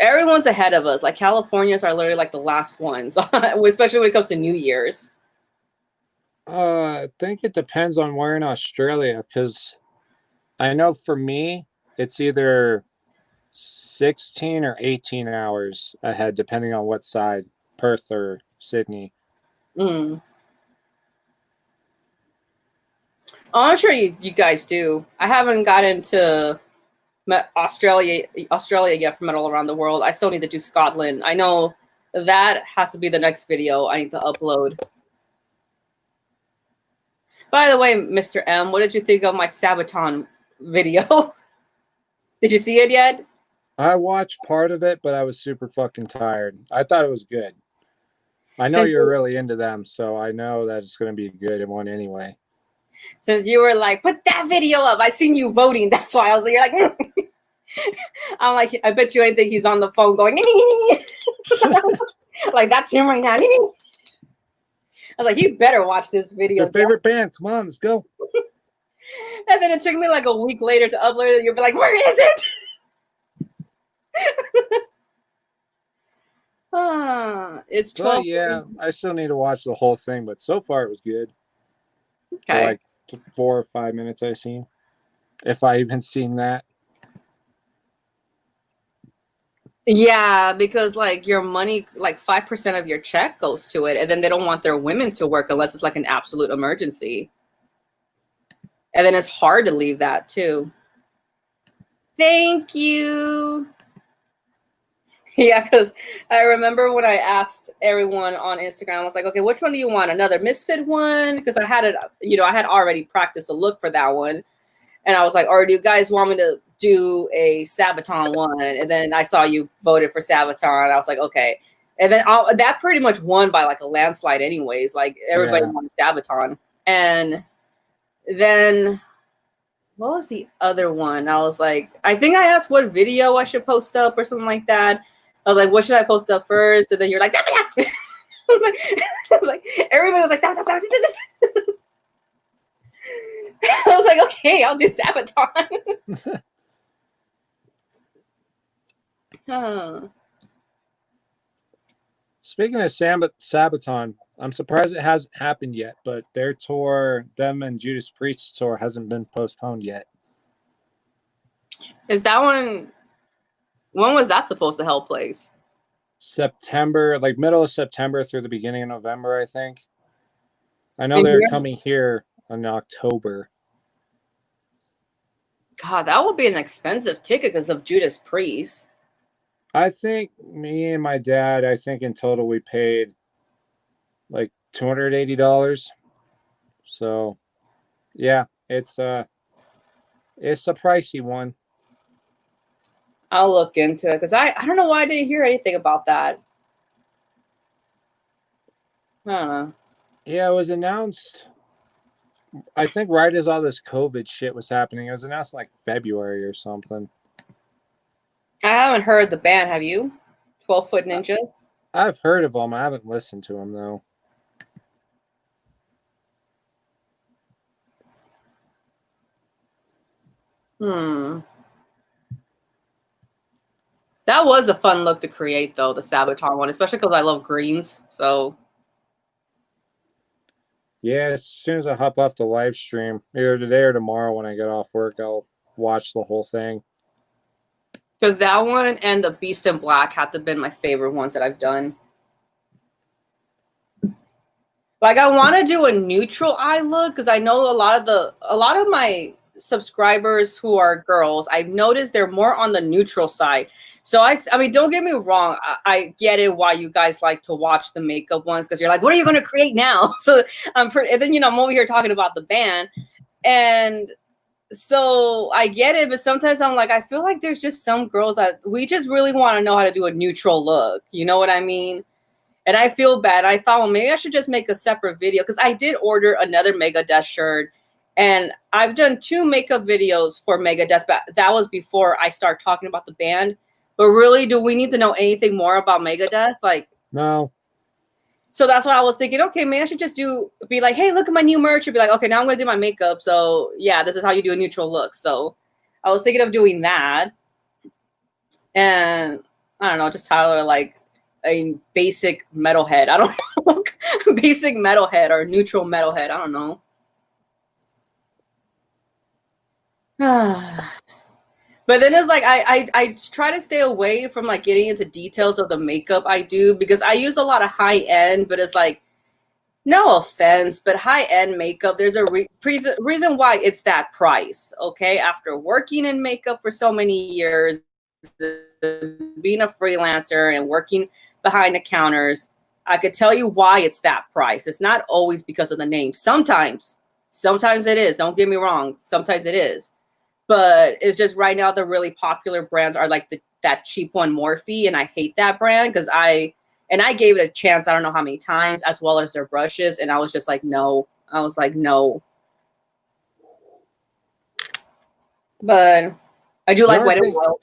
Everyone's ahead of us. Like Californians are literally like the last ones, especially when it comes to New Year's. I think it depends on where in Australia, because I know for me, it's either 16 or 18 hours ahead, depending on what side, Perth or Sydney. Oh, I'm sure you guys do. I haven't gotten to Australia yet from all around the world. I still need to do Scotland. I know that has to be the next video I need to upload. By the way, Mr. M, what did you think of my Sabaton video? Did you see it yet? I watched part of it, but I was super fucking tired. I thought it was good. I know you're really into them, so I know that it's going to be a good one anyway. Since you were like, put that video up. I seen you voting. That's why I was like, I'm like, I bet you ain't think he's on the phone going, like, that's him right now. I was like, you better watch this video. Your favorite band. Come on, let's go. And then it took me like a week later to upload it. You'll be like, where is it? It's 12. But yeah, I still need to watch the whole thing, but so far it was good. The Okay. like 4 or 5 minutes I seen. If I even seen that. Yeah, because like your money, like 5% of your check goes to it, and then they don't want their women to work unless it's like an absolute emergency. And then it's hard to leave that too. Thank you. Yeah, because I remember when I asked everyone on Instagram, I was like, okay, which one do you want? Another misfit one? Because I had it, I had already practiced a look for that one. And I was like, or do you guys want me to do a Sabaton one? And then I saw you voted for Sabaton. I was like, okay. And then that pretty much won by like a landslide anyways. Like everybody wanted Sabaton. And then what was the other one? I was like, I think I asked what video I should post up or something like that. I was like, what should I post up first? And then you're like, I was like, everybody was like, stop. I was like, okay, I'll do Sabaton. Speaking of Sabaton, I'm surprised it hasn't happened yet, but their tour, them and Judas Priest's tour, hasn't been postponed yet. Is that one? When was that supposed to help place? September, like middle of September through the beginning of November, I think. I know they're coming here in October. God, that would be an expensive ticket because of Judas Priest. I think me and my dad, I think in total we paid like $280. So yeah, it's a pricey one. I'll look into it because I don't know why I didn't hear anything about that. I don't know. Yeah, it was announced, I think right as all this COVID shit was happening. It was announced in like February or something. I haven't heard the band. Have you? 12-Foot Ninja? I've heard of them. I haven't listened to them though. That was a fun look to create, though, the Sabaton one, especially because I love greens. So yeah, as soon as I hop off the live stream, either today or tomorrow when I get off work, I'll watch the whole thing. Because that one and the Beast in Black have to have been my favorite ones that I've done. Like I want to do a neutral eye look because I know a lot of my subscribers who are girls, I've noticed they're more on the neutral side. So I mean, don't get me wrong. I get it why you guys like to watch the makeup ones because you're like, what are you going to create now? So and then I'm over here talking about the band, and so I get it. But sometimes I'm like, I feel like there's just some girls that we just really want to know how to do a neutral look. You know what I mean? And I feel bad. I thought, well, maybe I should just make a separate video because I did order another Megadeth shirt. And I've done 2 makeup videos for Megadeth, but that was before I start talking about the band. But really, do we need to know anything more about Megadeth? Like, no. So that's why I was thinking, okay, maybe I should just be like, hey, look at my new merch. And be like, okay, now I'm going to do my makeup. So yeah, this is how you do a neutral look. So I was thinking of doing that. And I don't know, just title it like a basic metalhead. I don't know. Basic metalhead or neutral metalhead. I don't know. But then it's like I try to stay away from like getting into details of the makeup I do because I use a lot of high end, but it's like, no offense, but high end makeup, there's a reason why it's that price. Okay. After working in makeup for so many years, being a freelancer and working behind the counters, I could tell you why it's that price. It's not always because of the name. Sometimes it is. Don't get me wrong. Sometimes it is. But it's just right now the really popular brands are like that cheap one Morphe, and I hate that brand because I gave it a chance I don't know how many times, as well as their brushes, and I was just like, no. I was like, no. But I do like Wet n Wild.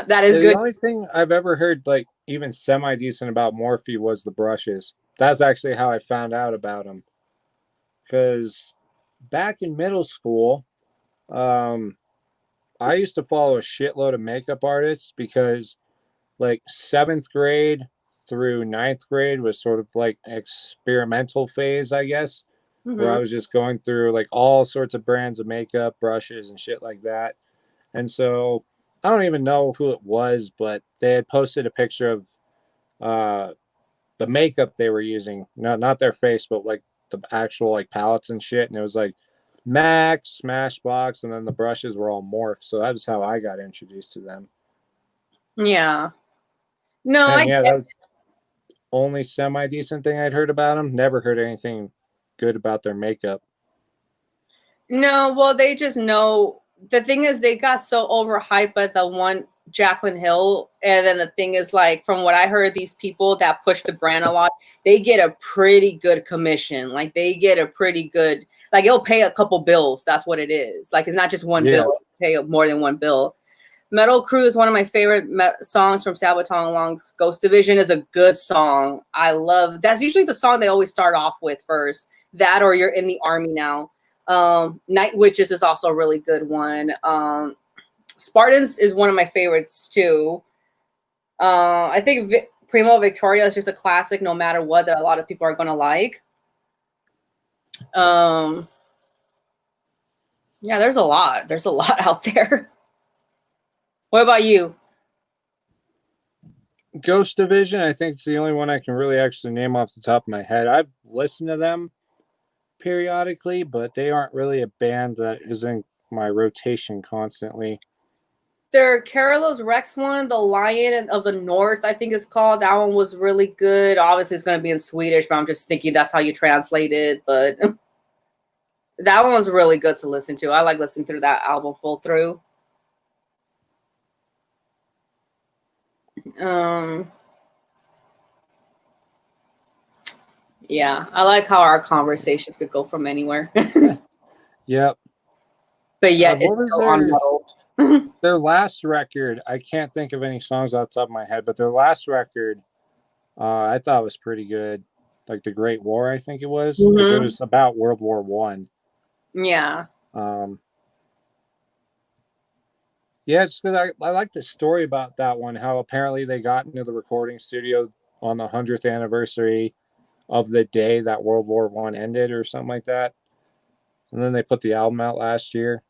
That is good. The only thing I've ever heard like even semi-decent about Morphe was the brushes. That's actually how I found out about them. Because back in middle school, I used to follow a shitload of makeup artists because like 7th grade through 9th grade was sort of like experimental phase, I guess, where I Mm-hmm. was just going through like all sorts of brands of makeup, brushes, and shit like that. And so I don't even know who it was, but they had posted a picture of uh, the makeup they were using. No, not their face, but like the actual like palettes and shit. And it was like MAC, Smashbox, and then the brushes were all morphed. So that was how I got introduced to them. Yeah. No, And I yeah, get that was only semi decent thing I'd heard about them. Never heard anything good about their makeup. no. Well, they just know. The thing is, they got so overhyped by the one Jaclyn Hill, and then the thing is, like, from what I heard, these people that push the brand a lot, they get a pretty good commission. Like, they get a pretty good, like, it'll pay a couple bills. That's what it is. Like, it's not just one Yeah. bill; it'll pay more than one bill. Metal Crew is one of my favorite songs from Sabaton Along's Ghost Division. Is a good song. I love. That's usually the song they always start off with first. That or You're in the Army Now. Night Witches is also a really good one. Spartans is one of my favorites too. I think Primo Victoria is just a classic, no matter what, that a lot of people are gonna like. Yeah, there's a lot. There's a lot out there. What about you? Ghost Division, I think it's the only one I can really actually name off the top of my head. I've listened to them periodically, but they aren't really a band that is in my rotation constantly. Their Carolus Rex one, the Lion of the North, I think it's called. That one was really good. Obviously, it's going to be in Swedish, but I'm just thinking that's how you translate it. But that one was really good to listen to. I like listening through that album full through. Yeah, I like how our conversations could go from anywhere, Yep. but yet it's What was still on metal. their last record? I can't think of any songs off the top of my head, but their last record, I thought was pretty good. Like the Great War, I think it was, because it Mm-hmm. was about World War I. Yeah. Um, yeah, it's good. I like the story about that one. How apparently they got into the recording studio on the 100th anniversary of the day that World War I ended, or something like that. And then they put the album out last year.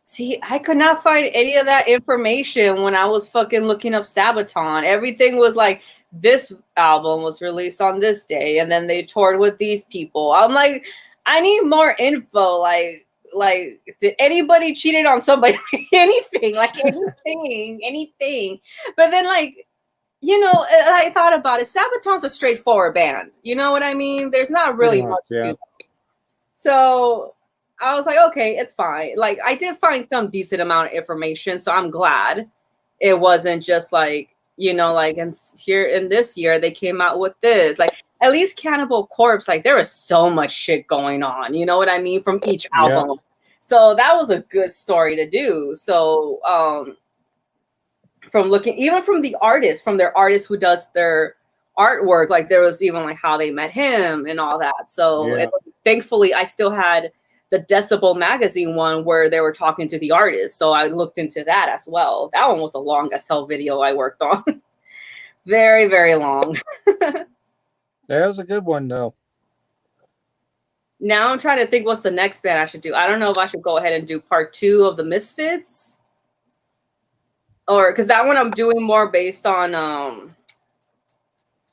See, I could not find any of that information when I was fucking looking up Sabaton. Everything was like, this album was released on this day, and then they toured with these people. I'm like, I need more info. Like, did anybody cheated on somebody? Anything, like anything. But then, like, I thought about it. Sabaton's a straightforward band. You know what I mean? There's not Pretty really much, much yeah. to. So I was like, okay, it's fine. Like, I did find some decent amount of information, so I'm glad it wasn't just like, like in this year they came out with this. Like, at least Cannibal Corpse, like, there was so much shit going on. You know what I mean? From each Yep. album. So that was a good story to do. So from looking, even from the artist, from their artist who does their artwork, like, there was even like how they met him and all that. So Yeah. thankfully I still had the Decibel magazine one where they were talking to the artist, so I looked into that as well. That one was a long as hell video I worked on. Very, very long. That was a good one, though. Now I'm trying to think what's the next band I should do. I don't know if I should go ahead and do part 2 of the Misfits, or because that one I'm doing more based on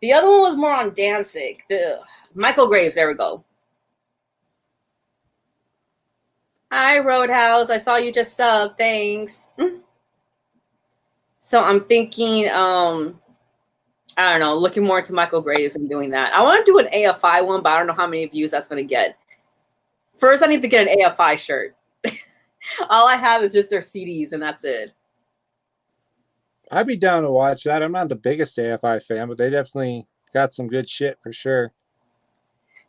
the other one was more on Danzig. The Michael Graves, there we go. Hi, Roadhouse. I saw you just sub. Thanks. So I'm thinking, I don't know, looking more into Michael Graves and doing that. I want to do an AFI one, but I don't know how many views that's going to get. First, I need to get an AFI shirt. All I have is just their CDs, and that's it. I'd be down to watch that. I'm not the biggest AFI fan, but they definitely got some good shit for sure.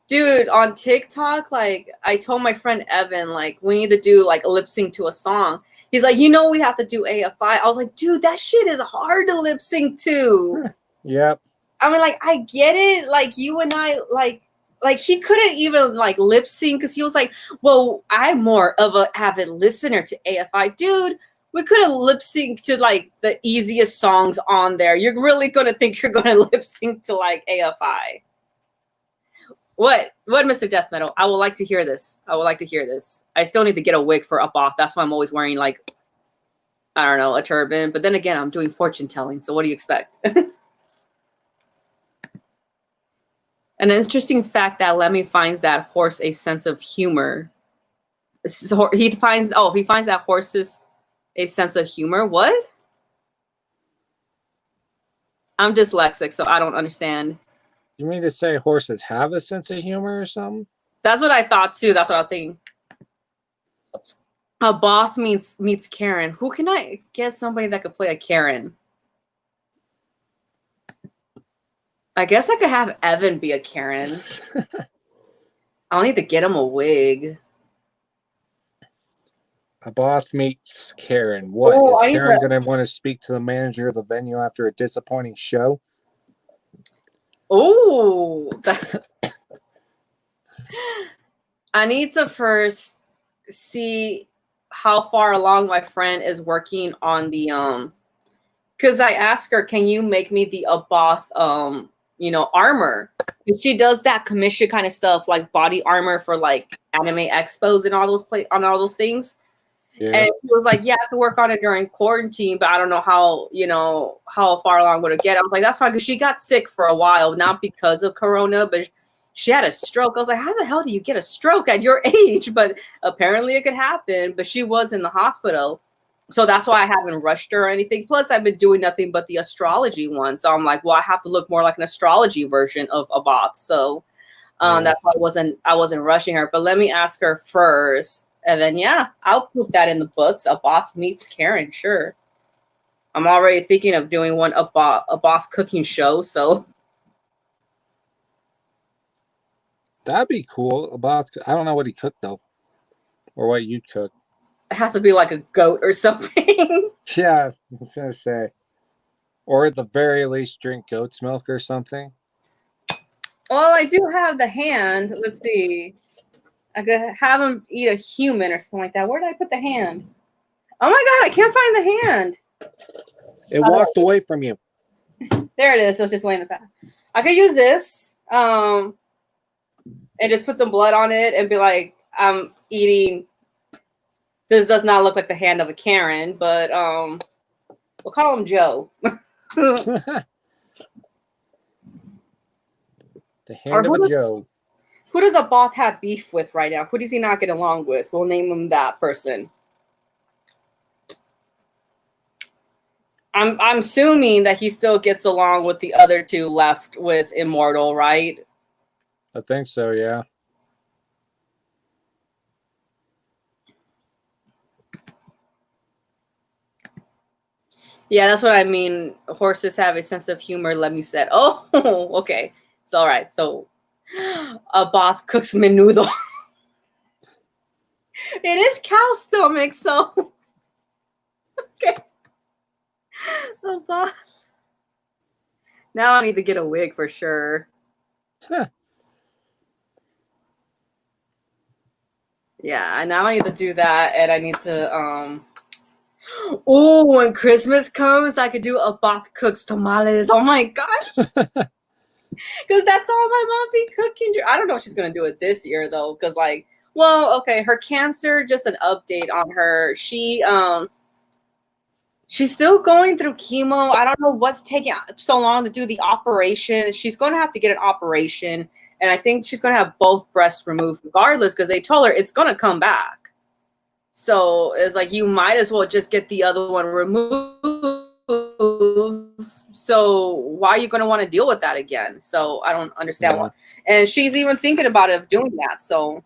Dude, on TikTok, like, I told my friend Evan, like, we need to do like a lip sync to a song. He's like, we have to do AFI. I was like, dude, that shit is hard to lip sync to. Yep. I mean, like, I get it. Like, you and I, like, like he couldn't even like lip sync because he was like, well, I'm more of a avid listener to AFI. Dude, we couldn't lip sync to like the easiest songs on there. You're really gonna think you're gonna lip sync to like AFI. What, Mr. Death Metal? I would like to hear this. I still need to get a wig for up off. That's why I'm always wearing like, I don't know, a turban. But then again, I'm doing fortune telling. So what do you expect? An interesting fact that Lemmy finds that horse a sense of humor. So he finds that horses a sense of humor. What? I'm dyslexic, so I don't understand. You mean to say horses have a sense of humor or something? That's what I thought too. That's what I think. A Both meets Karen. Who can I get somebody that could play a Karen? I guess I could have Evan be a Karen. I'll need to get him a wig. A Both meets Karen. What? Oh, Is Karen going to want to speak to the manager of the venue after a disappointing show? Oh, I need to first see how far along my friend is working on the because I asked her, can you make me the Aboth armor? She does that commission kind of stuff, like body armor for like anime expos and all those things. Yeah. And he was like, yeah, I could work on it during quarantine, but I don't know how far along would it get. I was like, that's fine, because she got sick for a while, not because of Corona, but she had a stroke. I was like, how the hell do you get a stroke at your age? But apparently it could happen. But she was in the hospital. So that's why I haven't rushed her or anything. Plus, I've been doing nothing but the astrology one. So I'm like, well, I have to look more like an astrology version of Aboth. So that's why I wasn't rushing her. But let me ask her first. And then, yeah, I'll put that in the books. Aboth meets Karen, sure. I'm already thinking of doing one Aboth cooking show. So that'd be cool. I don't know what he cooked though, or what you'd cook. It has to be like a goat or something. Yeah, I was gonna say, or at the very least, drink goat's milk or something. Well, I do have the hand. Let's see. I could have him eat a human or something like that. Where did I put the hand? Oh my god, I can't find the hand. It walked away from you. There it is. It was just way in the back. I could use this. And just put some blood on it and be like, I'm eating. This does not look like the hand of a Karen, but we'll call him Joe. The hand of a Joe. Who does Aboth have beef with right now? Who does he not get along with? We'll name him that person. I'm assuming that he still gets along with the other two left with Immortal, right? I think so, yeah. Yeah, that's what I mean. Horses have a sense of humor. Let me say. Oh, okay. It's all right. So, Aboth cooks menudo. It is cow stomach, so okay. Aboth. Now I need to get a wig for sure. Huh. Yeah, now I need to do that, and I need to oh, when Christmas comes, I could do Aboth cooks tamales. Oh my gosh. Because that's all my mom be cooking. I don't know if she's going to do it this year, though. Because, like, well, okay, her cancer, just an update on her. She's still going through chemo. I don't know what's taking so long to do the operation. She's going to have to get an operation. And I think she's going to have both breasts removed regardless, because they told her it's going to come back. So it's like, you might as well just get the other one removed. So why are you going to want to deal with that again? So I don't understand why. And she's even thinking about it, of doing that. So,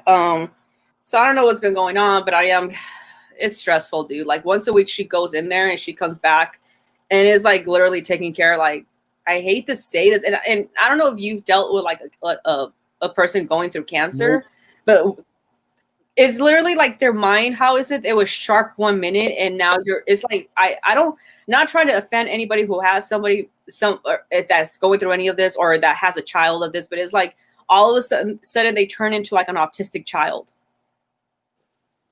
so I don't know what's been going on, but it's stressful, dude. Like once a week she goes in there and she comes back and is like literally taking care. Like, I hate to say this. And I don't know if you've dealt with like a person going through cancer, but It's literally like their mind. How is it? It was sharp 1 minute, and now it's like I don't, not trying to offend anybody who has somebody that's going through any of this or that has a child of this, but it's like all of a sudden they turn into like an autistic child.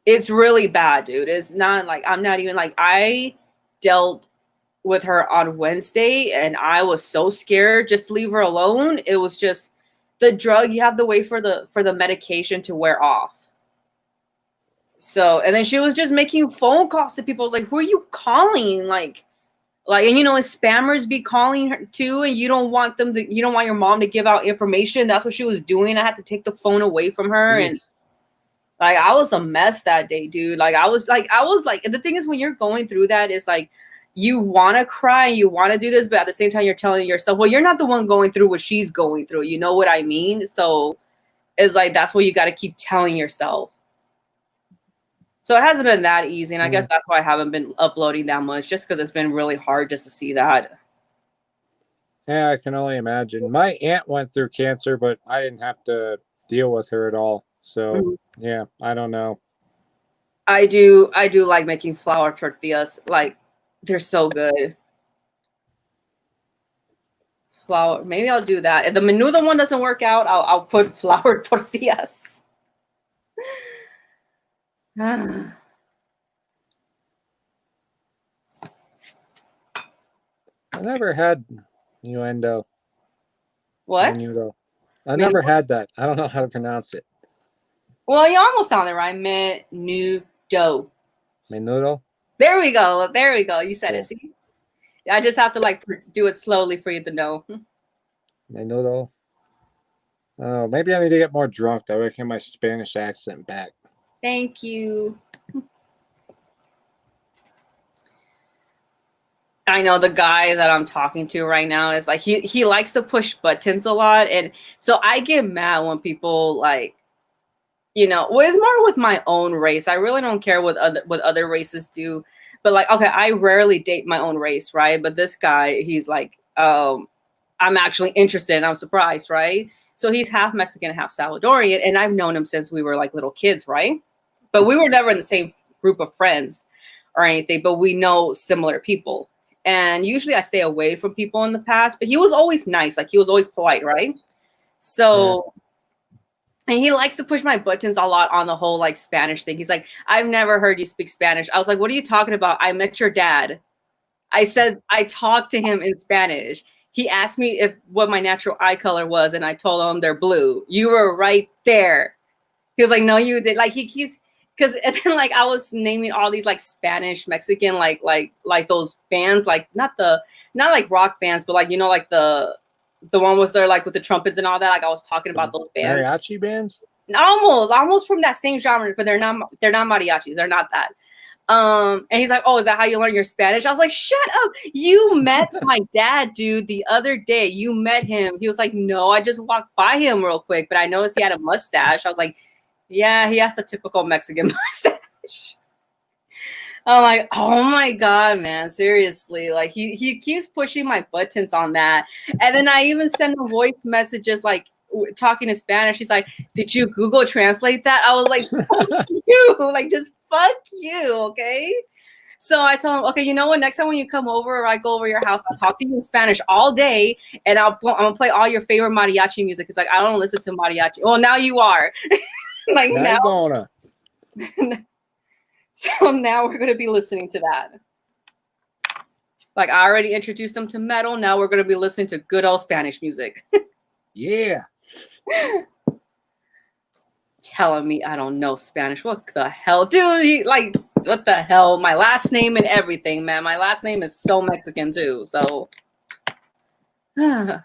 It's really bad, dude. It's not like, I'm not even like, I dealt with her on Wednesday and I was so scared just to leave her alone. It was just the drug, you have to wait for the medication to wear off. So, and then she was just making phone calls to people. I was like, who are you calling? Like, and you know, spammers be calling her too, and you don't want you don't want your mom to give out information. That's what she was doing. I had to take the phone away from her. Jeez. And like, I was a mess that day, dude. Like, I was like, and the thing is, when you're going through that, is like, you want to cry and you want to do this, but at the same time, you're telling yourself, well, you're not the one going through what she's going through. You know what I mean? So it's like, that's what you got to keep telling yourself. So it hasn't been that easy. And I guess that's why I haven't been uploading that much, just because it's been really hard just to see that. Yeah, I can only imagine. My aunt went through cancer, but I didn't have to deal with her at all. So yeah, I don't know. I do like making flour tortillas. Like, they're so good. Flour, maybe I'll do that. If the menudo one doesn't work out, I'll put flour tortillas. I never had innuendo. What? Menudo. I never had that. I don't know how to pronounce it. Well, you almost sounded right. Menudo. Menudo? There we go. There we go. You said it. See? I just have to like do it slowly for you to know. Menudo. Oh, maybe I need to get more drunk. That way I can get my Spanish accent back. Thank you. I know the guy that I'm talking to right now is like, he likes to push buttons a lot. And so I get mad when people like, you know, well, it's more with my own race. I really don't care what other races do. But like, okay, I rarely date my own race, right? But this guy, he's like, I'm actually interested and I'm surprised, right? So he's half Mexican, half Salvadorian. And I've known him since we were like little kids, right? But we were never in the same group of friends or anything, but we know similar people. And usually I stay away from people in the past, but he was always nice. Like, he was always polite, right? So, and he likes to push my buttons a lot on the whole like Spanish thing. He's like, I've never heard you speak Spanish. I was like, what are you talking about? I met your dad. I said, I talked to him in Spanish. He asked me what my natural eye color was, and I told him they're blue. You were right there. He was like, no, you did. Like, he keeps, because and then like I was naming all these like Spanish, Mexican, like those bands, like not like rock bands, but like, you know, like the one was there like with the trumpets and all that. Like, I was talking about those bands. Mariachi bands? Almost from that same genre, but they're not mariachis. They're not that. And he's like, oh, is that how you learn your Spanish? I was like, shut up. You met my dad, dude, the other day. You met him. He was like, no, I just walked by him real quick, but I noticed he had a mustache. I was like, yeah, he has a typical Mexican mustache. I'm like, oh my God, man, seriously. Like, he keeps pushing my buttons on that. And then I even send him voice messages like talking in Spanish. He's like, did you Google translate that? I was like, fuck you. Like, just fuck you, okay? So I told him, okay, you know what? Next time when you come over or I go over your house, I'll talk to you in Spanish all day, and I'm gonna play all your favorite mariachi music. It's like, I don't listen to mariachi. Well, now you are. Like, now gonna. So now we're gonna be listening to that. Like, I already introduced them to metal. Now we're gonna be listening to good old Spanish music. Yeah. Telling me I don't know Spanish. What the hell, dude? Like, what the hell? My last name and everything, man. My last name is so Mexican too. So yeah,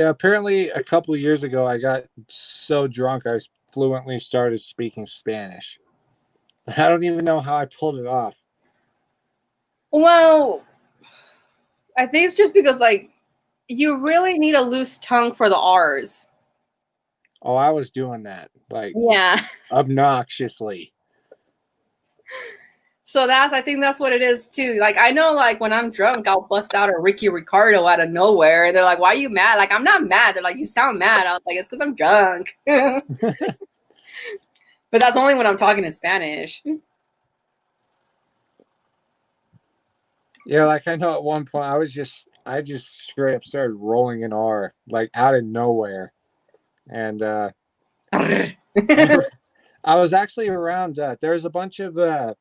apparently a couple of years ago I got so drunk I fluently started speaking Spanish. I don't even know how I pulled it off. Well, I think it's just because like you really need a loose tongue for the R's. Oh, I was doing that, like, yeah, obnoxiously. So I think that's what it is too. Like, I know, like, when I'm drunk, I'll bust out a Ricky Ricardo out of nowhere. And they're like, why are you mad? Like, I'm not mad. They're like, you sound mad. I was like, it's because I'm drunk. But that's only when I'm talking in Spanish. Yeah, like I know at one point I just straight up started rolling an R like out of nowhere, and I, I was actually around. There was a bunch of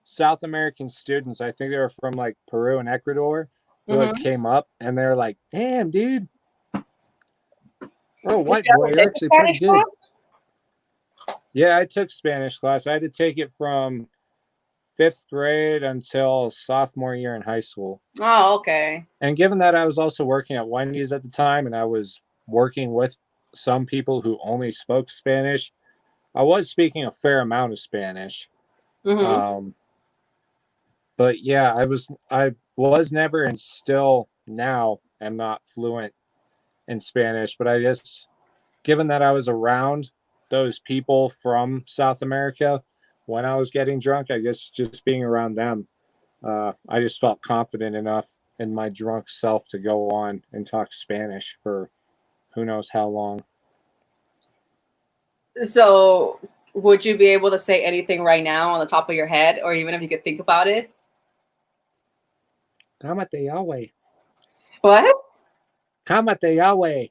South American students. I think they were from like Peru and Ecuador who like Mm-hmm. came up, and they're like, "Damn, dude, oh, Did white you boy, ever you're take a actually pretty Spanish good." class? Yeah, I took Spanish class. I had to take it from fifth grade until sophomore year in high school. Oh, okay. And given that I was also working at Wendy's at the time and I was working with some people who only spoke Spanish, I was speaking a fair amount of Spanish. Mm-hmm. Um, but yeah, I was never and still now am not fluent in Spanish, but I just given that I was around those people from South America when I was getting drunk, I guess just being around them, I just felt confident enough in my drunk self to go on and talk Spanish for who knows how long. So, would you be able to say anything right now on the top of your head, or even if you could think about it? Kamate Yahweh. What? Kamate Yahweh.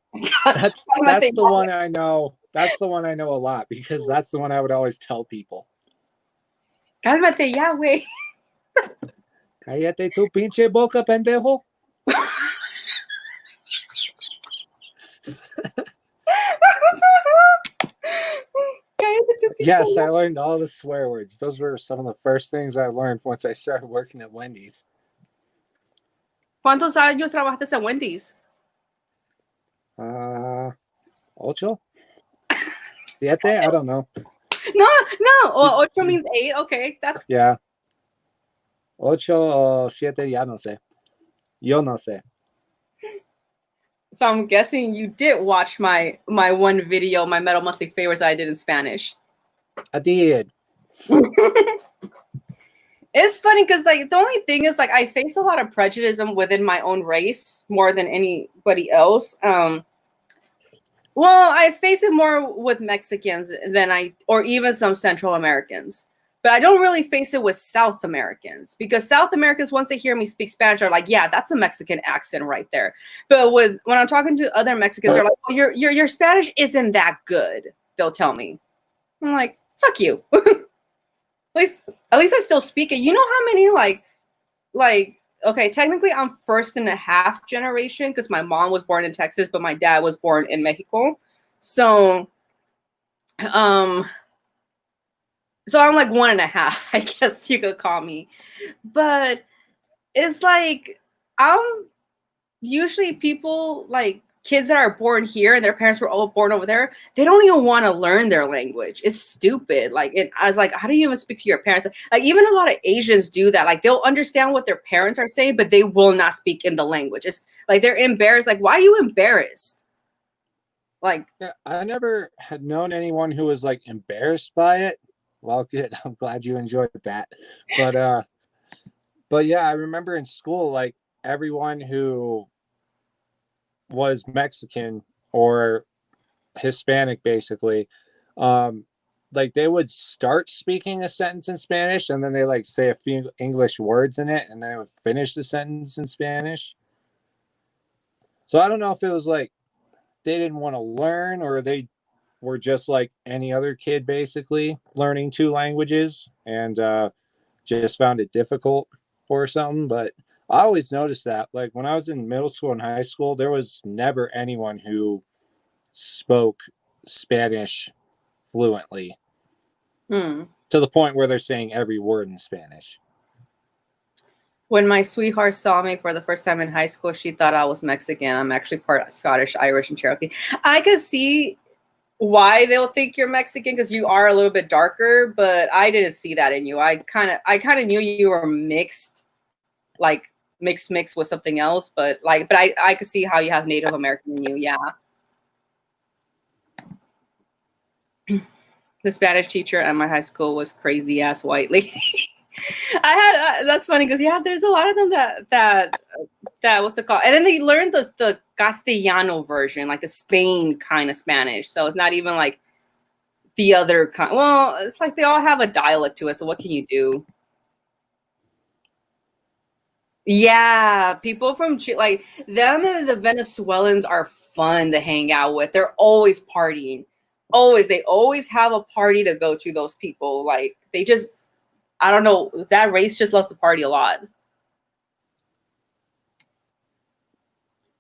That's Cálmate, the one I know. That's the one I know a lot because that's the one I would always tell people. cálmate ya, güey. Cállate tu pinche boca, pendejo. Cállate tu pinche Yes, ya. I learned all the swear words. Those were some of the first things I learned once I started working at Wendy's. ¿Cuántos años trabajaste en Wendy's? Ocho? Siete? I don't know. No, no. Ocho means 8. Okay, that's. Yeah. Ocho o siete, ya no sé. Yo no sé. So I'm guessing you did watch my one video, my Metal Monthly favorites I did in Spanish. I did. It's funny because like the only thing is like I face a lot of prejudice within my own race more than anybody else. Well, I face it more with Mexicans than or even some Central Americans. But I don't really face it with South Americans because South Americans, once they hear me speak Spanish, are like, "Yeah, that's a Mexican accent right there." But when I'm talking to other Mexicans, they're like, "Well, your Spanish isn't that good." They'll tell me. I'm like, "Fuck you." At least I still speak it. You know how many like okay, technically I'm first and a half generation because my mom was born in Texas, but my dad was born in Mexico. So um so I'm like one and a half, I guess you could call me. But it's like I'm usually people like kids that are born here and their parents were all born over there, they don't even want to learn their language. It's stupid. Like I was like, how do you even speak to your parents? Like even a lot of Asians do that. Like they'll understand what their parents are saying, but they will not speak in the language. It's like they're embarrassed. Like, why are you embarrassed? Like, Yeah, I never had known anyone who was like embarrassed by it. Well, good. I'm glad you enjoyed that. But but yeah, I remember in school, like everyone who was Mexican or Hispanic basically, um, like they would start speaking a sentence in Spanish and then they like say a few English words in it and then they would finish the sentence in Spanish. So I don't know if it was like they didn't want to learn or they were just like any other kid basically learning two languages and just found it difficult or something. But I always noticed that like when I was in middle school and high school, there was never anyone who spoke Spanish fluently to the point where they're saying every word in Spanish. when my sweetheart saw me for the first time in high school, she thought I was Mexican. I'm actually part Scottish, Irish, and Cherokee. I could see why they'll think you're Mexican because you are a little bit darker, but I didn't see that in you. I kind of knew you were mixed, like mixed with something else, but I could see how you have Native American in you. Yeah. The Spanish teacher at my high school was crazy ass white lady. I had that's funny because yeah, there's a lot of them that what's it called, and then they learned the Castellano version, like the Spain kind of Spanish. So it's not even like the other kind. Well, it's like they all have a dialect to it. So what can you do? Yeah, people from like them and the Venezuelans are fun to hang out with. They're always partying. Always. They always have a party to go to, those people. Like they just I don't know, that race just loves to party a lot.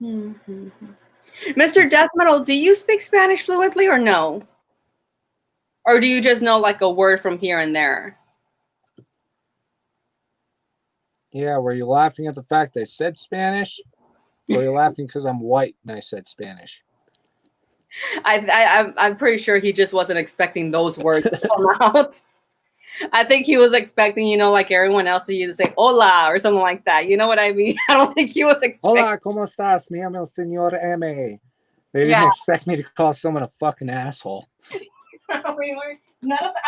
Mr. Death Metal, do you speak Spanish fluently or no? Or do you just know like a word from here and there? Yeah, were you laughing at the fact I said Spanish? Or were you laughing because I'm white and I said Spanish? I'm pretty sure he just wasn't expecting those words to come out. I think he was expecting, you know, like everyone else, to you to say "hola" or something like that. You know what I mean? I don't think he was expecting. Hola, ¿cómo estás? Me llamo Señor M. They didn't Yeah, expect me to call someone a fucking asshole. I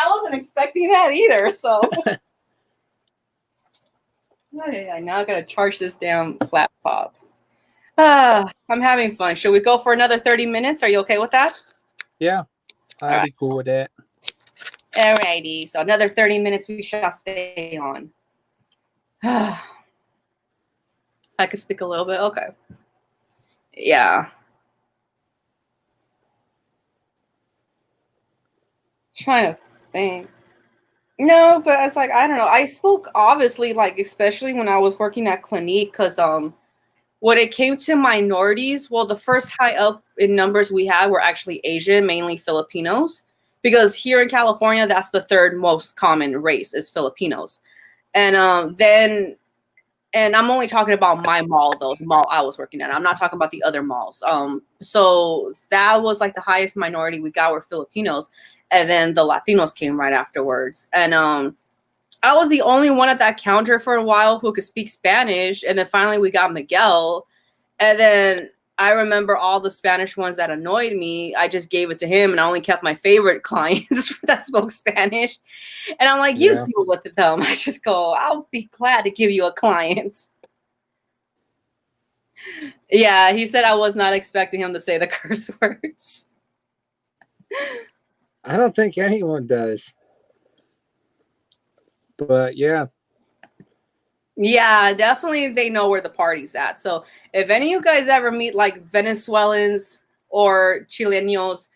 wasn't expecting that either. So, yeah, now I gotta charge this damn laptop. I'm having fun. Should we go for another 30 minutes? Are you okay with that? Yeah, I'd be cool with that. Alrighty. So another 30 minutes we shall stay on. I could speak a little bit. Okay. Yeah. Trying to think. No, but it's like I don't know. I spoke obviously, like especially when I was working at Clinique, because when it came to minorities, well, the first high up in numbers we had were actually Asian, mainly Filipinos, because here in California, that's the third most common race is Filipinos, and then and I'm only talking about my mall though, the mall I was working at. I'm not talking about the other malls. So that was like the highest minority we got were Filipinos, and then the Latinos came right afterwards. And I was the only one at that counter for a while who could speak Spanish, and then finally we got Miguel, and then I remember all the Spanish ones that annoyed me. I just gave it to him, and I only kept my favorite clients that spoke Spanish. And I'm like, you deal with them. I just go, I'll be glad to give you a client. Yeah, he said I was not expecting him to say the curse words. I don't think anyone does. But yeah. Yeah, definitely they know where the party's at. So if any of you guys ever meet like Venezuelans or Chilenos,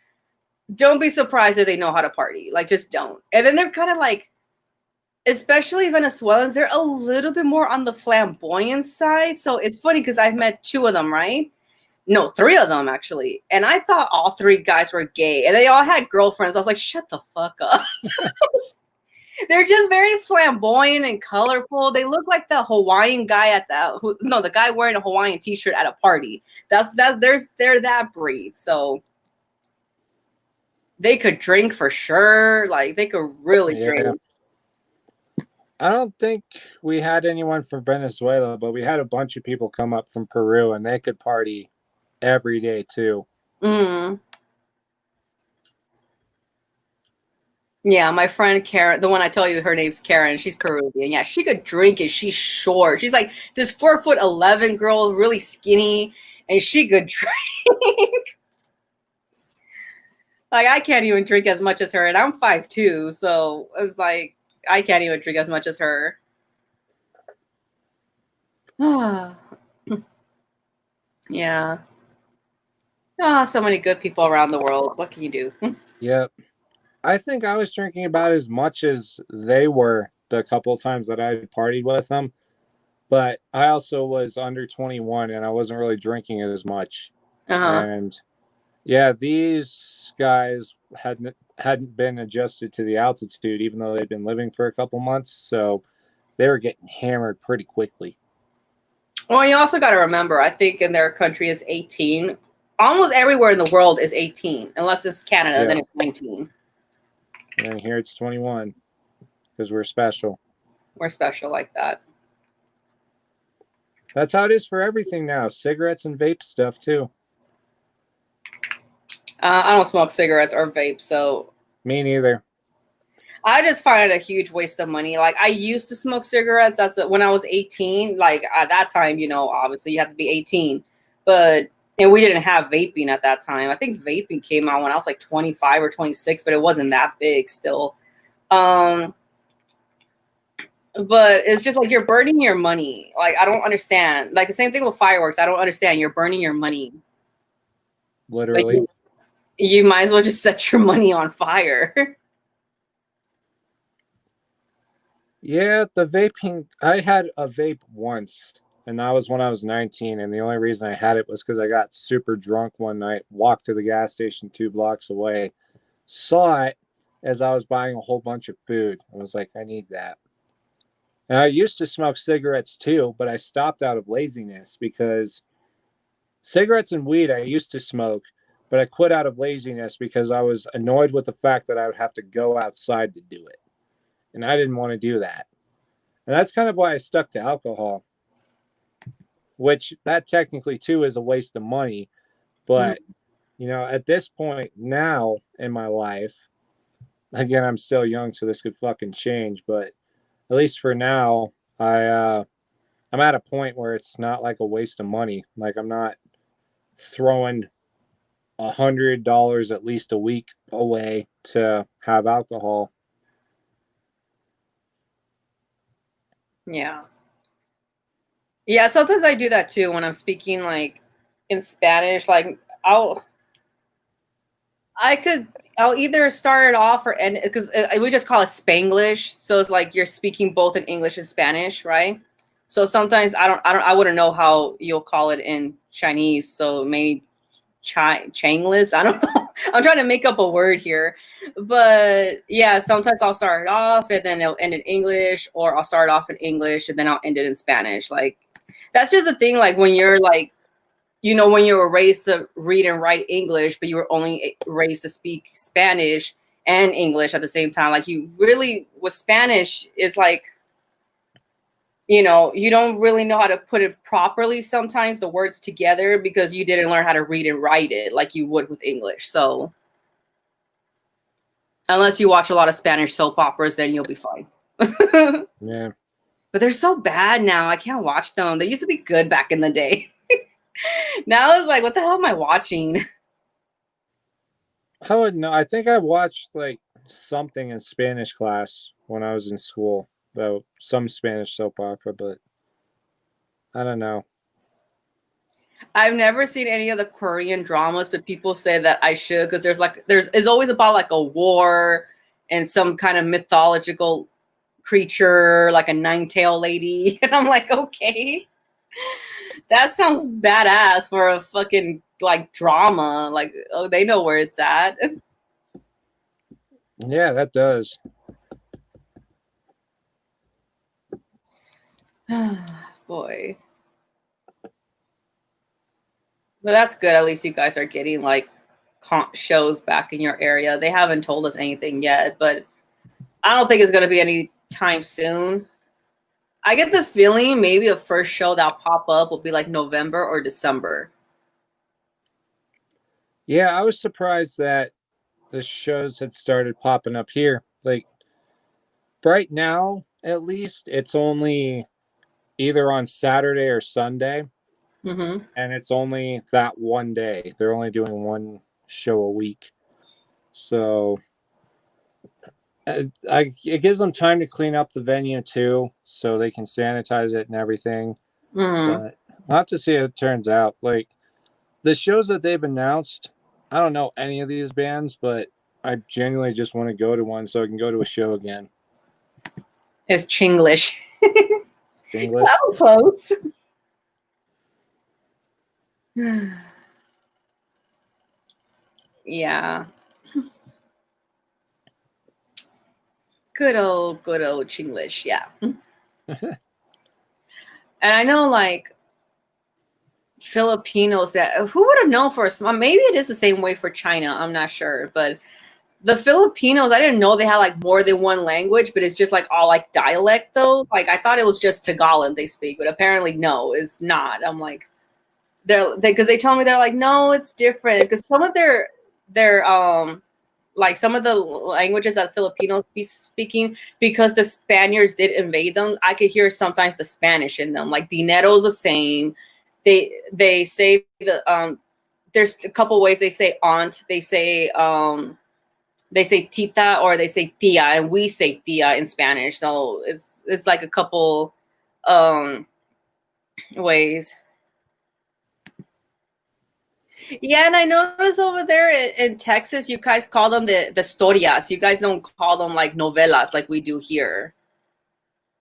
don't be surprised if they know how to party. Like, just don't. And then they're kind of like, especially Venezuelans, they're a little bit more on the flamboyant side. So it's funny because I've met two of them, right? No, three of them actually. And I thought all three guys were gay and they all had girlfriends. I was like, shut the fuck up. They're just very flamboyant and colorful. They look like the Hawaiian guy at the guy wearing a Hawaiian t-shirt at a party. They're that breed. So they could drink for sure. Like they could really drink. I don't think we had anyone from Venezuela, but we had a bunch of people come up from Peru and they could party every day too. Mm. Yeah, my friend Karen, the one I tell you her name's Karen, she's Peruvian. Yeah, she could drink and she's short. She's like this 4'11" girl, really skinny, and she could drink. Like I can't even drink as much as her, and I'm 5'2", so it's like I can't even drink as much as her. Yeah. Ah, so many good people around the world. What can you do? Yep. I think I was drinking about as much as they were the couple of times that I partied with them. But I also was under 21 and I wasn't really drinking as much. And yeah, these guys hadn't been adjusted to the altitude, even though they'd been living for a couple months. So they were getting hammered pretty quickly. Well, you also got to remember, I think in their country is 18. Almost everywhere in the world is 18, unless it's Canada, then it's 19. And here it's 21 because we're special. We're special like that. That's how it is for everything now. Cigarettes and vape stuff too. I don't smoke cigarettes or vape, so. Me neither. I just find it a huge waste of money. Like I used to smoke cigarettes. That's when I was 18. Like at that time, you know, obviously you have to be 18, but And we didn't have vaping at that time. I think vaping came out when I was like 25 or 26, but it wasn't that big still. But it's just like you're burning your money. Like, I don't understand. Like the same thing with fireworks. I don't understand. You're burning your money. Literally. Like, you might as well just set your money on fire. Yeah, the vaping, I had a vape once, and that was when I was 19, and the only reason I had it was because I got super drunk one night, walked to the gas station 2 blocks away, saw it as I was buying a whole bunch of food. I was like, I need that. And I used to smoke cigarettes too, but I stopped out of laziness because cigarettes and weed I used to smoke, but I quit out of laziness because I was annoyed with the fact that I would have to go outside to do it. And I didn't want to do that. And that's kind of why I stuck to alcohol, which that technically too is a waste of money. But, at this point now in my life, again, I'm still young, so this could fucking change. But at least for now, I'm at a point where it's not like a waste of money. Like I'm not throwing $100 at least a week away to have alcohol. Yeah. Yeah, sometimes I do that too when I'm speaking like in Spanish. Like I'll either start it off or end, because we just call it Spanglish. So it's like you're speaking both in English and Spanish, right? So sometimes I wouldn't know how you'll call it in Chinese. So maybe Changless. I don't know. I'm trying to make up a word here, but yeah, sometimes I'll start it off and then it'll end in English, or I'll start off in English and then I'll end it in Spanish. Like that's just the thing. Like when you're like, when you were raised to read and write English, but you were only raised to speak Spanish and English at the same time. Like you really, with Spanish, is like, you don't really know how to put it properly sometimes, the words together, because you didn't learn how to read and write it like you would with English. So unless you watch a lot of Spanish soap operas, then you'll be fine. Yeah. But they're so bad now. I can't watch them. They used to be good back in the day. Now it's like, what the hell am I watching? I would know. I think I watched like something in Spanish class when I was in school, though some Spanish soap opera, but I don't know. I've never seen any of the Korean dramas, but people say that I should, because it's always about like a war and some kind of mythological creature, like a nine-tailed lady. And I'm like, okay, that sounds badass for a fucking like drama. Like, oh, they know where it's at. Yeah, that does. Boy. But that's good. At least you guys are getting like shows back in your area. They haven't told us anything yet, but I don't think it's going to be any time soon. I get the feeling maybe the first show that'll pop up will be like November or December. Yeah, I was surprised that the shows had started popping up here. Like right now, at least, it's only either on Saturday or Sunday, Mm-hmm. and it's only that one day. They're only doing one show a week. So it gives them time to clean up the venue too, so they can sanitize it and everything. Mm-hmm. But we'll have to see how it turns out. Like the shows that they've announced, I don't know any of these bands, but I genuinely just want to go to one so I can go to a show again. It's Chinglish. English. That was close. Yeah. Good old Chinglish. Yeah. And I know like Filipinos, that who would have known for a small, maybe it is the same way for China. I'm not sure, but the Filipinos, I didn't know they had like more than one language, but it's just like all like dialect though. Like I thought it was just Tagalog they speak, but apparently no, it's not. I'm like, because they told me they're like, no, it's different, because some of their like some of the languages that Filipinos be speaking, because the Spaniards did invade them, I could hear sometimes the Spanish in them. Like dinero's the same. They say the there's a couple ways they say aunt. They say tita or they say tia, and we say tia in Spanish. So it's like a couple ways. Yeah, and I noticed over there in Texas, you guys call them the historias. You guys don't call them like novelas like we do here.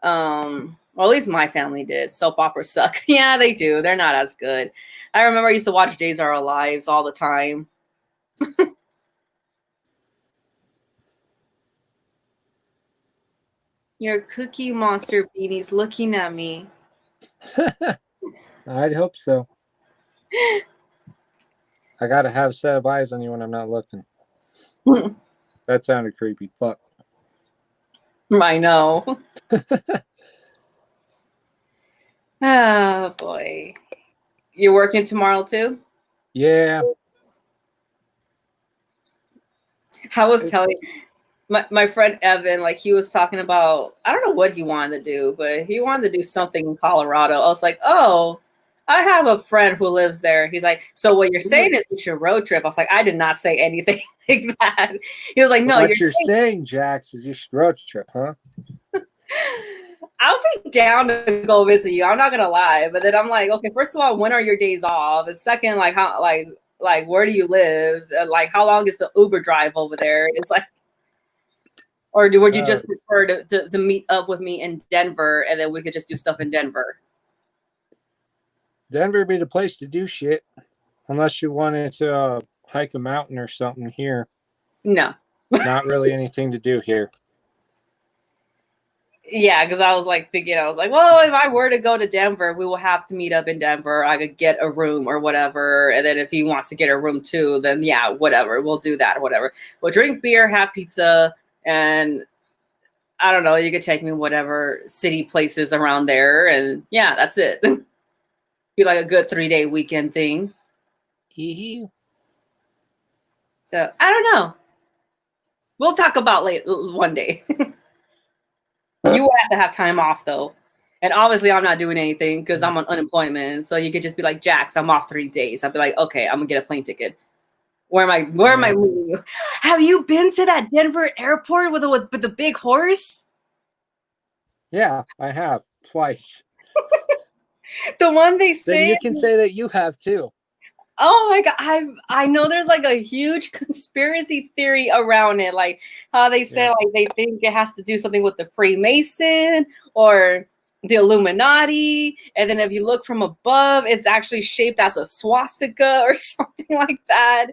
Well, at least my family did. Soap operas suck. Yeah, they do. They're not as good. I remember I used to watch Days Are Our Lives all the time. Your Cookie Monster beanie's looking at me. I'd hope so. I gotta have a set of eyes on you when I'm not looking. That sounded creepy. Fuck. I know. Oh boy. You're working tomorrow too? Yeah. I was telling my friend Evan, like he was talking about, I don't know what he wanted to do, but he wanted to do something in Colorado. I was like, oh, I have a friend who lives there. He's like, so what you're saying is we should road trip. I was like, I did not say anything like that. He was like, no, what you're saying, Jax, is you should road trip, huh? I'll be down to go visit you. I'm not gonna lie, but then I'm like, okay, first of all, when are your days off? And second, like how, like where do you live? And like how long is the Uber drive over there? It's like, or would you just prefer to meet up with me in Denver and then we could just do stuff in Denver? Denver would be the place to do shit, unless you wanted to hike a mountain or something here. No, not really anything to do here. Yeah, because I was like thinking, I was like, well, if I were to go to Denver, we will have to meet up in Denver. I could get a room or whatever. And then if he wants to get a room too, then yeah, whatever. We'll do that or whatever. We'll drink beer, have pizza, and I don't know, you could take me whatever city places around there. And yeah, that's it. Be like a good 3-day weekend thing. So I don't know. We'll talk about one day. You would have to have time off though. And obviously I'm not doing anything because I'm on unemployment. So you could just be like, Jax, I'm off 3 days. I'd be like, okay, I'm gonna get a plane ticket. Where am I moving you? Have you been to that Denver airport with the big horse? Yeah, I have twice. The one they say. Then you can say that you have too. Oh my god, I know there's like a huge conspiracy theory around it, like how they say like they think it has to do something with the Freemason or the Illuminati, and then if you look from above, it's actually shaped as a swastika or something like that,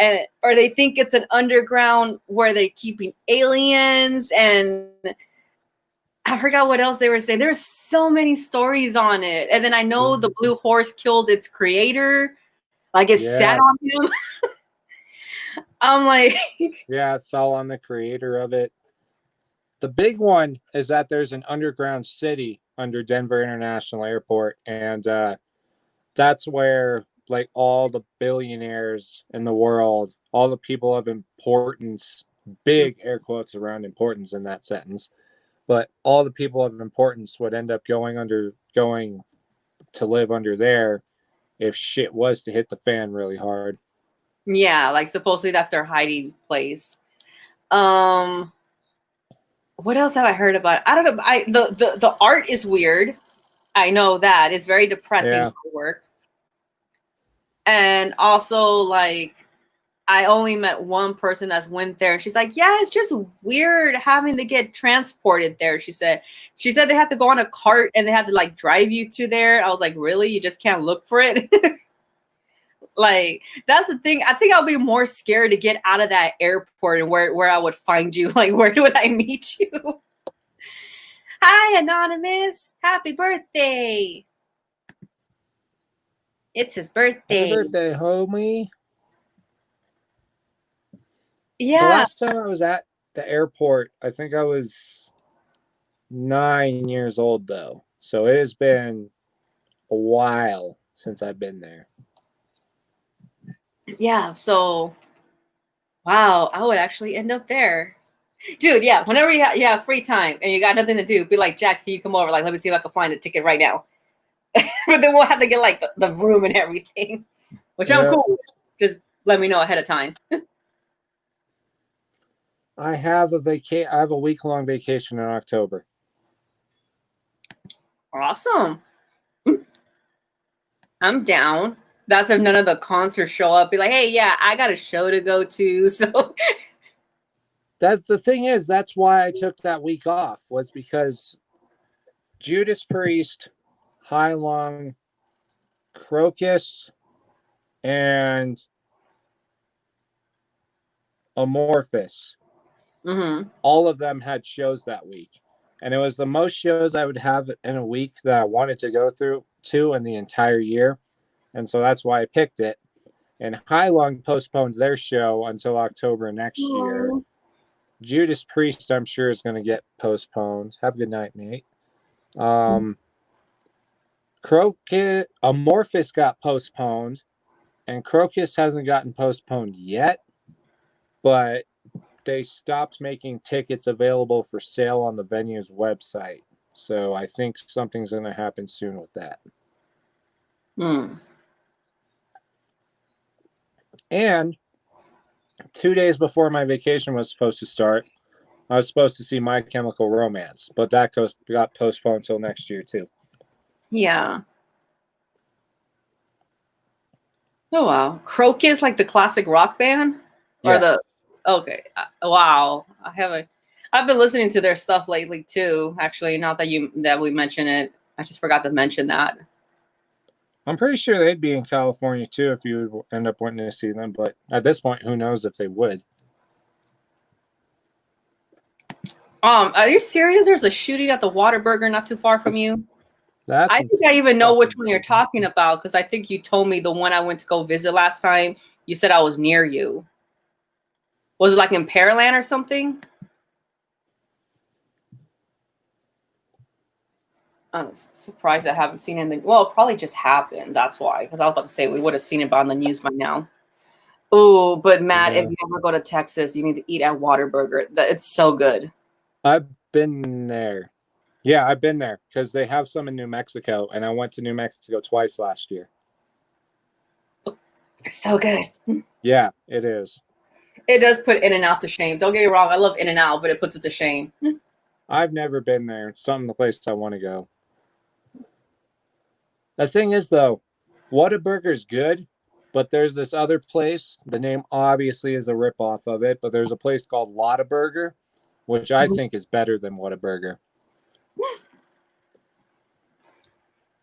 and or they think it's an underground where they're keeping aliens, and I forgot what else they were saying. There's so many stories on it, and then I know the blue horse killed its creator. Like it sat on him. I'm like, yeah, it fell on the creator of it. The big one is that there's an underground city under Denver International Airport, and that's where like all the billionaires in the world, all the people of importance, big air quotes around importance in that sentence, but all the people of importance would end up going to live under there if shit was to hit the fan really hard. Yeah, like supposedly that's their hiding place. What else have I heard about? I don't know. The art is weird. I know that. It's very depressing work. And also like I only met one person that's went there and she's like, yeah, it's just weird having to get transported there. She said they had to go on a cart and they had to like drive you to there. I was like, really? You just can't look for it? Like, that's the thing. I think I'll be more scared to get out of that airport and where I would find you. Like, where would I meet you? Hi, Anonymous. Happy birthday. It's his birthday. Happy birthday, homie. Yeah. The last time I was at the airport, I think I was 9 years old, though. So it has been a while since I've been there. Yeah, so wow, I would actually end up there. Dude, yeah, whenever you have free time and you got nothing to do, be like, Jax, can you come over? Like, let me see if I can find a ticket right now. But then we'll have to get like the room and everything. which I'm cool with. Just let me know ahead of time. I have a week-long vacation in October. Awesome. I'm down. That's if none of the concerts show up. Be like, hey, yeah, I got a show to go to. So That's the thing is, that's why I took that week off, was because Judas Priest, High Lung, Crocus, and Amorphous, all of them had shows that week. And it was the most shows I would have in a week that I wanted to go through to in the entire year. And so that's why I picked it. And High Lung postponed their show until October next year. Judas Priest, I'm sure, is going to get postponed. Have a good night, mate. Crocus, Amorphous got postponed, and Crocus hasn't gotten postponed yet, but they stopped making tickets available for sale on the venue's website. So I think something's going to happen soon with that. And 2 days before my vacation was supposed to start, I was supposed to see My Chemical Romance, but that got postponed until next year too. Yeah. Oh wow, Crocus, like the classic rock band, or Yeah. okay. Wow, I've been listening to their stuff lately too. Actually, not that we mention it, I just forgot to mention that. I'm pretty sure they'd be in California too if you would end up wanting to see them, but at this point, who knows if they would. Are you serious? There's a shooting at the Whataburger not too far from you. I think I even know which one you're talking about, because I think you told me the one I went to go visit last time. You said I was near you. Was it like in Pearland or something? I'm surprised I haven't seen anything. Well, it probably just happened. That's why. Because I was about to say we would have seen it on the news by now. Oh, but Matt, if you ever go to Texas, you need to eat at Whataburger. It's so good. I've been there. Yeah, I've been there because they have some in New Mexico, and I went to New Mexico twice last year. It's so good. Yeah, it is. It does put In-N-Out to shame. Don't get me wrong. I love In-N-Out, but it puts it to shame. I've never been there. It's the place I want to go. The thing is, though, Whataburger's good, but there's this other place. The name obviously is a ripoff of it, but there's a place called Lottaburger, which I think is better than Whataburger.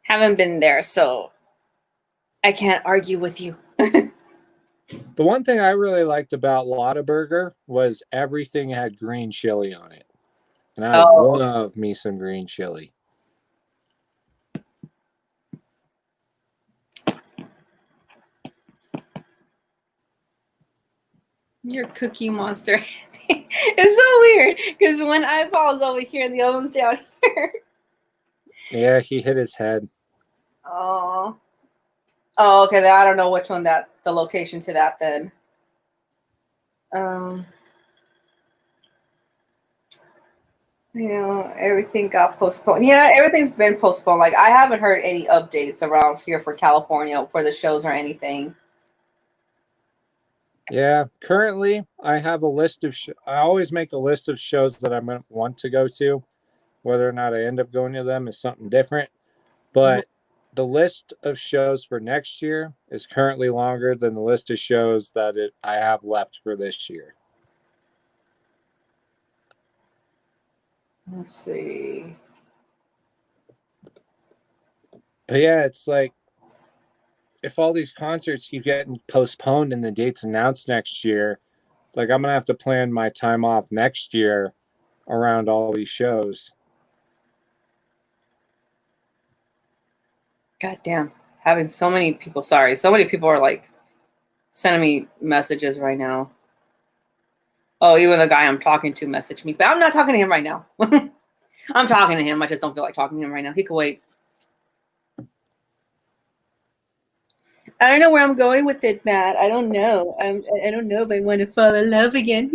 Haven't been there, so I can't argue with you. The one thing I really liked about Lottaburger was everything had green chili on it. And I love me some green chili. You're Cookie Monster. It's so weird because one eyeball's over here and the other one's down here. Yeah, he hit his head. Oh, okay. Then I don't know which one the location to that then. You know, everything got postponed. Yeah, everything's been postponed. Like I haven't heard any updates around here for California for the shows or anything. Yeah, currently I have a list of I always make a list of shows that I want to go to. Whether or not I end up going to them is something different. But the list of shows for next year is currently longer than the list of shows that I have left for this year. Let's see. But yeah, it's like if all these concerts keep getting postponed and the dates announced next year, it's like I'm going to have to plan my time off next year around all these shows. God damn. Having so many people, so many people are like sending me messages right now. Oh, even the guy I'm talking to messaged me, but I'm not talking to him right now. I'm talking to him. I just don't feel like talking to him right now. He could wait. I don't know where I'm going with it, Matt. I don't know. I don't know if I want to fall in love again.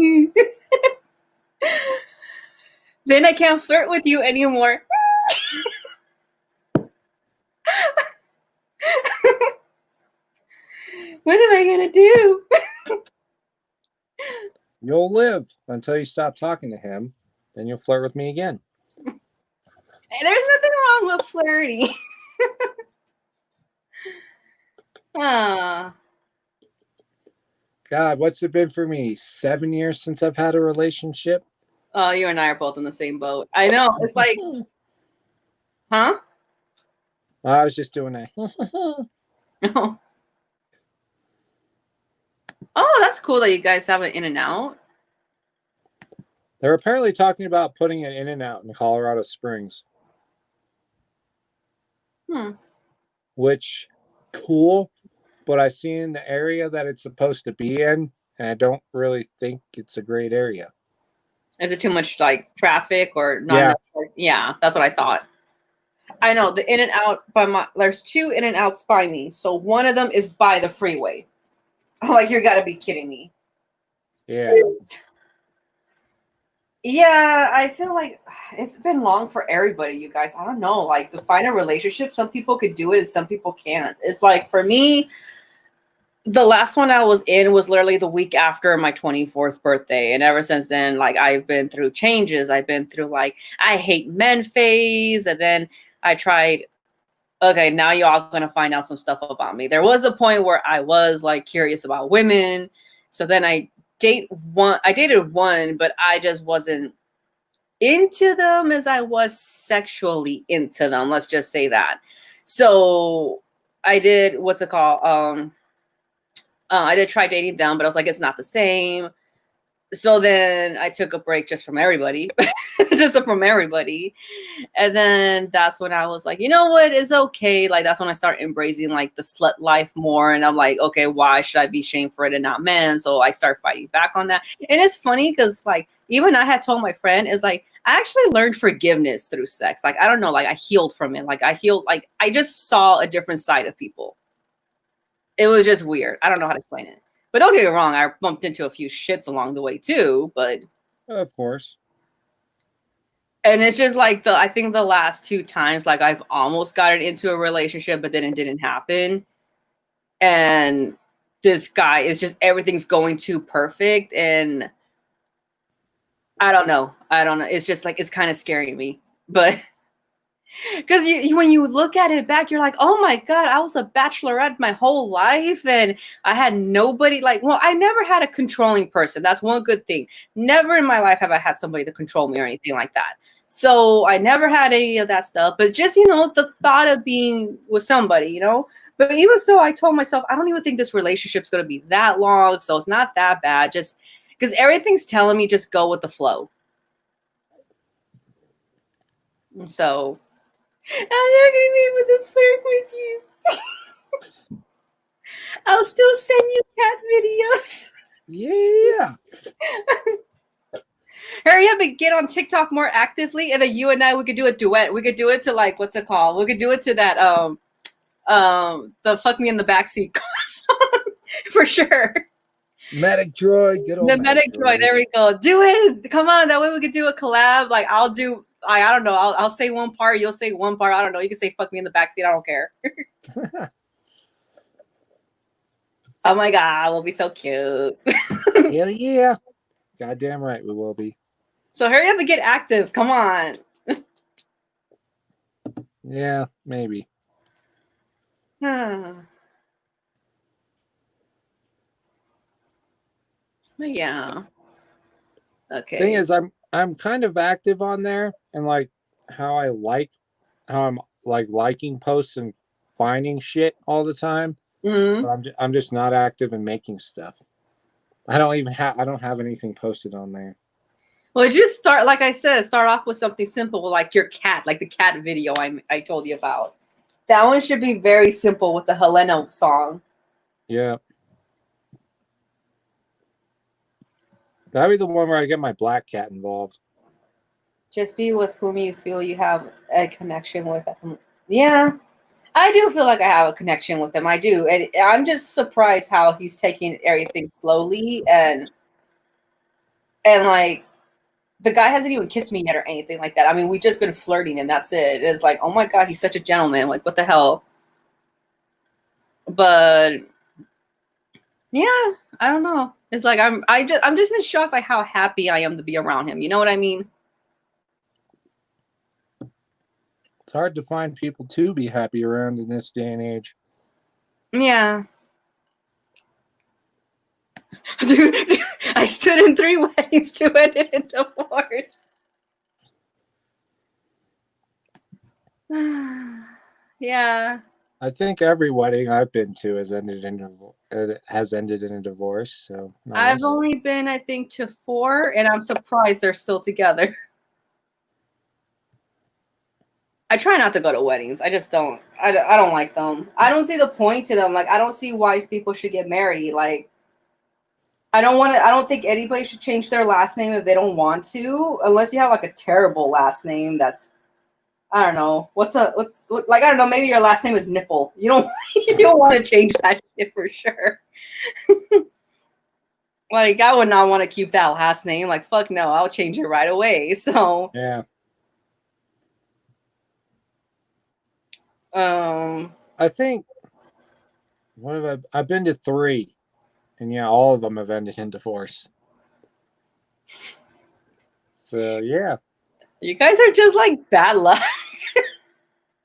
Then I can't flirt with you anymore. What am I gonna do? You'll live until you stop talking to him. Then you'll flirt with me again. Hey, there's nothing wrong with flirting. Ah. God, what's it been for me? 7 years since I've had a relationship? Oh, you and I are both in the same boat. I know. It's like, huh? I was just doing that. Oh, oh, that's cool that you guys have an in and out. They're apparently talking about putting an In-N-Out in Colorado Springs. Which, cool, but I've seen the area that it's supposed to be in, and I don't really think it's a great area. Is it too much like traffic or not Yeah. enough? Yeah, that's what I thought. I know the in and out by my there's two in and outs by me. So one of them is by the freeway. I'm like, you gotta be kidding me. Yeah. Yeah, I feel like it's been long for everybody, you guys. I don't know. Like to find a relationship, some people could do it, some people can't. It's like for me, the last one I was in was literally the week after my 24th birthday. And ever since then, like I've been through changes. I've been through like I hate men phase. And then I tried, okay, now y'all gonna find out some stuff about me. There was a point where I was like curious about women. So then I dated one, but I just wasn't into them as I was sexually into them. Let's just say that. So I did what's it called? I did try dating them, but I was like, it's not the same. So then I took a break just from everybody, just from everybody. And then that's when I was like, you know what, it's okay. Like that's when I start embracing like the slut life more. And I'm like, okay, why should I be shamed for it and not men? So I start fighting back on that. And it's funny because like even I had told my friend is like, I actually learned forgiveness through sex. Like I don't know, like I healed from it. Like I healed, like I just saw a different side of people. It was just weird. I don't know how to explain it. But don't get me wrong, I bumped into a few shits along the way too. But Of course. and it's just like I think the last two times, like I've almost gotten into a relationship, but then it didn't happen. And this guy is just everything's going too perfect. And I don't know. I don't know. It's just like it's kind of scaring me. But because when you look at it back, you're like, oh my God, I was a bachelorette my whole life. And I had nobody like, well, I never had a controlling person. That's one good thing. Never in my life have I had somebody to control me or anything like that. So I never had any of that stuff. But just, the thought of being with somebody, But even so, I told myself, I don't even think this relationship's going to be that long. So it's not that bad. Just because everything's telling me just go with the flow. So I'm not gonna be able to flirt with you. I'll still send you cat videos. Yeah. Hurry up and get on TikTok more actively, and then you and I we could do a duet. We could do it to like what's it called? We could do it to that the fuck me in the backseat song for sure. Medic droid, good old The medic droid. There we go. Do it. Come on. That way we could do a collab. Like I'll do. I don't know. I'll say one part. You'll say one part. I don't know. You can say fuck me in the backseat. I don't care. Oh my God, we'll be so cute. Hell yeah. Goddamn right we will be. So hurry up and get active. Come on. Yeah, maybe. Yeah. Okay. Thing is, I'm kind of active on there, and like how I'm like liking posts and finding shit all the time. Mm-hmm. But I'm just not active in making stuff. I don't have anything posted on there. Well, just start, like I said, start off with something simple, like your cat, like the cat video I told you about. That one should be very simple with the Helena song. Yeah. That'd be the one where I get my black cat involved. Just be with whom you feel you have a connection with. Yeah, I do feel like I have a connection with him. I do. And I'm just surprised how he's taking everything slowly and like the guy hasn't even kissed me yet or anything like that. I mean, we've just been flirting and that's it. It's like, oh my God, he's such a gentleman. Like, what the hell? But Yeah, I don't know. It's like I'm just in shock like how happy I am to be around him. You know what I mean? It's hard to find people to be happy around in this day and age. Yeah. Dude, I stood in 3 weddings to end in divorce. Yeah. I think every wedding I've been to has ended in a divorce. So I've nice. only been, I think, to 4, and I'm surprised they're still together. I try not to go to weddings. I just don't. I don't like them. I don't see the point to them. Like, I don't see why people should get married. Like, I don't want to. I don't think anybody should change their last name if they don't want to, unless you have like a terrible last name. That's I don't know. What's like I don't know. Maybe your last name is Nipple. You don't you don't want to change that shit for sure. Like, I would not want to keep that last name. Like, fuck no, I'll change it right away. So, Yeah. I think I've been to 3, and yeah, all of them have ended in divorce. So yeah. You guys are just like bad luck.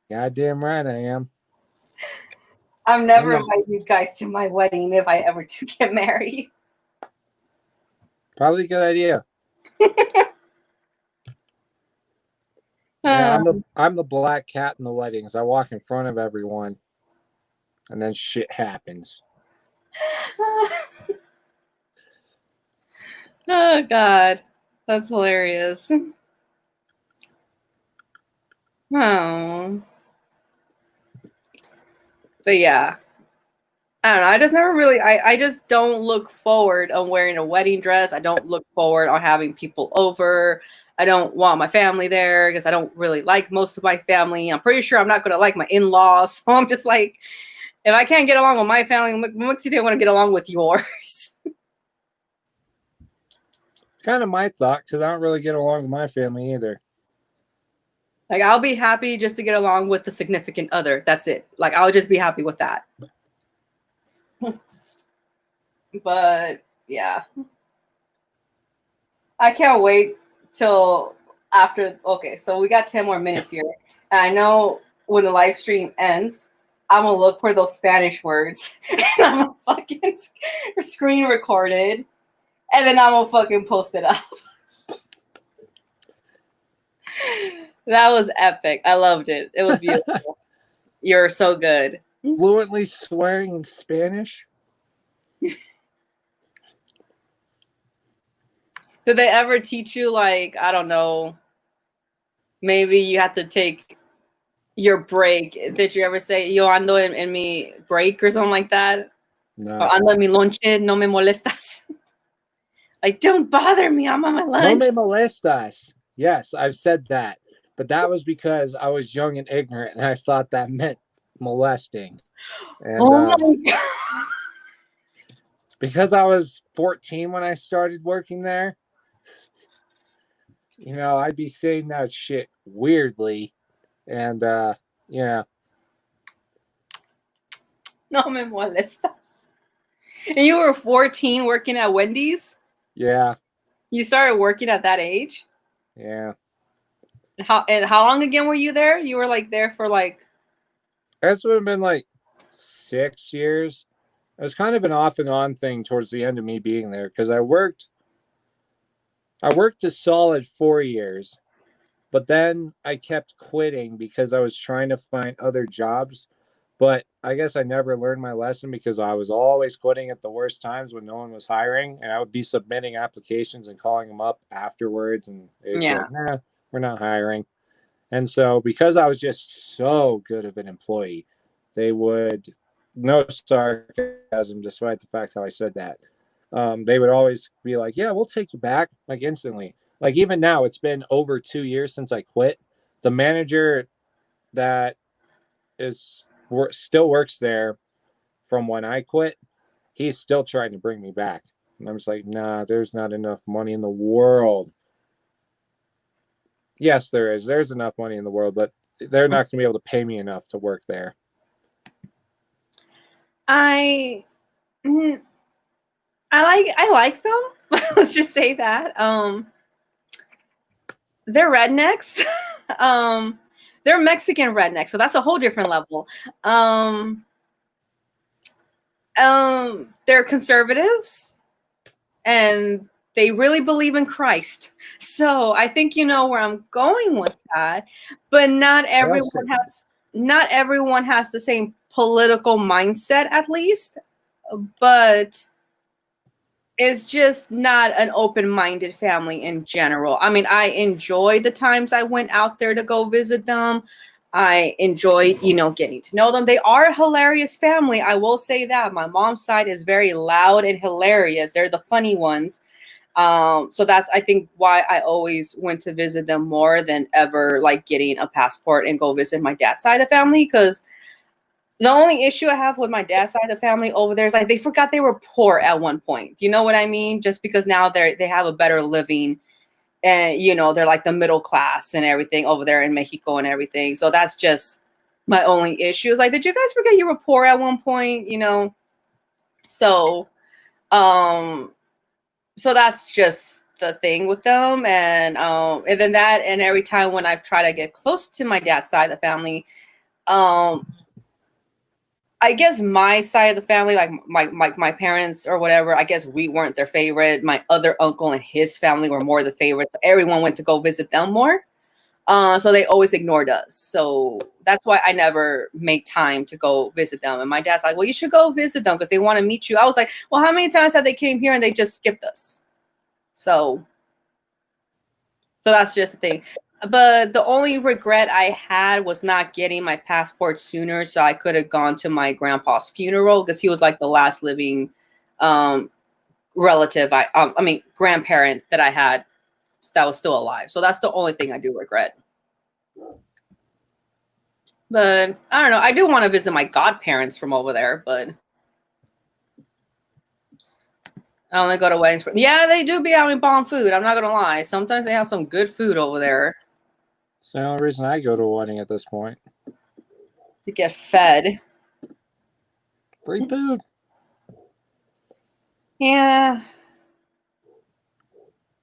Goddamn right I am. I'm never inviting you guys to my wedding if I ever do get married. Probably a good idea. Yeah, I'm the black cat in the weddings. I walk in front of everyone, and then shit happens. Oh God, that's hilarious. Oh, but yeah, I don't know. I just never really. I just don't look forward on wearing a wedding dress. I don't look forward on having people over. I don't want my family there because I don't really like most of my family. I'm pretty sure I'm not going to like my in-laws. So I'm just like, if I can't get along with my family, what makes you think I want to get along with yours? Kind of my thought, because I don't really get along with my family either. Like, I'll be happy just to get along with the significant other. That's it. Like, I'll just be happy with that. But yeah, I can't wait till after. Okay, so we got 10 more minutes here, and I know when the live stream ends, I'm gonna look for those Spanish words, and I'm gonna fucking screen record it, and then I'm gonna fucking post it up. That was epic. I loved it. It was beautiful. You're so good. Fluently swearing in Spanish? Did they ever teach you, like, I don't know, maybe you have to take your break? Did you ever say, yo ando en mi break or something like that? No. Or ando en mi lonche, no me molestas. Like, don't bother me, I'm on my lunch. No me molestas. Yes, I've said that. But that was because I was young and ignorant, and I thought that meant molesting. And oh my God. because I was 14 when I started working there, you know, I'd be saying that shit weirdly. And yeah. No me molestas. And you were 14 working at Wendy's? Yeah. You started working at that age? Yeah. How long again were you there? You were like there for like, That's would have been like 6 years. It was kind of an off and on thing towards the end of me being there, because I worked a solid 4 years, but then I kept quitting because I was trying to find other jobs. But I guess I never learned my lesson, because I was always quitting at the worst times when no one was hiring, and I would be submitting applications and calling them up afterwards, and it was like, nah, we're not hiring. And so, because I was just so good of an employee, they would, no sarcasm, despite the fact how I said that, they would always be like, yeah, we'll take you back, like, instantly. Like, even now, it's been over 2 years since I quit. The manager that still works there from when I quit, he's still trying to bring me back. And I'm just like, nah, there's not enough money in the world. Yes, there is. There's enough money in the world, but they're not going to be able to pay me enough to work there. I I like them. Let's just say that. They're rednecks. um, they're Mexican rednecks, so that's a whole different level. Um, they're conservatives and they really believe in Christ. So I think you know where I'm going with that. But not everyone has the same political mindset, at least. But it's just not an open-minded family in general. I mean, I enjoyed the times I went out there to go visit them. I enjoyed, you know, getting to know them. They are a hilarious family. I will say that. My mom's side is very loud and hilarious. They're the funny ones. So that's, I think, why I always went to visit them more than ever, like getting a passport and go visit my dad's side of the family. Because the only issue I have with my dad's side of the family over there is like they forgot they were poor at one point. You know what I mean? Just because now they have a better living, and you know they're like the middle class and everything over there in Mexico and everything. So that's just my only issue. Is like, did you guys forget you were poor at one point? You know, so um, so that's just the thing with them, and then that, and every time when I've tried to get close to my dad's side of the family, um I guess my side of the family, like my parents or whatever, I guess we weren't their favorite. My other uncle and his family were more the favorites. So everyone went to go visit them more. So they always ignored us. So that's why I never make time to go visit them. And my dad's like, well, you should go visit them because they want to meet you. I was like, well, how many times have they came here and they just skipped us? So that's just the thing. But the only regret I had was not getting my passport sooner, so I could have gone to my grandpa's funeral because he was like the last living um, relative. I mean grandparent that I had that was still alive. So that's the only thing I do regret. But I don't know. I do want to visit my godparents from over there, but I only go to weddings. Yeah, they do be having bomb food. I'm not gonna lie. Sometimes they have some good food over there It's the only reason I go to a wedding at this point. to get fed. Free food. Yeah,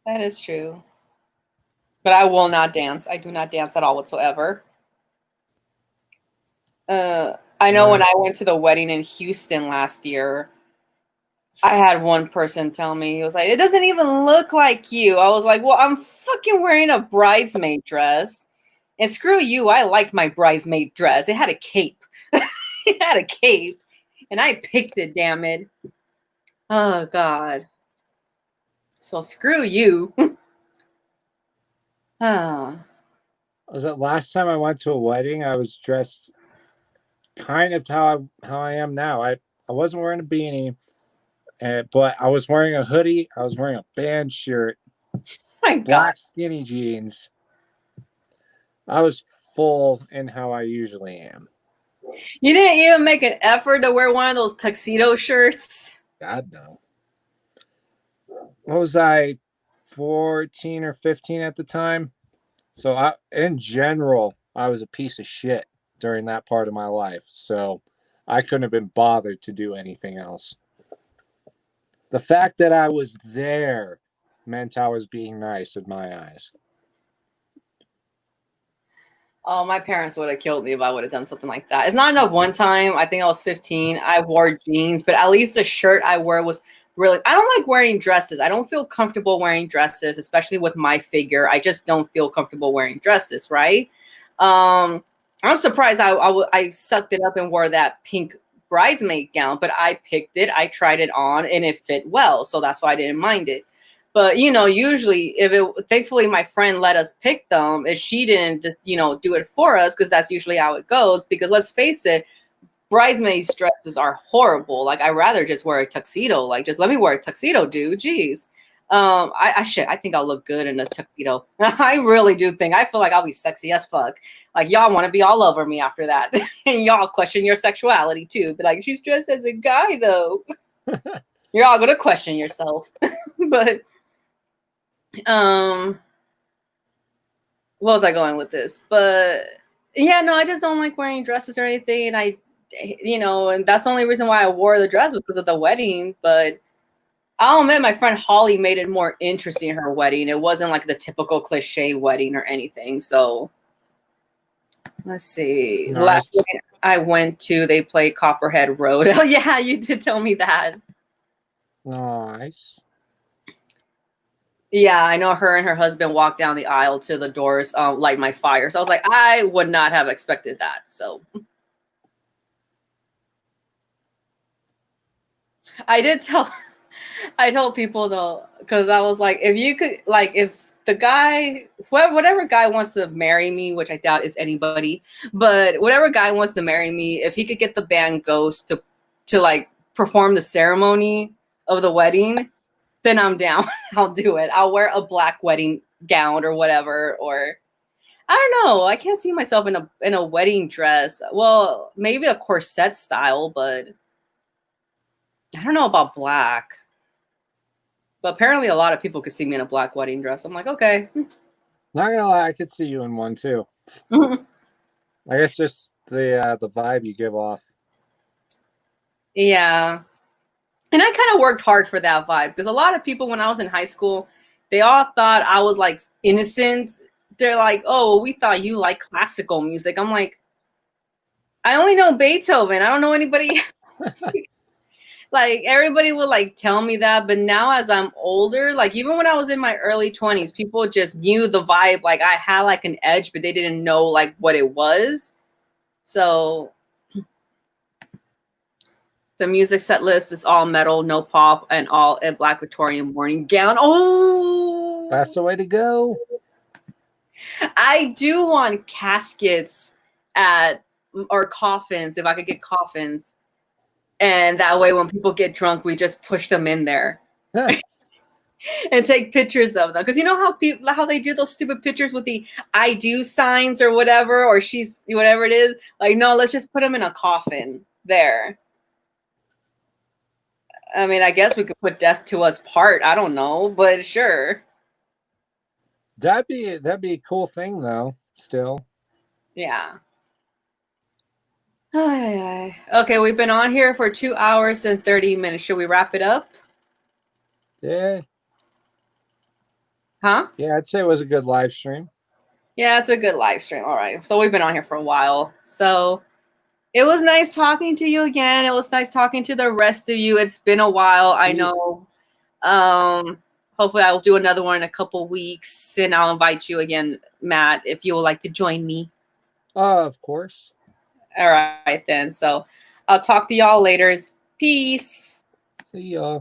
that is true. But I will not dance. I do not dance at all whatsoever. I know when I went to the wedding in Houston last year, I had one person tell me, he was like, it doesn't even look like you. I was like, well, I'm fucking wearing a bridesmaid dress. And screw you, I like my bridesmaid dress. It had a cape. It had a cape. And I picked it, damn it. Oh, God. So screw you. Oh. Was it last time I went to a wedding? I was dressed kind of how I am now. I wasn't wearing a beanie, but I was wearing a hoodie. I was wearing a band shirt, My God. black skinny jeans. I was full in how I usually am. You didn't even make an effort to wear one of those tuxedo shirts. God no. What was I, 14 or 15 at the time? So in general, I was a piece of shit during that part of my life. So I couldn't have been bothered to do anything else. The fact that I was there meant I was being nice in my eyes. Oh, my parents would have killed me if I would have done something like that. It's not enough one time. I think I was 15. I wore jeans, but at least the shirt I wore was really, I don't like wearing dresses. I don't feel comfortable wearing dresses, especially with my figure. I just don't feel comfortable wearing dresses, right? I'm surprised I sucked it up and wore that pink bridesmaid gown, but I picked it. I tried it on and it fit well. So that's why I didn't mind it. But you know, usually thankfully my friend let us pick them if she didn't just, you know, do it for us, because that's usually how it goes. Because let's face it, bridesmaids dresses are horrible. Like I'd rather just wear a tuxedo. Like just let me wear a tuxedo, dude. Jeez. I think I'll look good in a tuxedo. I really do think. I feel like I'll be sexy as fuck. Like y'all want to be all over me after that. And y'all question your sexuality too. But like, she's dressed as a guy though. You're all gonna question yourself. But what was I going with this? But yeah, no, I just don't like wearing dresses or anything. And and that's the only reason why I wore the dress was because of the wedding. But I'll admit my friend Holly made it more interesting, her wedding. It wasn't like the typical cliche wedding or anything. So let's see. The last Nice. wedding I went to, they played Copperhead Road. Oh yeah, you did tell me that. Nice. Yeah, I know her and her husband walked down the aisle to the doors, light my fire. So I was like, I would not have expected that. So I did tell, I told people though, because I was like, if you could, like, if the guy, whatever guy wants to marry me, which I doubt is anybody, but whatever guy wants to marry me, if he could get the band Ghost to like perform the ceremony of the wedding, then I'm down. I'll do it. I'll wear a black wedding gown or whatever, or I don't know. I can't see myself in a wedding dress. Well, maybe a corset style, but I don't know about black. But apparently, a lot of people could see me in a black wedding dress. I'm like, okay. Not gonna lie, I could see you in one too. I guess just the vibe you give off. Yeah. And I kind of worked hard for that vibe because a lot of people, when I was in high school, they all thought I was like innocent. They're like, oh, we thought you like classical music. I'm like, I only know Beethoven. I don't know anybody else. Like everybody would like tell me that, but now as I'm older, like even when I was in my early 20s, people just knew the vibe. Like I had like an edge, but they didn't know like what it was. So the music set list is all metal, no pop, and all in black Victorian morning gown. That's Oh, the way to go. I do want caskets at or coffins if I could get coffins. And that way when people get drunk, we just push them in there and take pictures of them. Because you know how people how they do those stupid pictures with the I do signs or whatever, or she's whatever it is. Like, no, let's just put them in a coffin there. I mean, I guess we could put death to us part. I don't know, but sure. That'd be a cool thing though. Still. Yeah. Okay, we've been on here for 2 hours and 30 minutes. Should we wrap it up? Yeah. Huh? Yeah, I'd say it was a good live stream. Yeah, it's a good live stream. All right. So we've been on here for a while. So it was nice talking to you again. It was nice talking to the rest of you. It's been a while. I Yeah. know. Hopefully I'll do another one in a couple weeks and I'll invite you again, Matt, if you would like to join me. Of course. All right then. So I'll talk to y'all later. Peace. See ya.